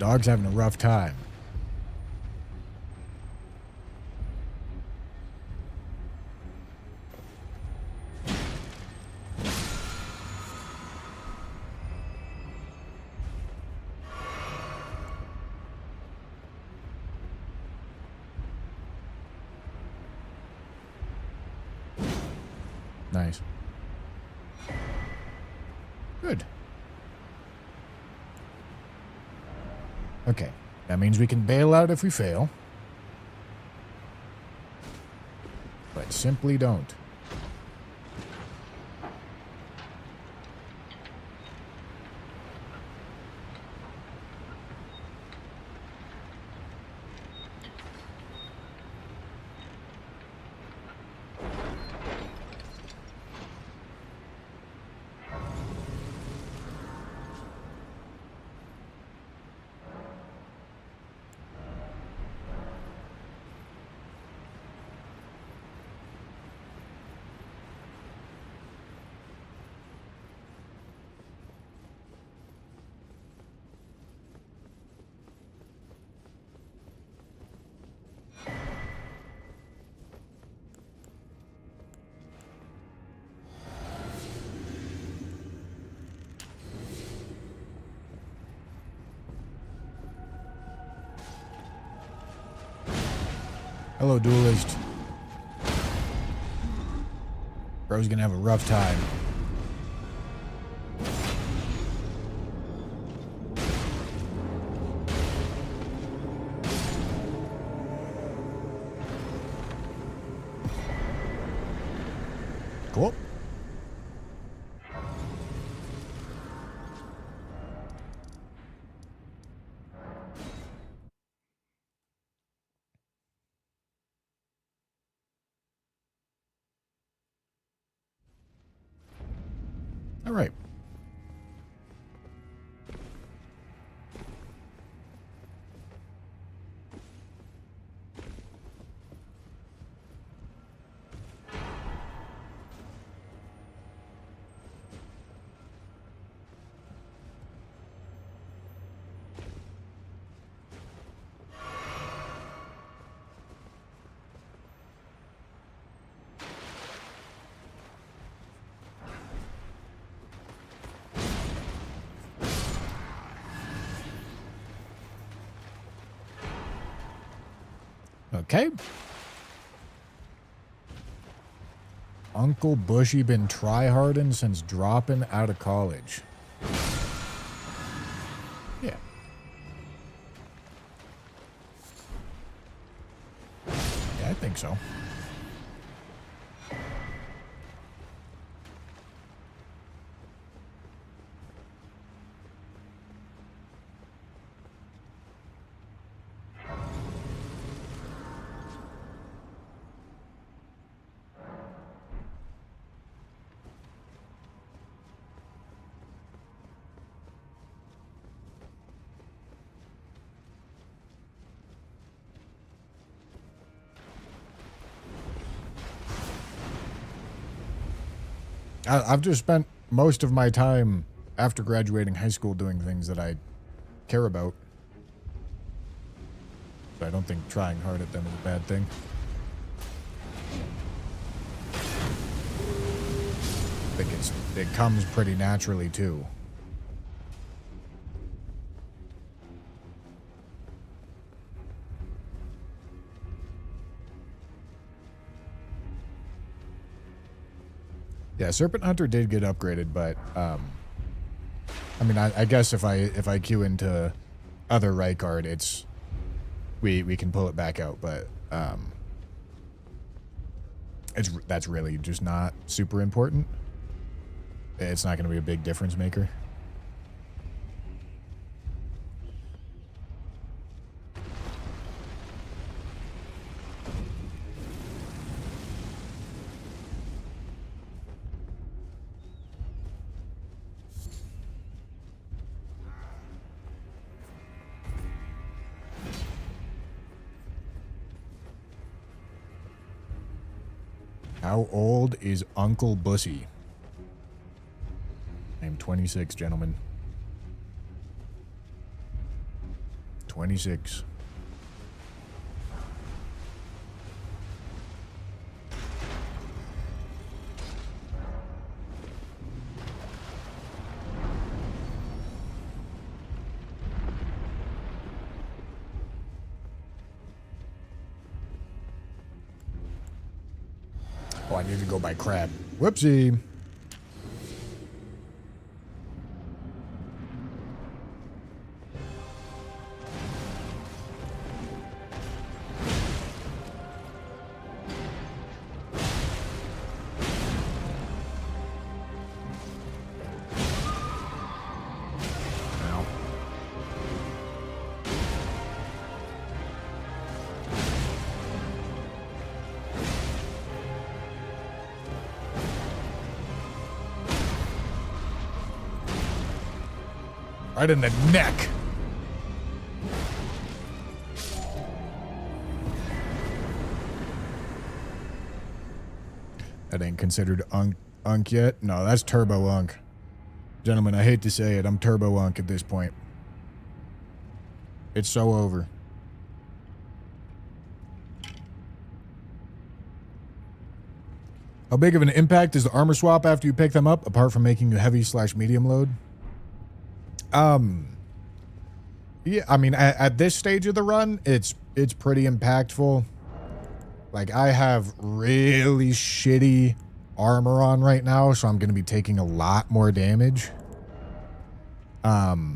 dog's having a rough time. Nice. Good. Okay. That means we can bail out if we fail. But simply don't. Hello, duelist. Bro's gonna have a rough time. Cool. All right. Okay. Uncle Bushy been tryharding since dropping out of college. Yeah. Yeah, I think so. I've just spent most of my time after graduating high school doing things that I care about. So I don't think trying hard at them is a bad thing. I think it comes pretty naturally too. Yeah, Serpent Hunter did get upgraded, but I mean, I guess if I queue into other right guard, it's we can pull it back out, but that's really just not super important. It's not going to be a big difference maker. How old is Uncle Bussy? I'm 26, gentlemen. 26. Oh, I need to go by crab. Whoopsie. Ow. Right in the neck. That ain't considered unk yet. No, that's turbo unk. Gentlemen, I hate to say it. I'm turbo unk at this point. It's so over. How big of an impact is the armor swap after you pick them up, apart from making you heavy/medium load? Yeah, I mean, at this stage of the run, it's pretty impactful. Like, I have really shitty armor on right now, so I'm going to be taking a lot more damage. You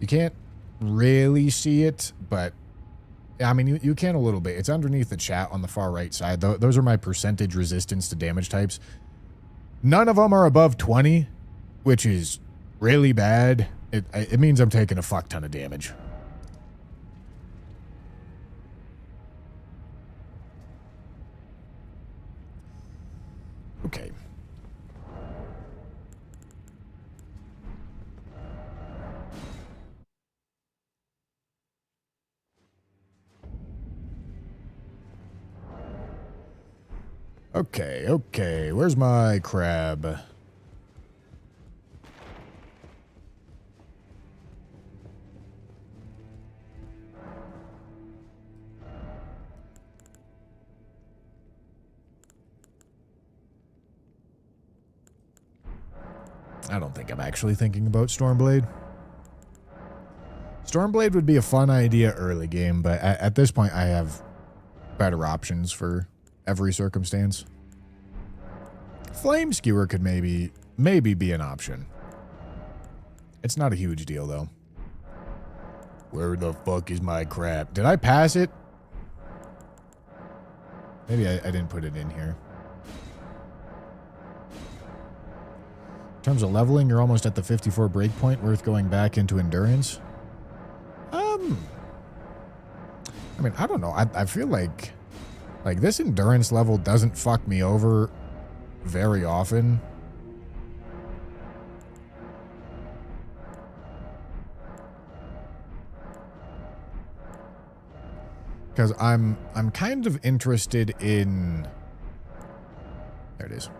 can't really see it, but I mean, you can a little bit. It's underneath the chat on the far right side. Those are my percentage resistance to damage types. None of them are above 20, which is really bad. It means I'm taking a fuck ton of damage. Okay. Okay. Where's my crab? I don't think I'm actually thinking about Stormblade. Stormblade would be a fun idea early game, but at this point I have better options for every circumstance. Flame Skewer could maybe be an option. It's not a huge deal, though. Where the fuck is my crap? Did I pass it? Maybe I didn't put it in here. In terms of leveling, you're almost at the 54 breakpoint, worth going back into endurance. I mean, I don't know. I feel like this endurance level doesn't fuck me over very often. Because I'm kind of interested in... There it is.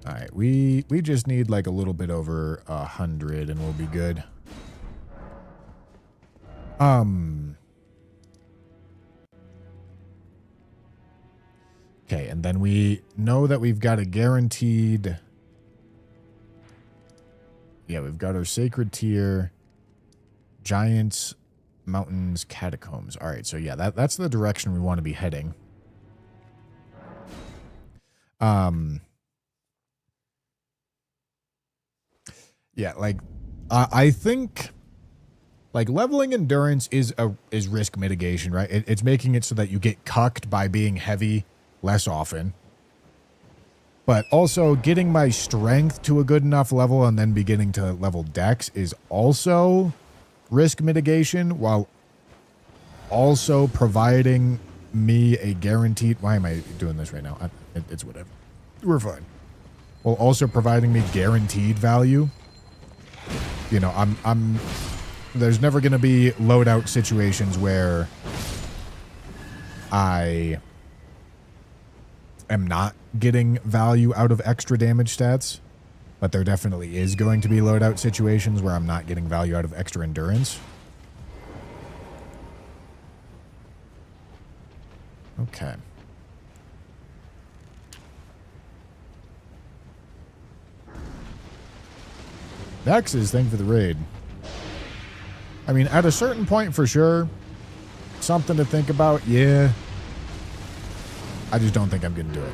All right, we just need like a little bit over 100 and we'll be good. Okay, and then we know that we've got a guaranteed... Yeah, we've got our Sacred Tier, Giants, Mountains, Catacombs. All right, so yeah, that's the direction we want to be heading. Yeah, like, I think... Like, leveling endurance is risk mitigation, right? It's making it so that you get cucked by being heavy less often. But also, getting my strength to a good enough level and then beginning to level dex is also risk mitigation, while also providing me a guaranteed... Why am I doing this right now? It's whatever. We're fine. While also providing me guaranteed value. You know, I'm there's never going to be loadout situations where I am not getting value out of extra damage stats. But there definitely is going to be loadout situations where I'm not getting value out of extra endurance. Okay. Nexus, thank you for the raid. I mean, at a certain point for sure, something to think about, yeah. I just don't think I'm going to do it.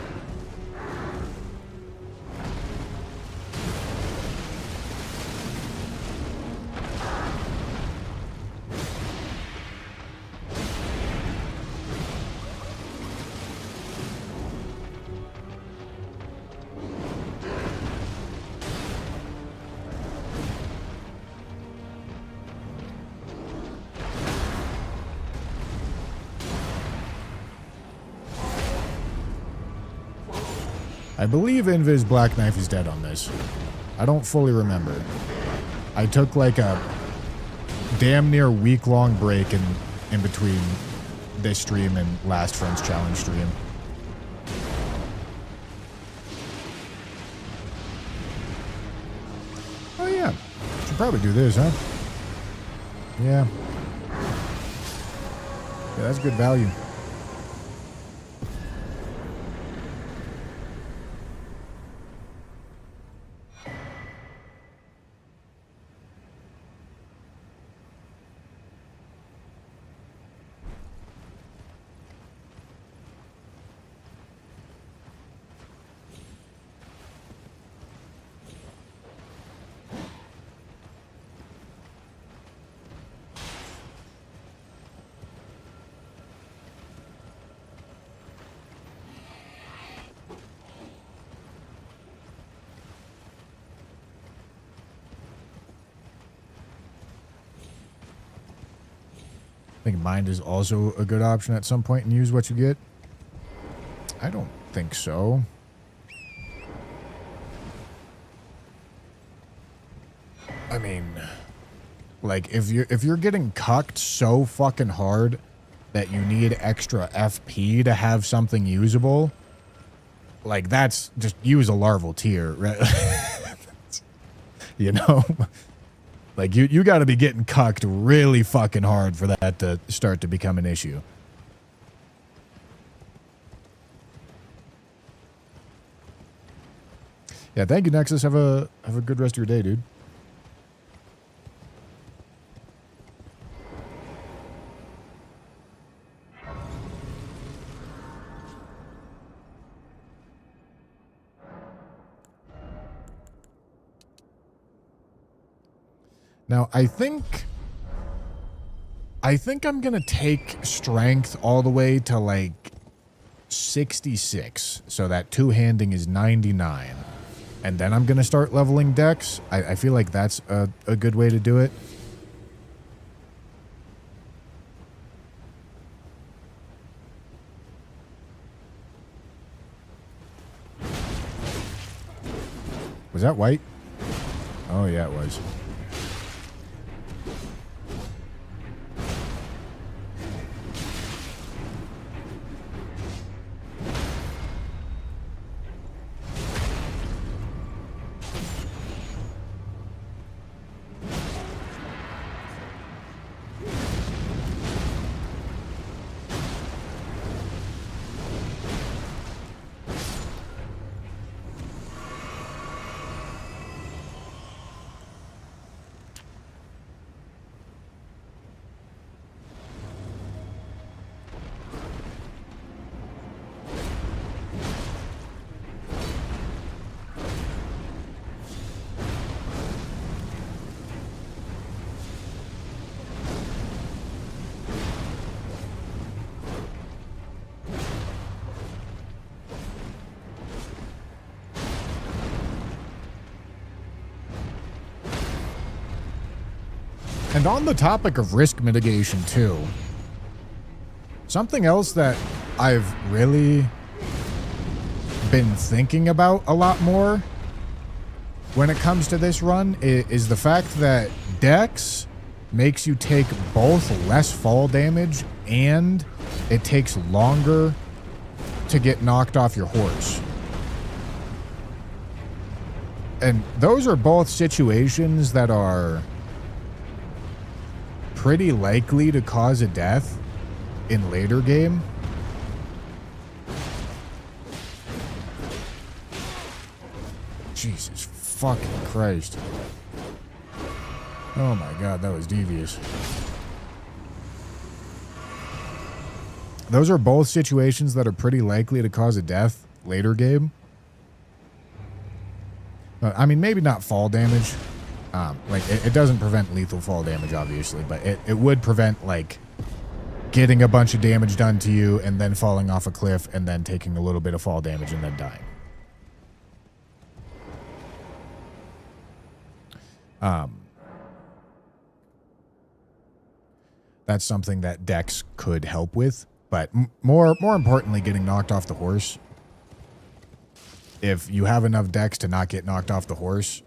I believe Invis Black Knife is dead on this. I don't fully remember. I took like a damn near week-long break in between this stream and last Friends Challenge stream. Oh yeah. Should probably do this, huh? Yeah. Yeah, that's good value. I think Mind is also a good option at some point and use what you get. I don't think so. I mean, like if you're getting cucked so fucking hard that you need extra FP to have something usable, like that's just use a larval tier, right? You know? Like, you got to be getting cucked really fucking hard for that to start to become an issue. Yeah, thank you, Nexus. Have a good rest of your day, dude. Now, I think I'm going to take strength all the way to like 66. So that two-handing is 99. And then I'm going to start leveling dex. I feel like that's a good way to do it. Was that white? Oh, yeah, it was. And on the topic of risk mitigation too, something else that I've really been thinking about a lot more when it comes to this run is the fact that Dex makes you take both less fall damage and it takes longer to get knocked off your horse. And those are both situations that are pretty likely to cause a death in later game. Jesus fucking Christ. Oh my god, that was devious. Those are both situations that are pretty likely to cause a death later game. I mean, maybe not fall damage. Like, it doesn't prevent lethal fall damage, obviously, but it would prevent, like, getting a bunch of damage done to you and then falling off a cliff and then taking a little bit of fall damage and then dying. That's something that Dex could help with, but more importantly, getting knocked off the horse. If you have enough Dex to not get knocked off the horse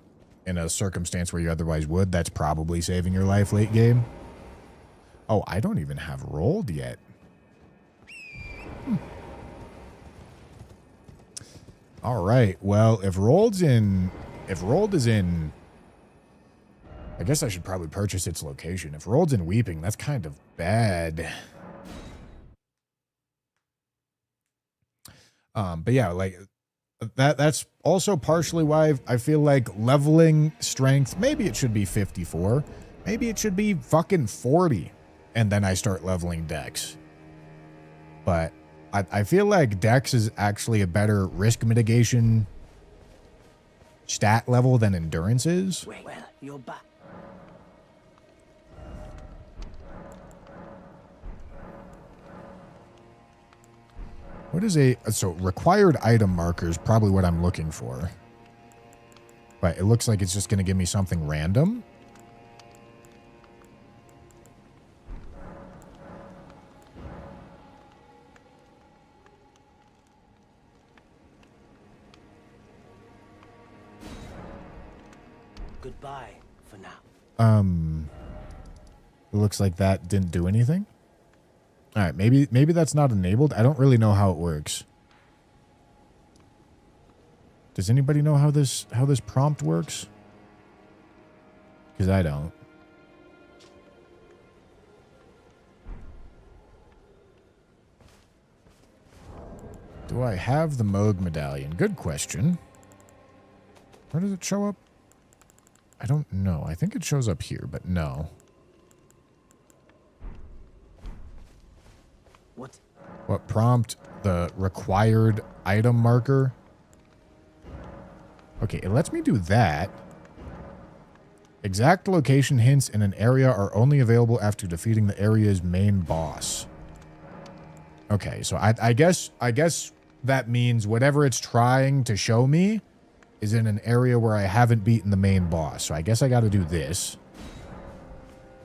in a circumstance where you otherwise would, that's probably saving your life late game. Oh, I don't even have rolled yet. All right. Well, if rolled is in, I guess I should probably purchase its location. If rolled's in Weeping, that's kind of bad. But yeah, like that's also partially why I feel like leveling strength, maybe it should be 54. Maybe it should be fucking 40. And then I start leveling Dex. But I feel like Dex is actually a better risk mitigation stat level than Endurance is. Well, you're back. What is so required item marker is probably what I'm looking for. But it looks like it's just going to give me something random. Goodbye for now. It looks like that didn't do anything. All right, maybe that's not enabled. I don't really know how it works. Does anybody know how this prompt works? Because I don't. Do I have the Moog medallion? Good question. Where does it show up? I don't know. I think it shows up here, but no. What prompt? The required item marker? Okay, it lets me do that. Exact location hints in an area are only available after defeating the area's main boss. Okay, so I guess that means whatever it's trying to show me is in an area where I haven't beaten the main boss. So I guess I got to do this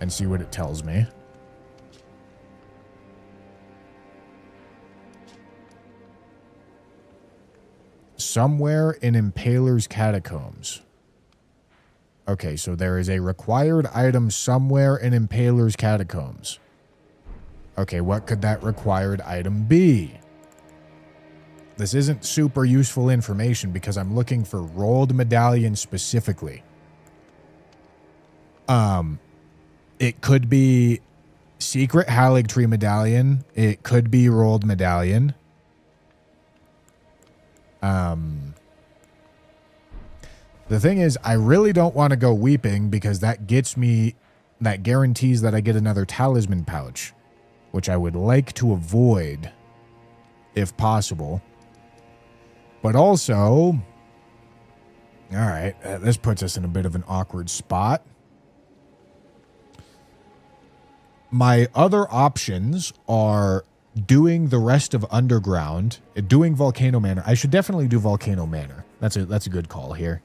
and see what it tells me. Somewhere in Impaler's Catacombs. Okay, so there is a required item somewhere in Impaler's Catacombs. Okay, what could that required item be? This isn't super useful information because I'm looking for rolled medallion specifically. It could be secret Haligtree medallion. It could be rolled medallion. The thing is, I really don't want to go weeping because that guarantees that I get another talisman pouch, which I would like to avoid if possible. But also, all right, this puts us in a bit of an awkward spot. My other options are doing the rest of Underground, doing Volcano Manor. I should definitely do Volcano Manor. That's a good call here.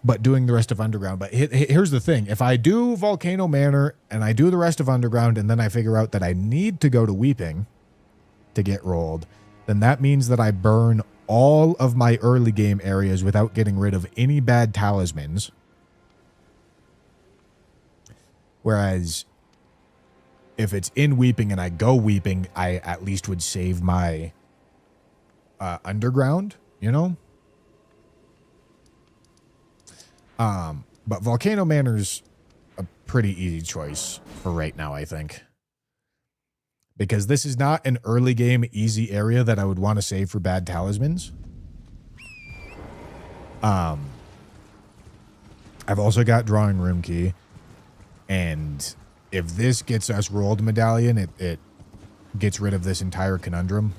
But doing the rest of Underground. But here's the thing. If I do Volcano Manor and I do the rest of Underground and then I figure out that I need to go to Weeping to get rolled, then that means that I burn all of my early game areas without getting rid of any bad talismans. Whereas if it's in Weeping and I go Weeping, I at least would save my Underground, you know? But Volcano Manor's a pretty easy choice for right now, I think. Because this is not an early game easy area that I would want to save for bad talismans. I've also got Drawing Room Key. And if this gets us rolled medallion, it gets rid of this entire conundrum.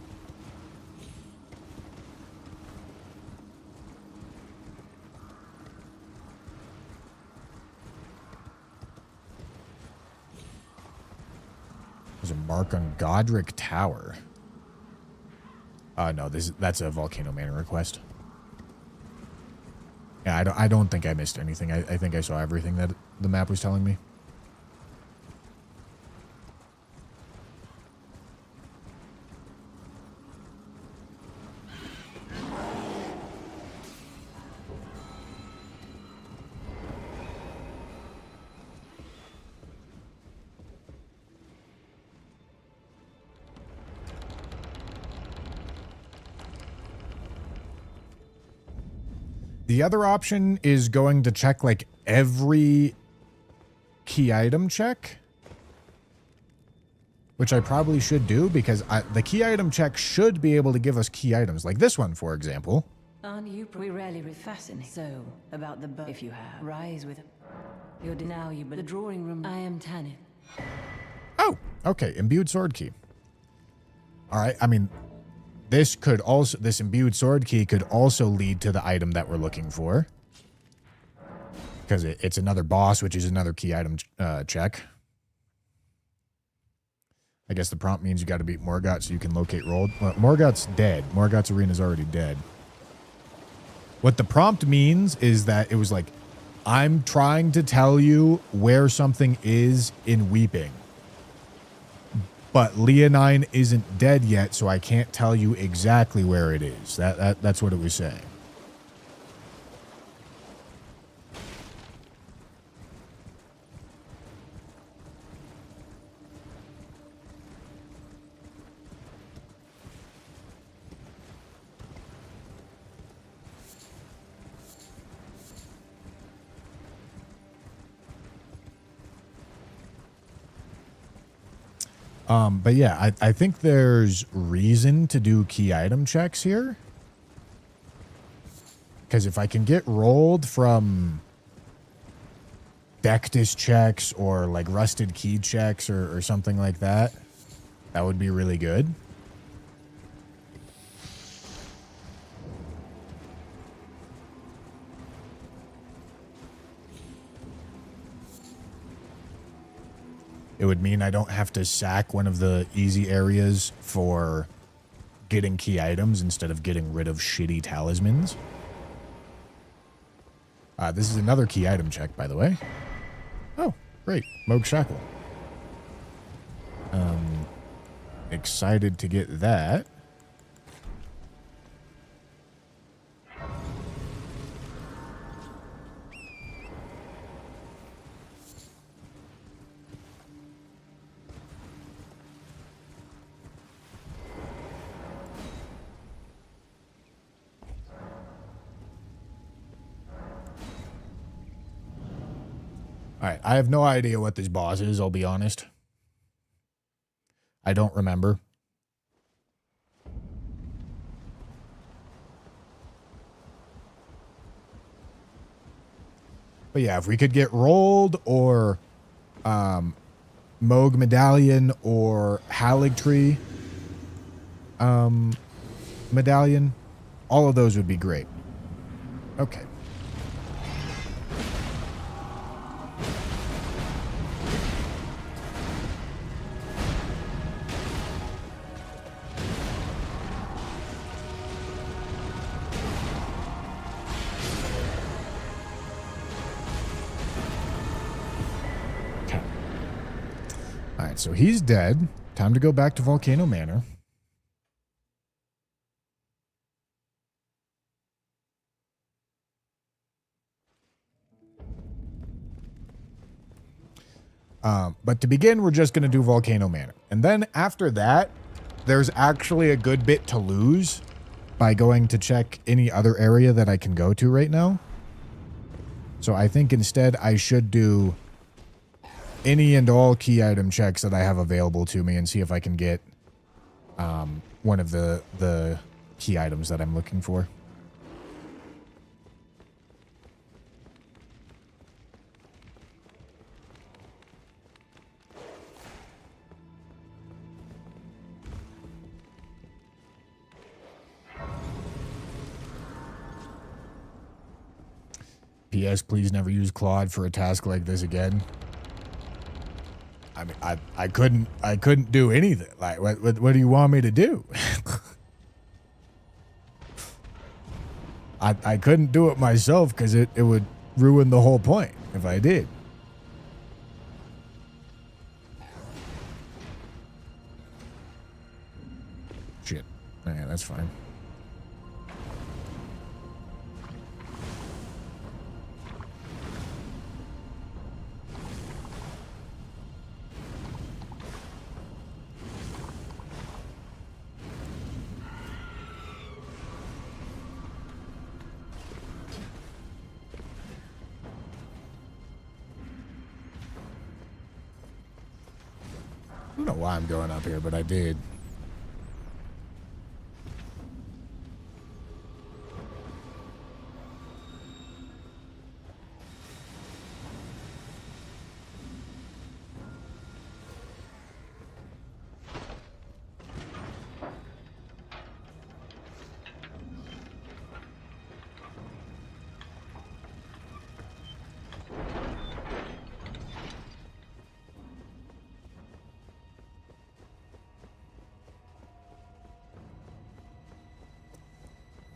There's a mark on Godric Tower. No, that's a Volcano Manor request. Yeah, I don't think I missed anything. I think I saw everything that the map was telling me. The other option is going to check like every key item check, which I probably should do because the key item check should be able to give us key items like this one, for example. Aren't you rarely fascinated? So, about the bow, if you have, rise with you're now you but the drawing room. I am Tanit. Oh, okay. Imbued sword key. All right. I mean, this imbued sword key could also lead to the item that we're looking for. Because it's another boss, which is another key item check. I guess the prompt means you got to beat Morgott so you can locate Rolled. Well, Morgott's dead. Morgott's arena is already dead. What the prompt means is that it was like, I'm trying to tell you where something is in Weeping. But Leonine isn't dead yet, so I can't tell you exactly where it is. That's what it was saying. But yeah, I think there's reason to do key item checks here. Because if I can get rolled from Dectus checks or like rusted key checks or something like that, that would be really good. It would mean I don't have to sack one of the easy areas for getting key items instead of getting rid of shitty talismans. This is another key item check, by the way. Oh, great. Moog Shackle. Excited to get that. All right, I have no idea what this boss is, I'll be honest. I don't remember. But yeah, if we could get rolled or Moog Medallion or Haligtree Medallion, all of those would be great. Okay. So he's dead. Time to go back to Volcano Manor. But to begin, we're just going to do Volcano Manor. And then after that, there's actually a good bit to lose by going to check any other area that I can go to right now. So I think instead I should do any and all key item checks that I have available to me and see if I can get one of the key items that I'm looking for. P.S. Please never use Claude for a task like this again. I mean, I couldn't do anything. Like, what do you want me to do? I couldn't do it myself because it would ruin the whole point if I did. Shit. Yeah, that's fine. I don't know why I'm going up here, but I did.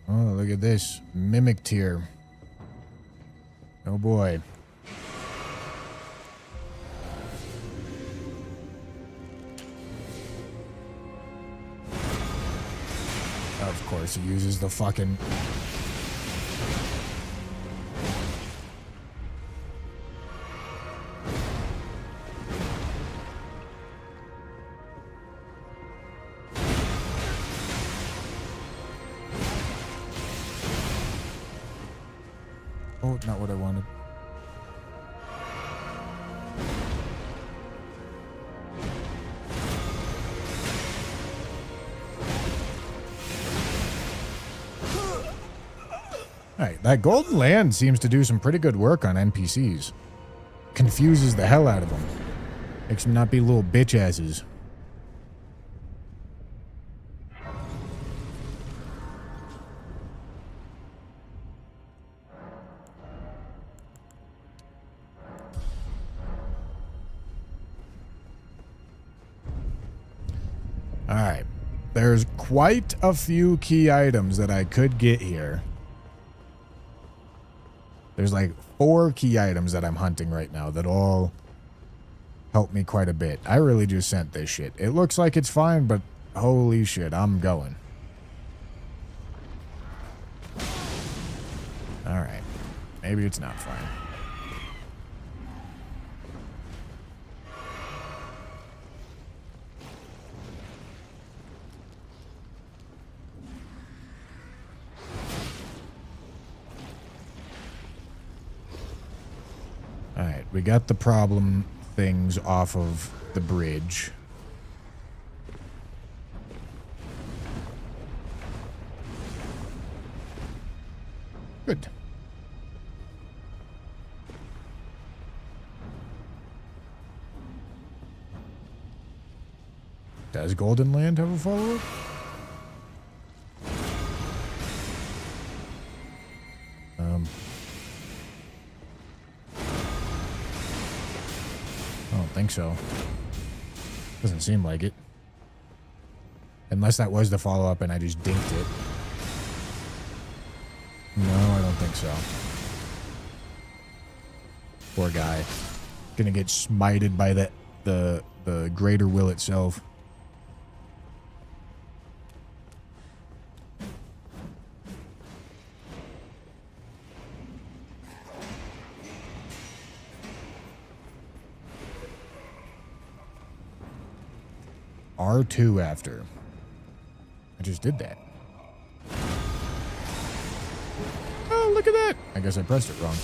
Oh, look at this. Mimic tier. Oh boy. Of course, he uses the fucking... Oh, not what I wanted. Alright, that golden land seems to do some pretty good work on NPCs. Confuses the hell out of them. Makes them not be little bitch asses. Alright. There's quite a few key items that I could get here. There's like 4 key items that I'm hunting right now that all help me quite a bit. I really just sent this shit. It looks like it's fine, but holy shit, I'm going. Alright. Maybe it's not fine. Alright, we got the problem things off of the bridge. Good. Does Golden Land have a follow-up? I don't think so. Doesn't seem like it. Unless that was the follow-up and I just dinked it. No, I don't think so. Poor guy. Gonna get smited by the greater will itself. R2 after. I just did that. Oh, look at that. I guess I pressed it wrong.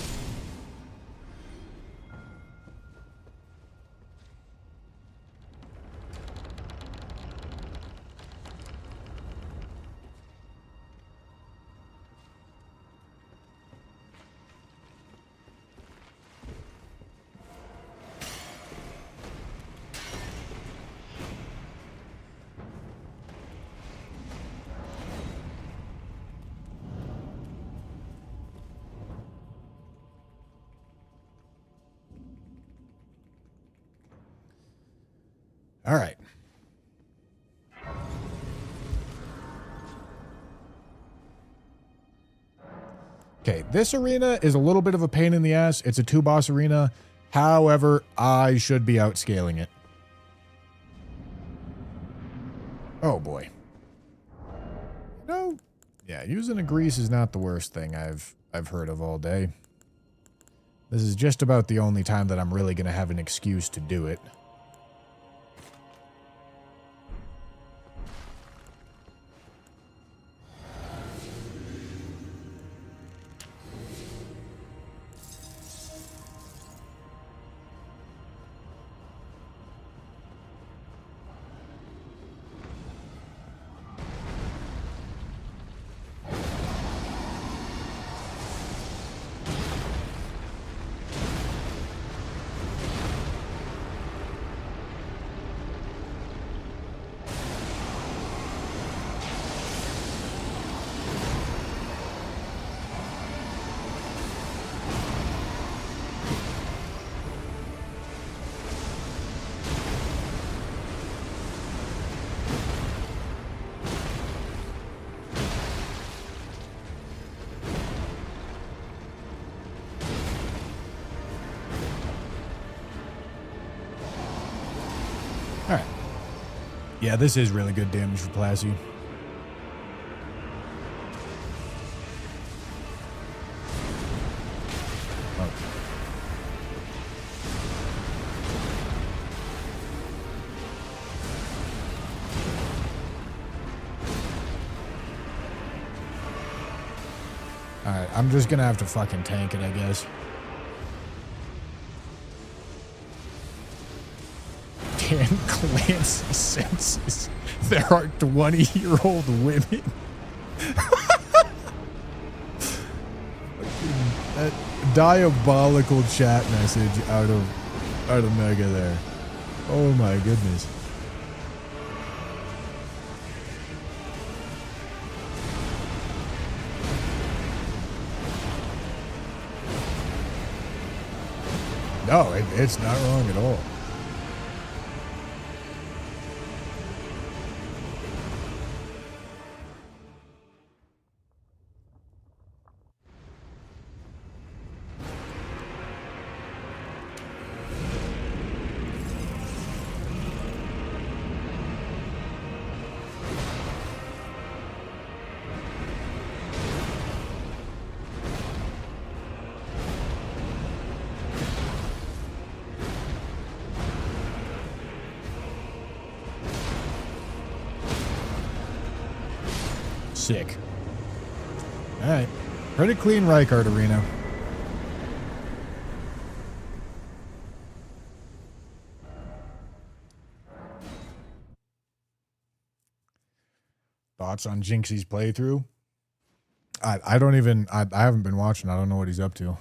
All right. Okay, this arena is a little bit of a pain in the ass. It's a 2-boss arena. However, I should be outscaling it. Oh, boy. No. Yeah, using a grease is not the worst thing I've heard of all day. This is just about the only time that I'm really going to have an excuse to do it. Alright. Yeah, this is really good damage for Plassie. Oh. Alright, I'm just gonna have to fucking tank it, I guess. Dan Clancy senses there are 20-year-old women. That diabolical chat message out of Mega there. Oh my goodness. No, it's not wrong at all. Sick. Alright. Pretty clean Rykard arena. Thoughts on Jinxie's playthrough? I don't even... I haven't been watching. I don't know what he's up to.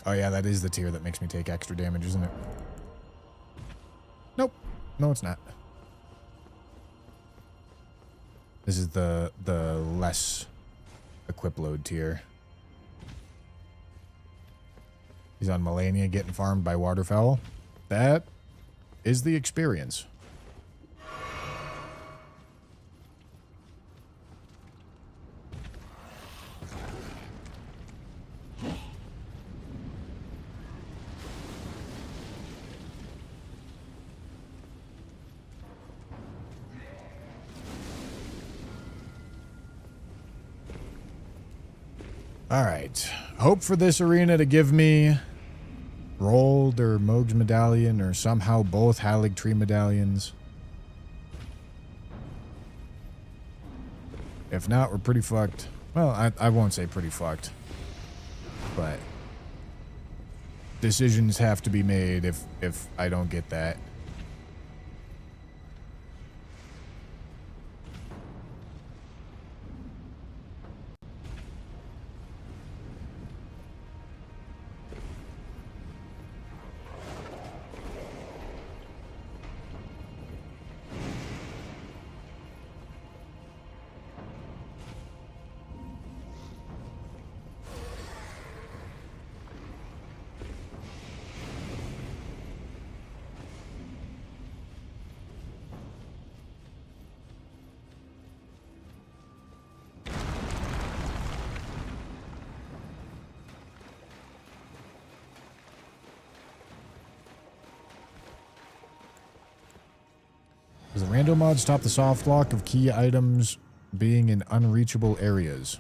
Oh yeah, that is the tier that makes me take extra damage, isn't it? Nope. No, it's not. This is the less equip load tier. He's on Melania getting farmed by waterfowl. That is the experience. All right. Hope for this arena to give me Rolled or Moog's medallion or somehow both Hallig Tree medallions. If not, we're pretty fucked. Well, I won't say pretty fucked. But decisions have to be made if I don't get that. Does the rando mod stop the soft lock of key items being in unreachable areas?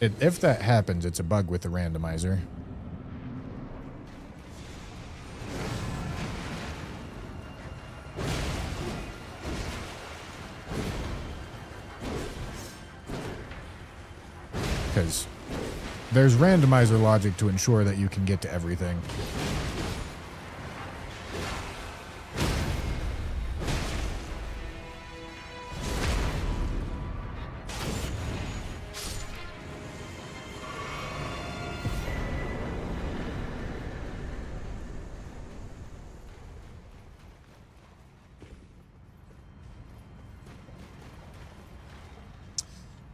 If that happens, it's a bug with the randomizer. Because there's randomizer logic to ensure that you can get to everything.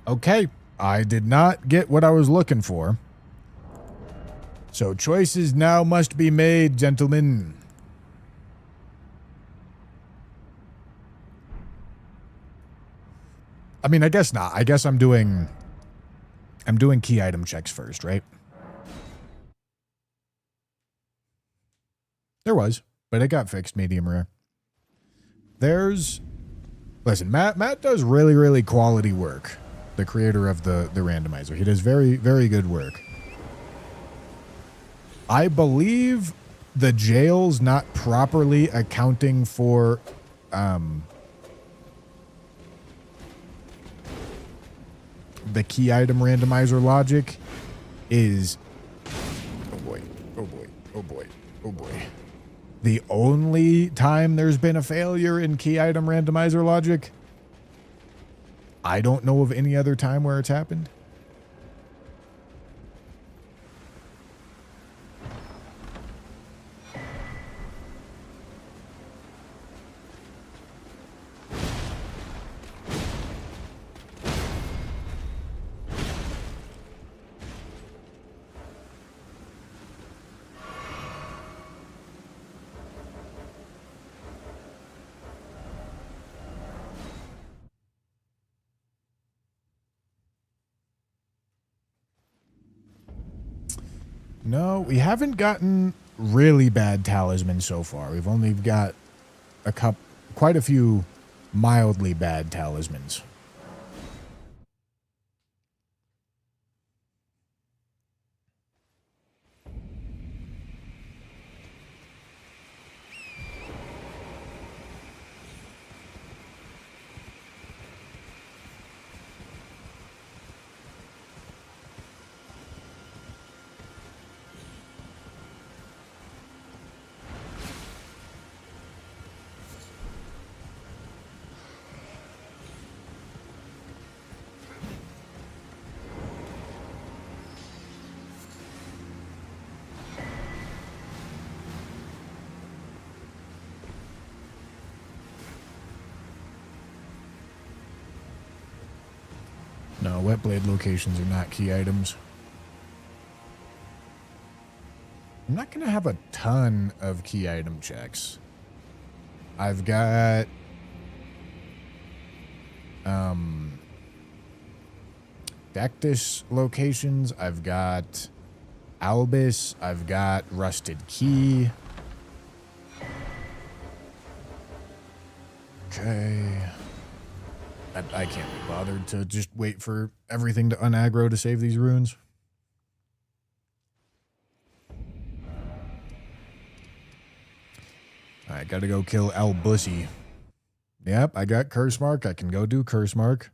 Okay, I did not get what I was looking for. So choices now must be made, gentlemen. I mean, I guess not. I guess I'm doing key item checks first, right? There was, but it got fixed, medium rare. Listen, Matt does really, really quality work. The creator of the randomizer. He does very, very good work. I believe the jail's not properly accounting for the key item randomizer logic is oh boy, oh boy, oh boy, oh boy. The only time there's been a failure in key item randomizer logic, I don't know of any other time where it's happened. No, we haven't gotten really bad talismans so far. We've only got quite a few mildly bad talismans. No, wet blade locations are not key items. I'm not going to have a ton of key item checks. I've got Dectus locations. I've got Albus. I've got Rusted Key. Okay. I can't be bothered to just wait for everything to unaggro to save these runes. I gotta go kill El Bussy. Yep, I got Curse Mark. I can go do Curse Mark.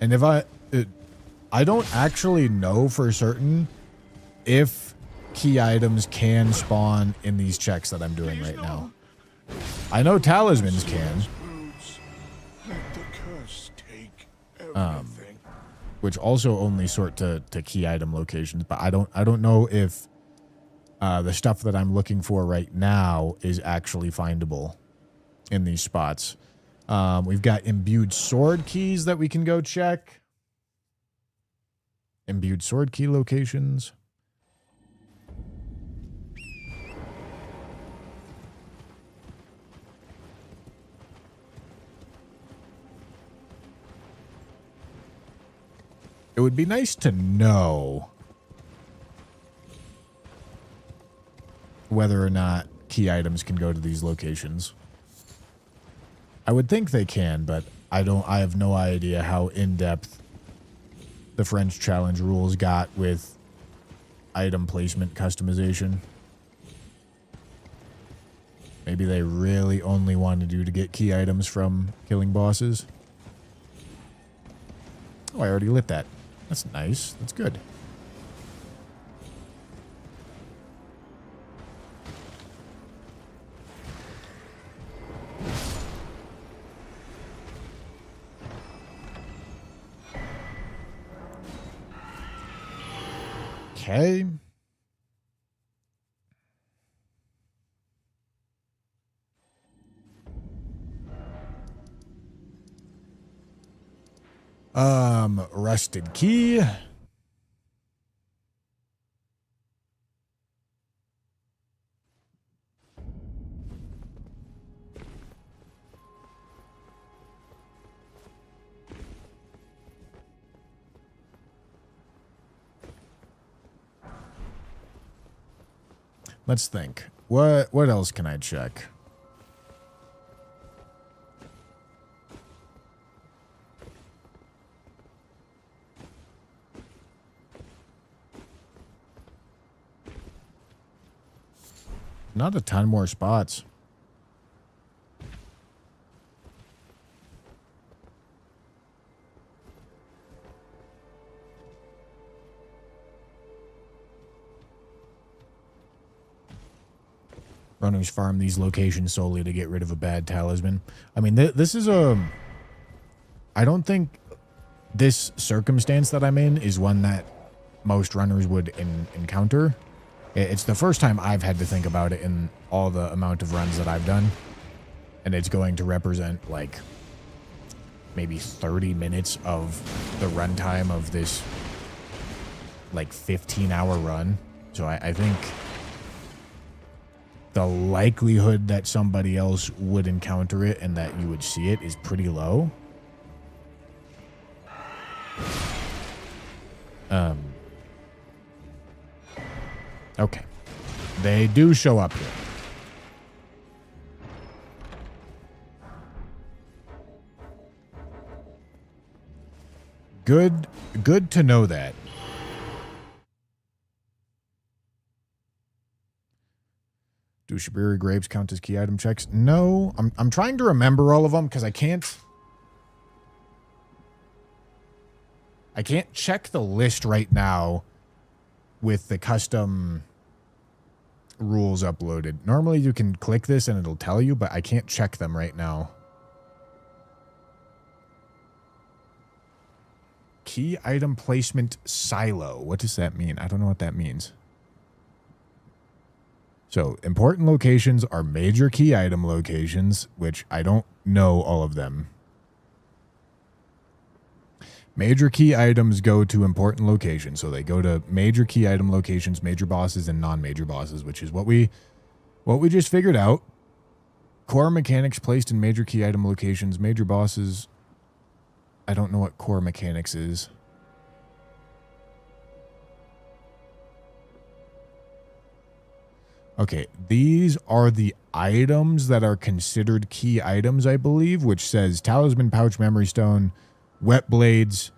And if I don't actually know for certain if key items can spawn in these checks that I'm doing right now. I know talismans can. Which also only sort to key item locations, but I don't know if the stuff that I'm looking for right now is actually findable in these spots. We've got imbued sword keys that we can go check. Imbued sword key locations. It would be nice to know whether or not key items can go to these locations. I would think they can, but I have no idea how in-depth the French challenge rules got with item placement customization. Maybe they really only wanted you to get key items from killing bosses. Oh, I already lit that. That's nice. That's good. Okay. Rusted key. Let's think. What else can I check? Not a ton more spots. Runners farm these locations solely to get rid of a bad talisman. I mean, this is a... I don't think this circumstance that I'm in is one that most runners would encounter. It's the first time I've had to think about it in all the amount of runs that I've done. And it's going to represent, like, maybe 30 minutes of the runtime of this, like, 15-hour run. So I think the likelihood that somebody else would encounter it and that you would see it is pretty low. Okay. They do show up here. Good to know that. Do Shibiri grapes count as key item checks? No. I'm trying to remember all of them because I can't check the list right now with the custom rules uploaded. Normally you can click this and it'll tell you, but I can't check them right now. Key item placement silo. What does that mean? I don't know what that means. So important locations are major key item locations, which I don't know all of them. Major key items go to important locations. So they go to major key item locations, major bosses, and non-major bosses, which is what we just figured out. Core mechanics placed in major key item locations, major bosses. I don't know what core mechanics is. Okay, these are the items that are considered key items, I believe, which says Talisman, Pouch, Memory Stone, Wet Blades,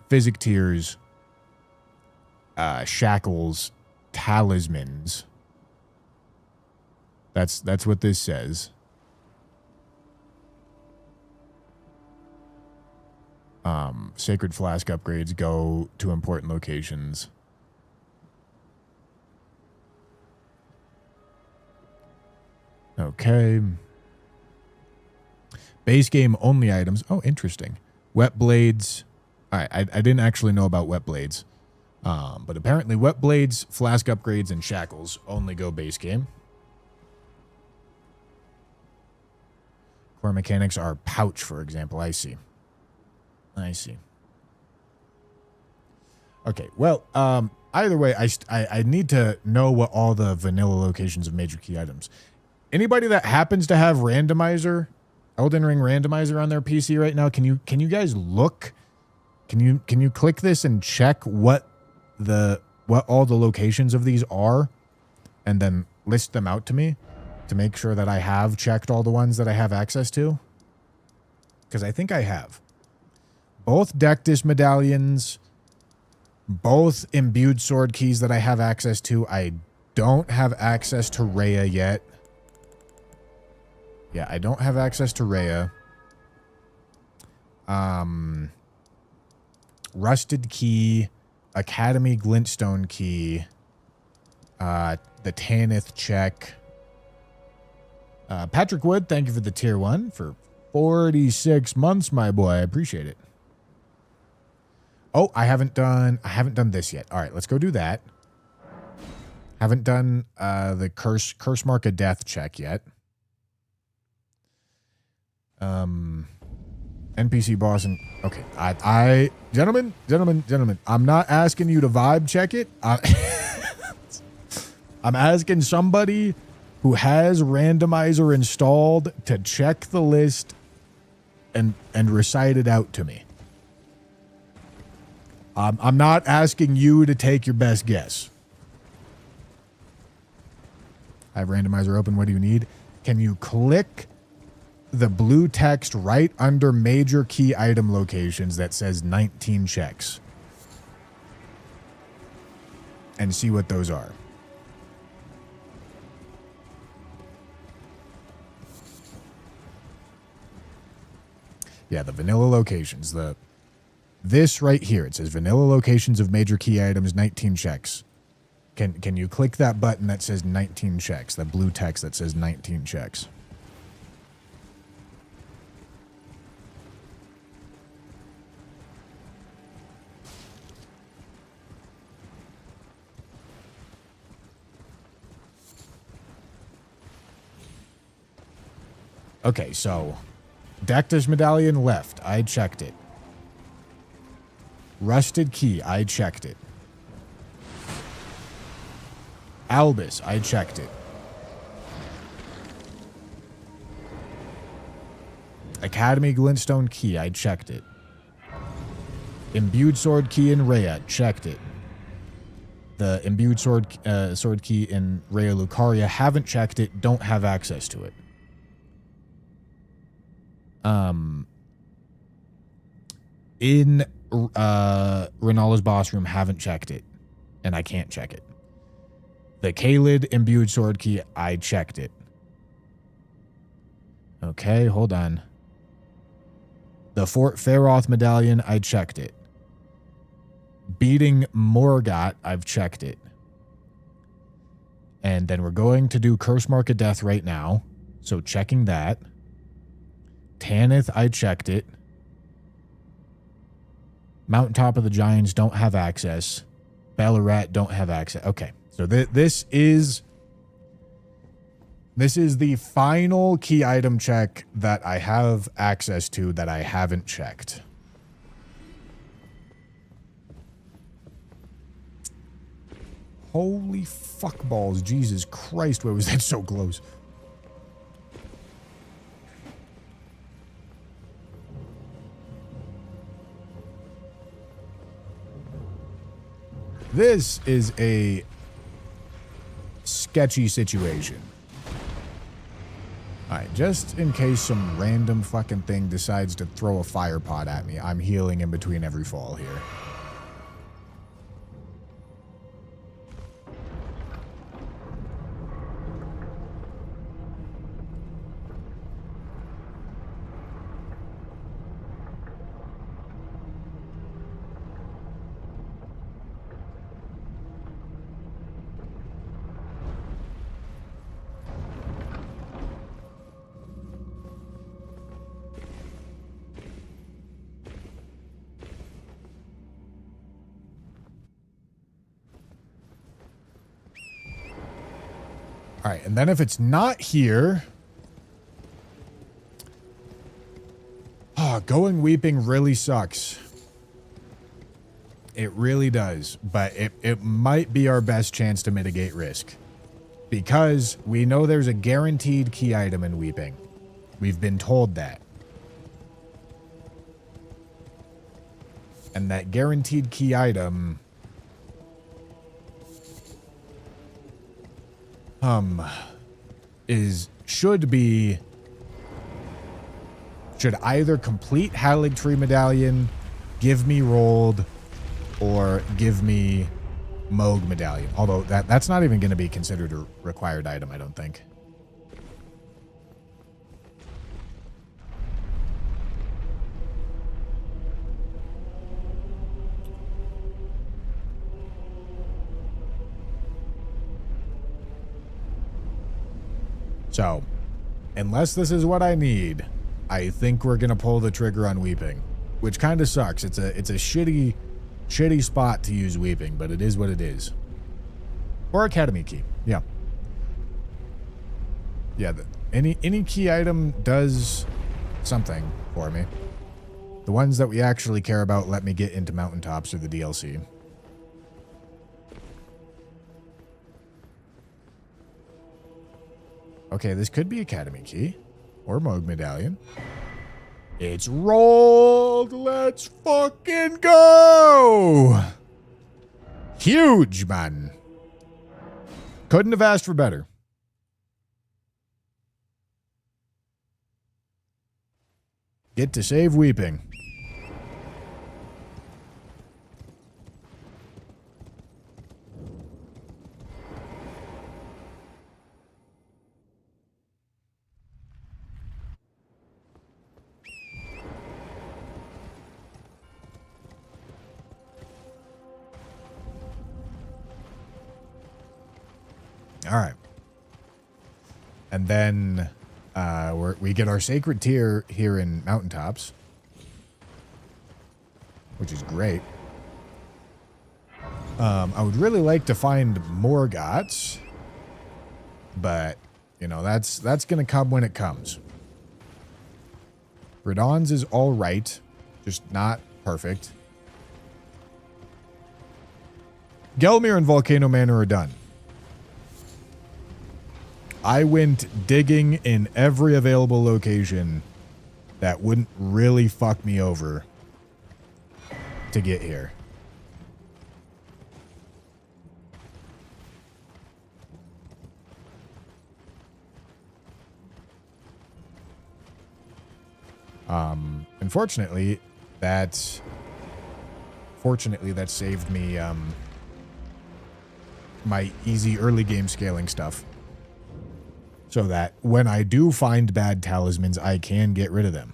Physic Tears, Shackles, Talismans. That's what this says. Sacred Flask upgrades go to important locations. Okay. Base game only items. Oh, interesting. Wet Blades. All right, I didn't actually know about Wet Blades. But apparently Wet Blades, Flask upgrades, and Shackles only go base game. Core mechanics are Pouch, for example. I see. Okay, well, either way, I need to know what all the vanilla locations of major key items. Anybody that happens to have randomizer, Elden Ring randomizer on their PC right now, can you guys look Can you click this and check what all the locations of these are, and then list them out to me to make sure that I have checked all the ones that I have access to? Because I think I have. Both deathless medallions, both imbued sword keys that I have access to. I don't have access to Rhea yet. Yeah, I don't have access to Rhea. Rusted key, Academy glintstone key, the Tanith check. Patrick Wood, thank you for the tier 1 for 46 months, my boy. I appreciate it. Oh, I haven't done this yet. All right, let's go do that. Haven't done the curse mark of death check yet. NPC boss and okay. I gentlemen, I'm not asking you to vibe check it. I'm asking somebody who has randomizer installed to check the list and recite it out to me. I'm not asking you to take your best guess. I have randomizer open. What do you need? Can you click the blue text right under major key item locations that says 19 checks and see what those are? Yeah, the vanilla locations. This right here, it says vanilla locations of major key items, 19 checks. Can you click that button that says 19 checks, that blue text that says 19 checks? Okay, so Deathless medallion left. I checked it. Rusted key. I checked it. Albus. I checked it. Academy glintstone key. I checked it. Imbued sword key in Rhea. Checked it. The imbued sword key in Rhea Lucaria. Haven't checked it. Don't have access to it. In Renala's boss room, haven't checked it, and I can't check it. The Kaled imbued sword key, I checked it. Okay, hold on. The Fort Feroth medallion, I checked it. Beating Morgot, I've checked it. And then we're going to do Curse Mark of Death right now, so checking that. Tanith, I checked it. Mountaintop of the Giants, don't have access. Ballarat, don't have access. Okay, so this is the final key item check that I have access to that I haven't checked. Holy fuck balls, Jesus Christ, why was that so close? This is a sketchy situation. Alright, just in case some random fucking thing decides to throw a fire pot at me, I'm healing in between every fall here. All right, and then if it's not here... going weeping really sucks. It really does, but it might be our best chance to mitigate risk. Because we know there's a guaranteed key item in weeping. We've been told that. And that guaranteed key item should either complete Halig Tree Medallion, give me Rolled, or give me Moog Medallion. Although that's not even going to be considered a required item, I don't think. So, unless this is what I need, I think we're gonna pull the trigger on Weeping, which kind of sucks. It's a shitty spot to use Weeping, but it is what it is. Or Academy Key, yeah. Yeah, any key item does something for me. The ones that we actually care about let me get into Mountaintops or the DLC. Okay, this could be Academy Key or Moog Medallion. It's rolled. Let's fucking go. Huge, man. Couldn't have asked for better. Get to save Weeping. All right. And then we get our sacred tier here in Mountaintops, which is great. I would really like to find more gots, but you know, that's going to come when it comes. Radon's is all right, just not perfect. Gelmir and Volcano Manor are done. I went digging in every available location that wouldn't really fuck me over to get here. Unfortunately, that saved me my easy early game scaling stuff. So that when I do find bad talismans, I can get rid of them.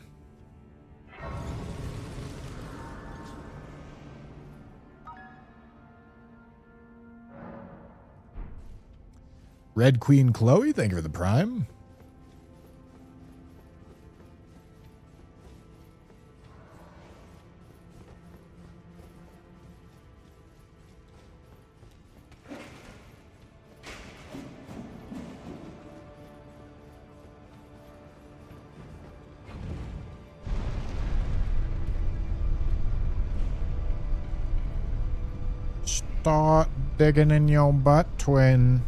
Red Queen Chloe, thank you for the prime. Start digging in your butt, twin.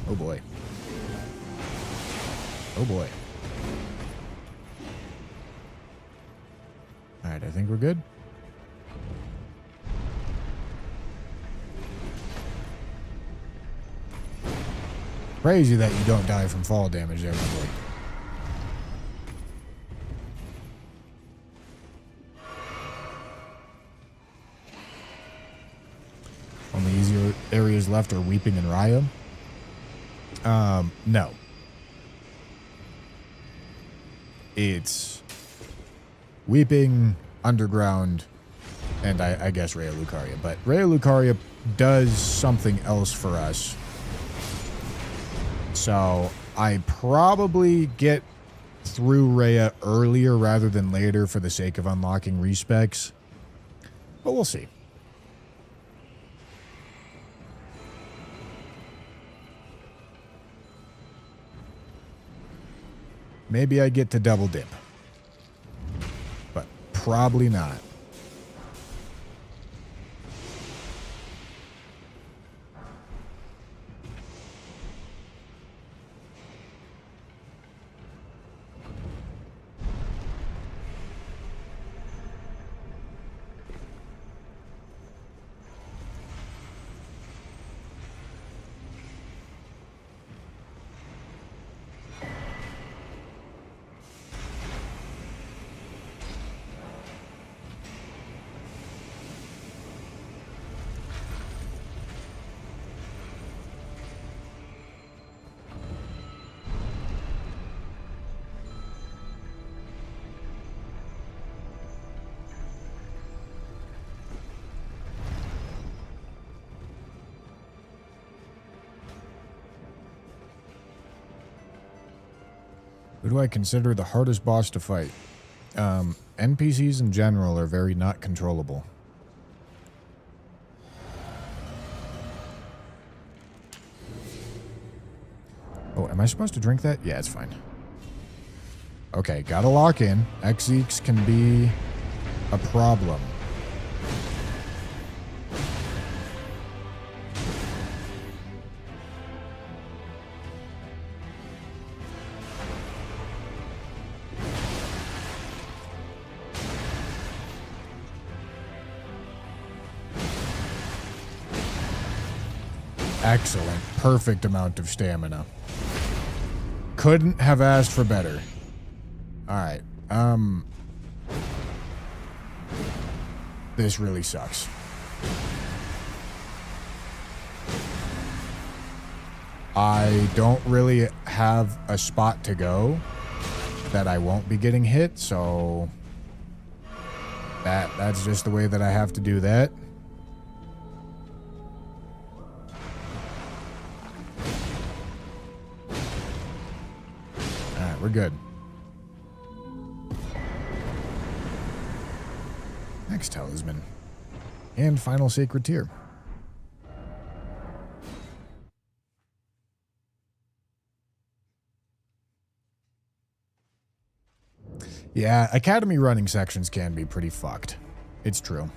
Oh boy. Oh boy. All right, I think we're good. Crazy that you don't die from fall damage there, my boy. Only easier areas left are Weeping and Raya. No. It's Weeping, Underground, and I guess Raya Lucaria. But Raya Lucaria does something else for us. So I probably get through Raya earlier rather than later for the sake of unlocking respecs. But we'll see. Maybe I get to double dip. But probably not. Who do I consider the hardest boss to fight? NPCs in general are very not controllable. Oh, am I supposed to drink that? Yeah, it's fine. Okay, gotta lock in. Xeeks can be a problem. Excellent. Perfect amount of stamina. Couldn't have asked for better. Alright. This really sucks. I don't really have a spot to go that I won't be getting hit, so that's just the way that I have to do that. Alright, we're good. Next talisman. And final sacred tier. Yeah, academy running sections can be pretty fucked. It's true.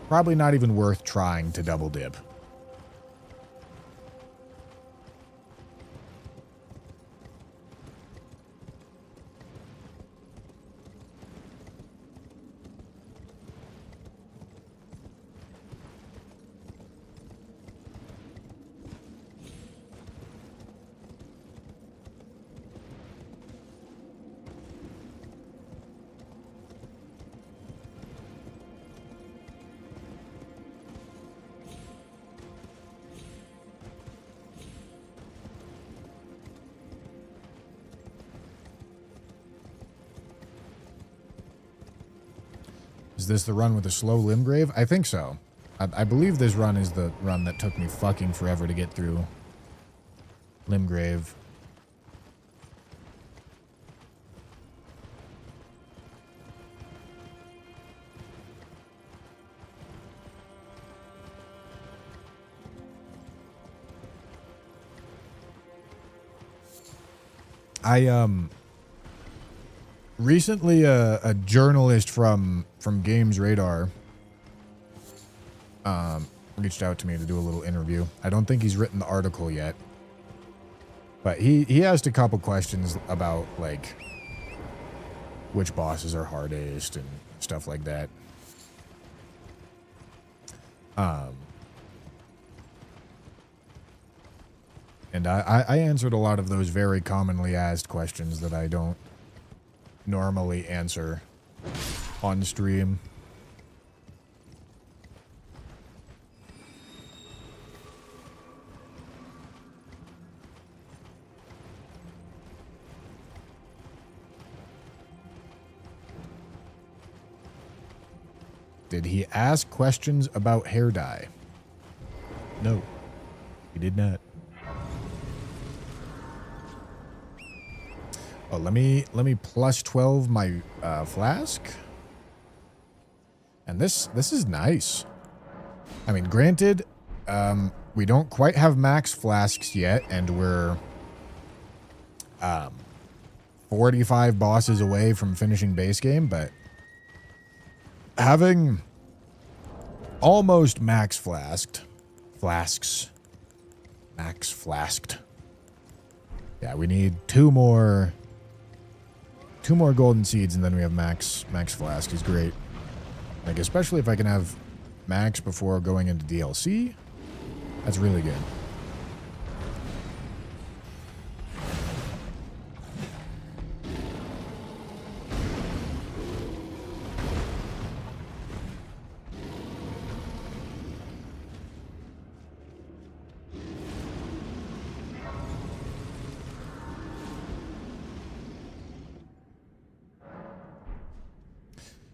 Probably not even worth trying to double dip. Is this the run with the slow Limgrave? I think so. I believe this run is the run that took me fucking forever to get through Limgrave. Recently, a journalist from Games Radar reached out to me to do a little interview. I don't think he's written the article yet, but he asked a couple questions about like which bosses are hardest and stuff like that. And I answered a lot of those very commonly asked questions that I don't normally answer on stream. Did he ask questions about hair dye? No, he did not. Oh, let me plus 12 my flask. And this is nice. I mean, granted, we don't quite have max flasks yet, and we're 45 bosses away from finishing base game, but having almost max flasked. Yeah, we need two more golden seeds, and then we have max flask is great. Like, especially if I can have max before going into DLC, that's really good.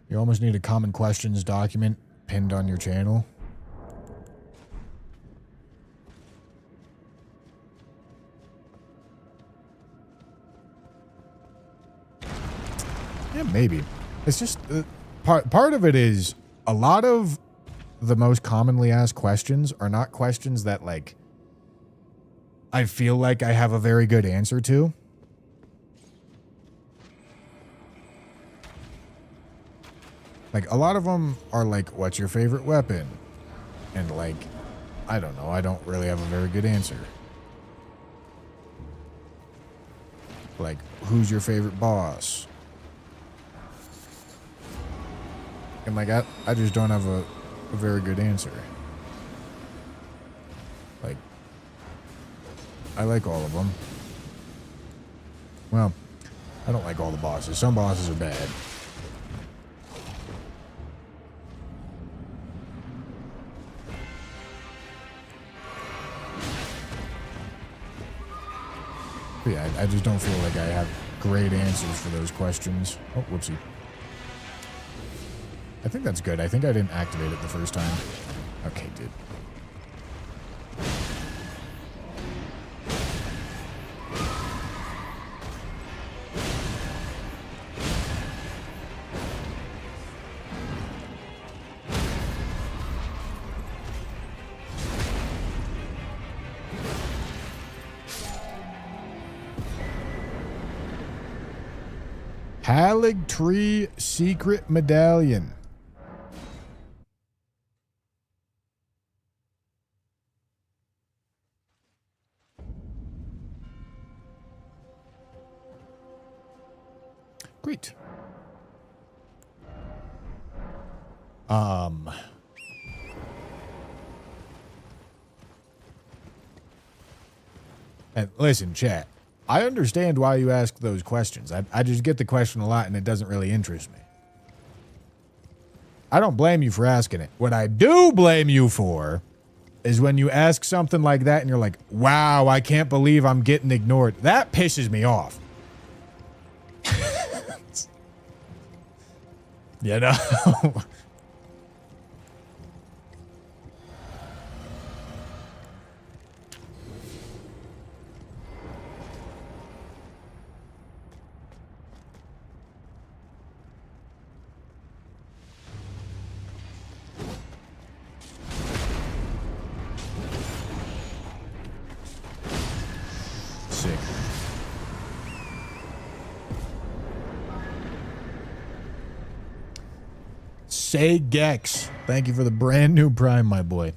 You almost need a common questions document pinned on your channel. maybe. It's just part of it is a lot of the most commonly asked questions are not questions that like I feel like I have a very good answer to. Like a lot of them are like, what's your favorite weapon? And like, I don't know. I don't really have a very good answer. Like, who's your favorite boss? And like, I just don't have a very good answer. Like, I like all of them. Well, I don't like all the bosses. Some bosses are bad. But yeah, I just don't feel like I have great answers for those questions. Oh, whoopsie. I think that's good. I think I didn't activate it the first time. Okay, dude. Halig Tree Secret Medallion. Great. And listen, chat. I understand why you ask those questions. I just get the question a lot and it doesn't really interest me. I don't blame you for asking it. What I do blame you for is when you ask something like that and you're like, wow, I can't believe I'm getting ignored. That pisses me off. You know? Sick. Say Gex, thank you for the brand new Prime, my boy.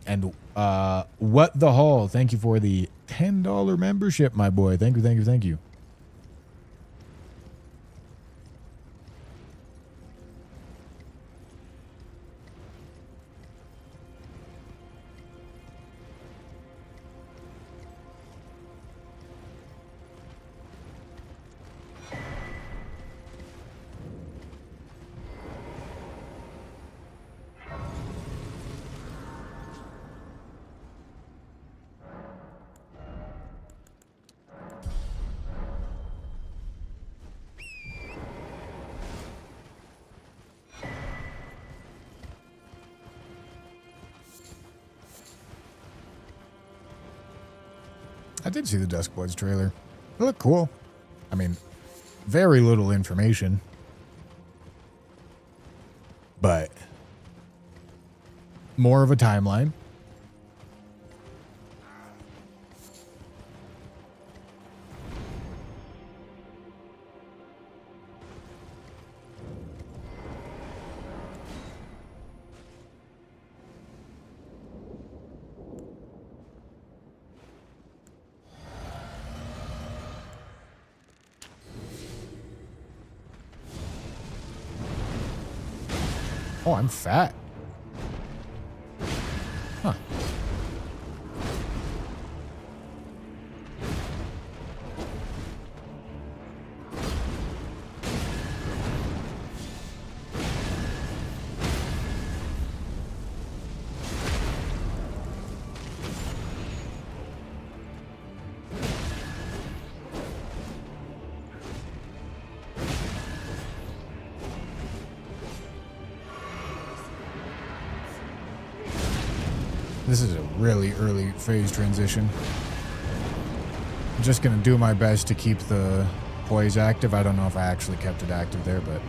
And What the Hall, thank you for the $10 membership, my boy. Thank you, thank you, thank you. I did see the Duskbloods trailer. It looked cool. I mean, very little information. But more of a timeline. Oh, I'm fat. Huh. This is a really early phase transition. I'm just going to do my best to keep the poise active. I don't know if I actually kept it active there, but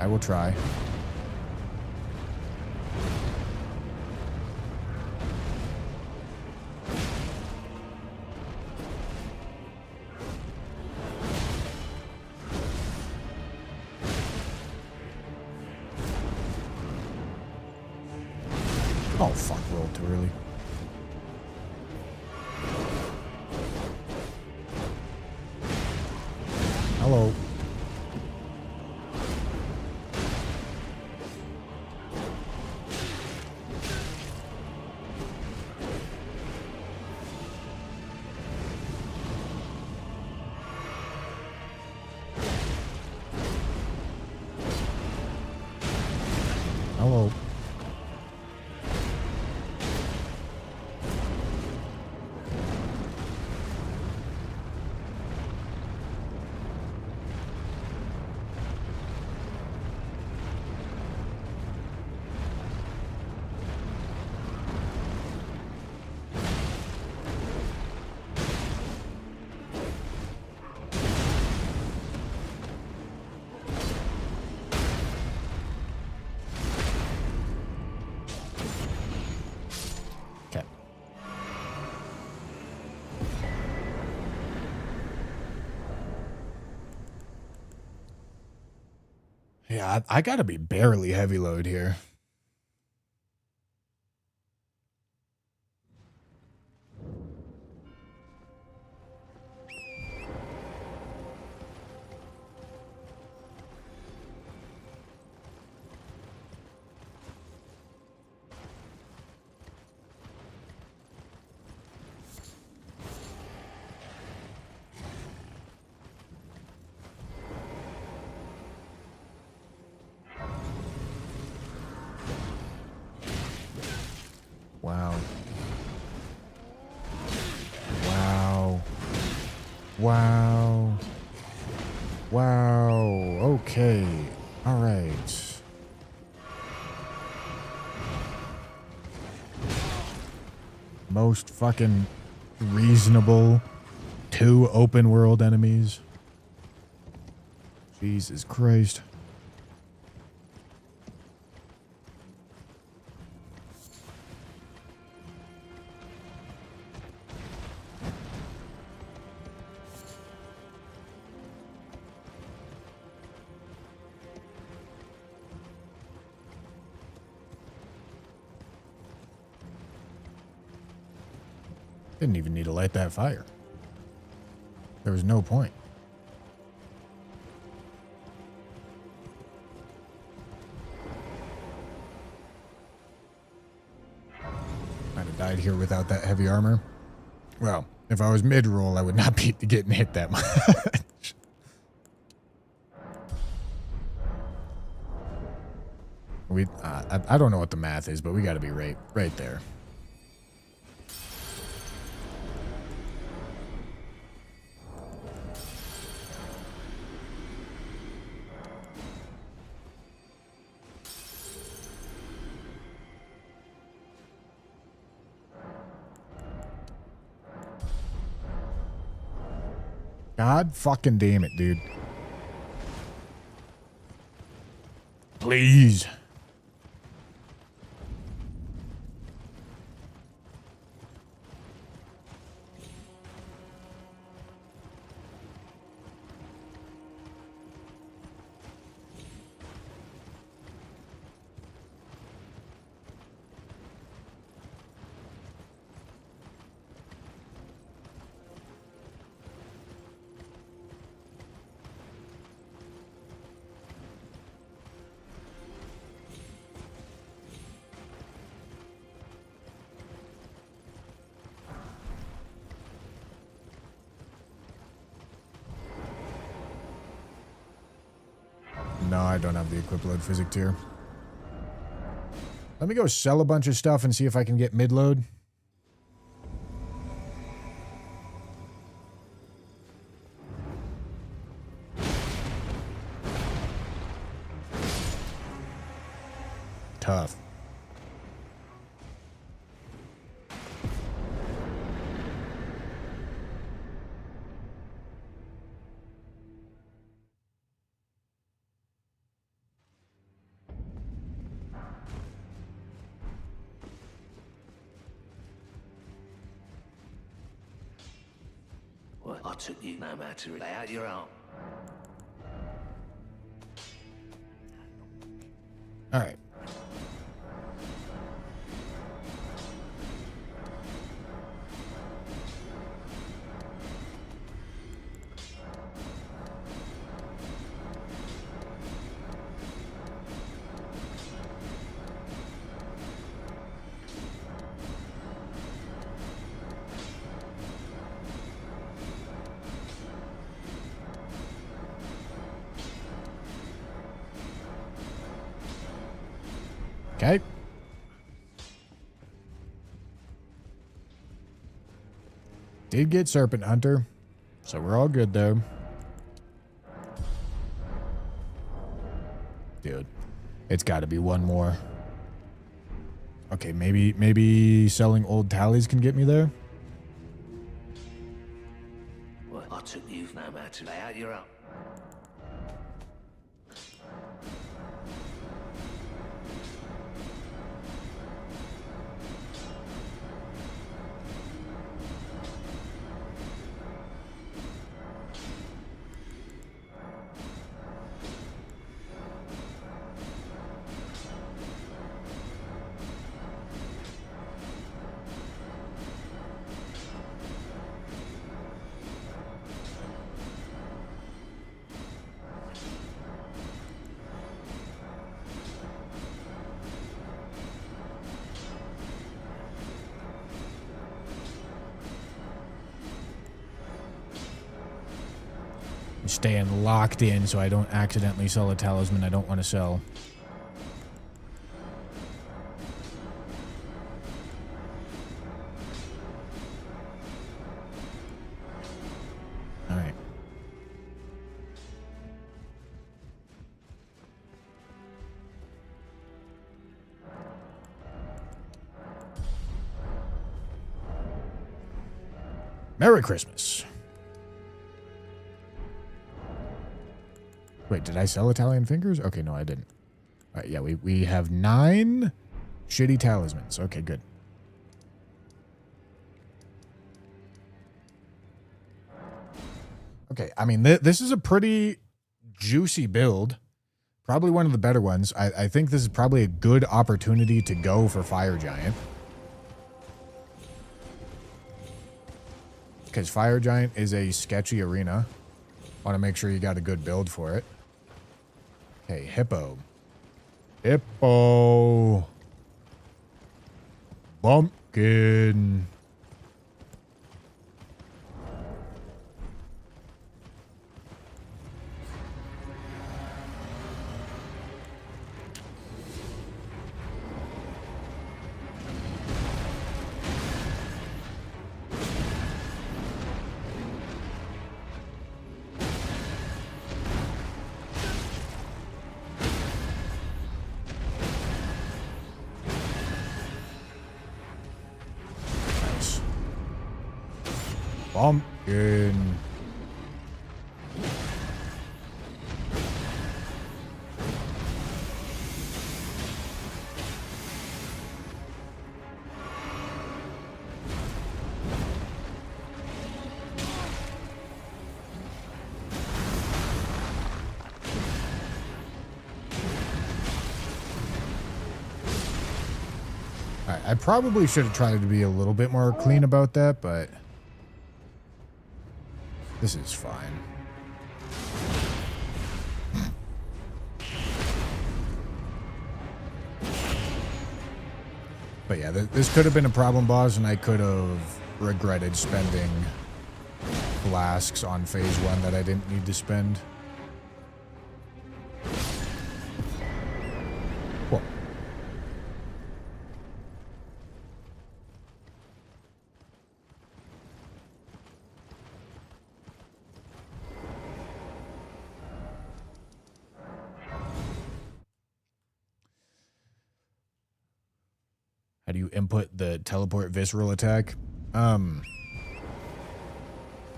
I will try. Oh, fuck, rolled too early. Hello. Hello. Okay. Yeah, I gotta be barely heavy load here. Wow. Wow. Wow. Wow. Okay. All right. Most fucking reasonable 2 open world enemies. Jesus Christ. Didn't even need to light that fire. There was no point. I'd have died here without that heavy armor. Well, if I was mid-roll, I would not be getting hit that much. I don't know what the math is, but we got to be right there. God fucking damn it, dude. Please. No, I don't have the equip load physic tier. Let me go sell a bunch of stuff and see if I can get mid load. Tough. took you no matter. Lay out your arm. All right. Okay. Did get Serpent Hunter, so we're all good there. Dude, it's got to be one more. Okay, maybe selling old tallies can get me there. Well, I took you no matter. Lay out your arm. Staying locked in so I don't accidentally sell a talisman I don't want to sell. All right. Merry Christmas. Wait, did I sell Italian fingers? Okay, no, I didn't. All right, yeah, we have 9 shitty talismans. Okay, good. Okay, I mean, this is a pretty juicy build. Probably one of the better ones. I think this is probably a good opportunity to go for Fire Giant. Because Fire Giant is a sketchy arena. Want to make sure you got a good build for it. Okay, Hippo. Hippo. Bumpkin. Pumpkin. Alright, I probably should have tried to be a little bit more clean about that, but this is fine. But yeah, this could have been a problem boss, and I could have regretted spending flasks on phase 1 that I didn't need to spend. Cool. How do you input the teleport visceral attack? Well,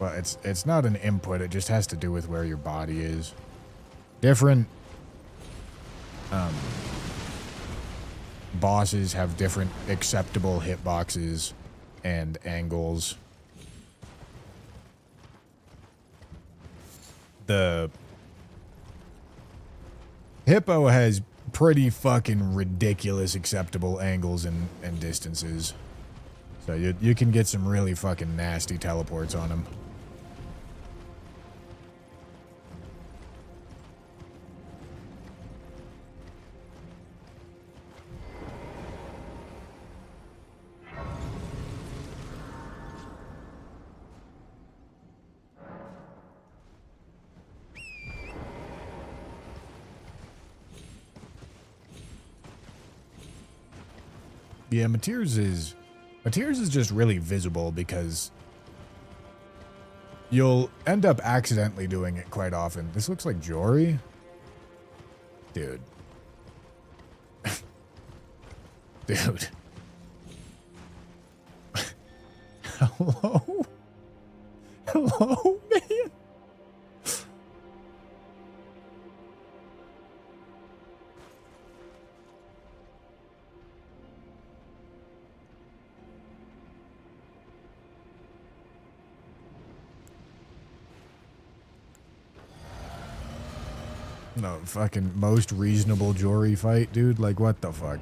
it's not an input. It just has to do with where your body is. Different bosses have different acceptable hitboxes and angles. the Hippo has pretty fucking ridiculous acceptable angles and distances. So you can get some really fucking nasty teleports on him. Yeah, Mateers is just really visible because you'll end up accidentally doing it quite often. This looks like Jory. Dude. Dude. Hello? Hello, man? No, fucking most reasonable Jory fight, dude. Like, what the fuck?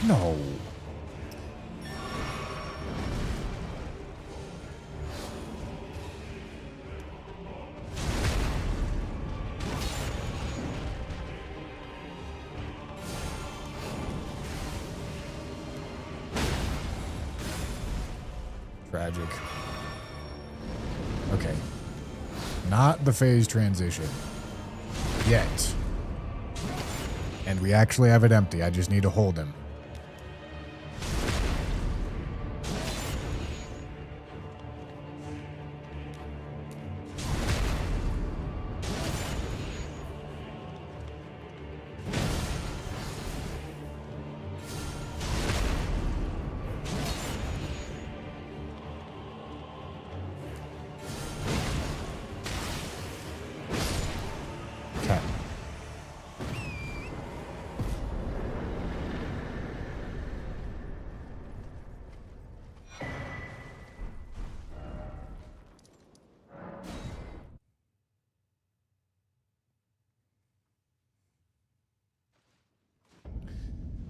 No. Tragic. Okay. Not the phase transition. Yet. And we actually have it empty. I just need to hold him.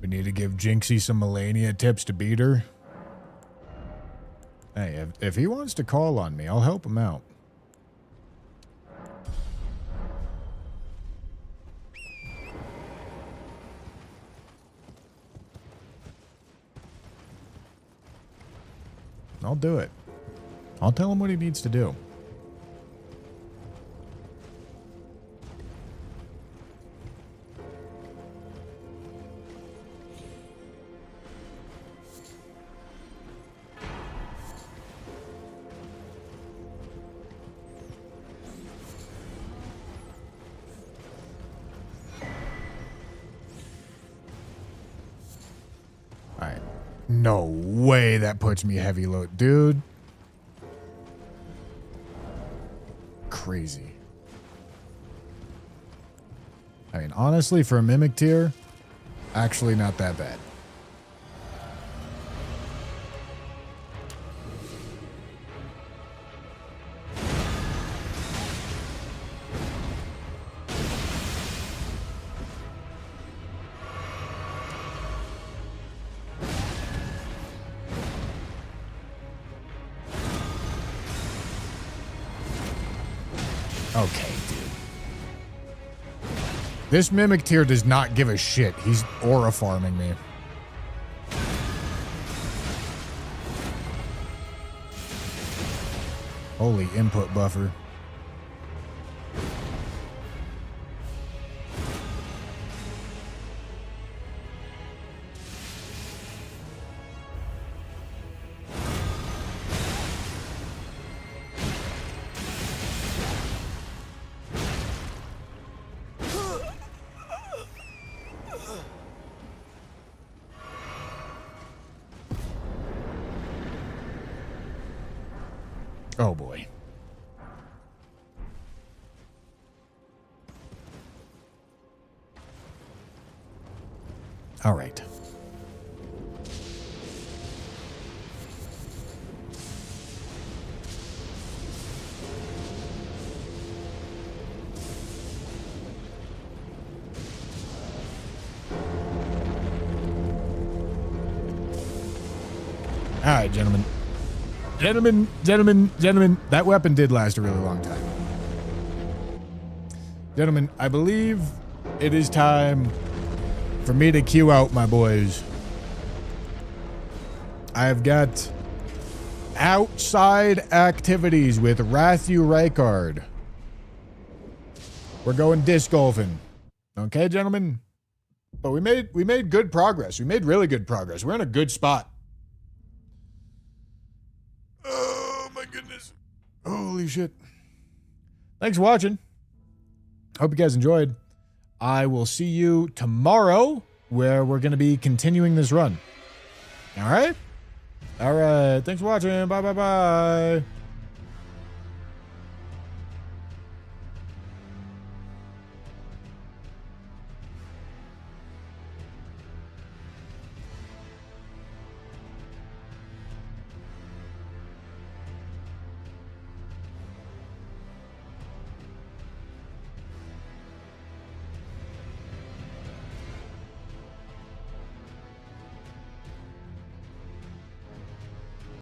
We need to give Jinxie some Melania tips to beat her. Hey, if he wants to call on me, I'll help him out. I'll do it. I'll tell him what he needs to do. Alright. No way that puts me heavy load. Dude. Crazy. I mean, honestly, for a Mimic tier, actually not that bad. Okay, dude. This Mimic tier does not give a shit. He's aura farming me. Holy input buffer. Oh, boy. All right. All right, gentlemen. Gentlemen, that weapon did last a really long time. Gentlemen, I believe it is time for me to queue out my boys. I've got outside activities with Rathu Rykard. We're going disc golfing. Okay, gentlemen? But we made good progress. We made really good progress. We're in a good spot. Oh my goodness. Holy shit. Thanks for watching. Hope you guys enjoyed. I will see you tomorrow where we're going to be continuing this run. All right? All right. Thanks for watching. Bye, bye, bye.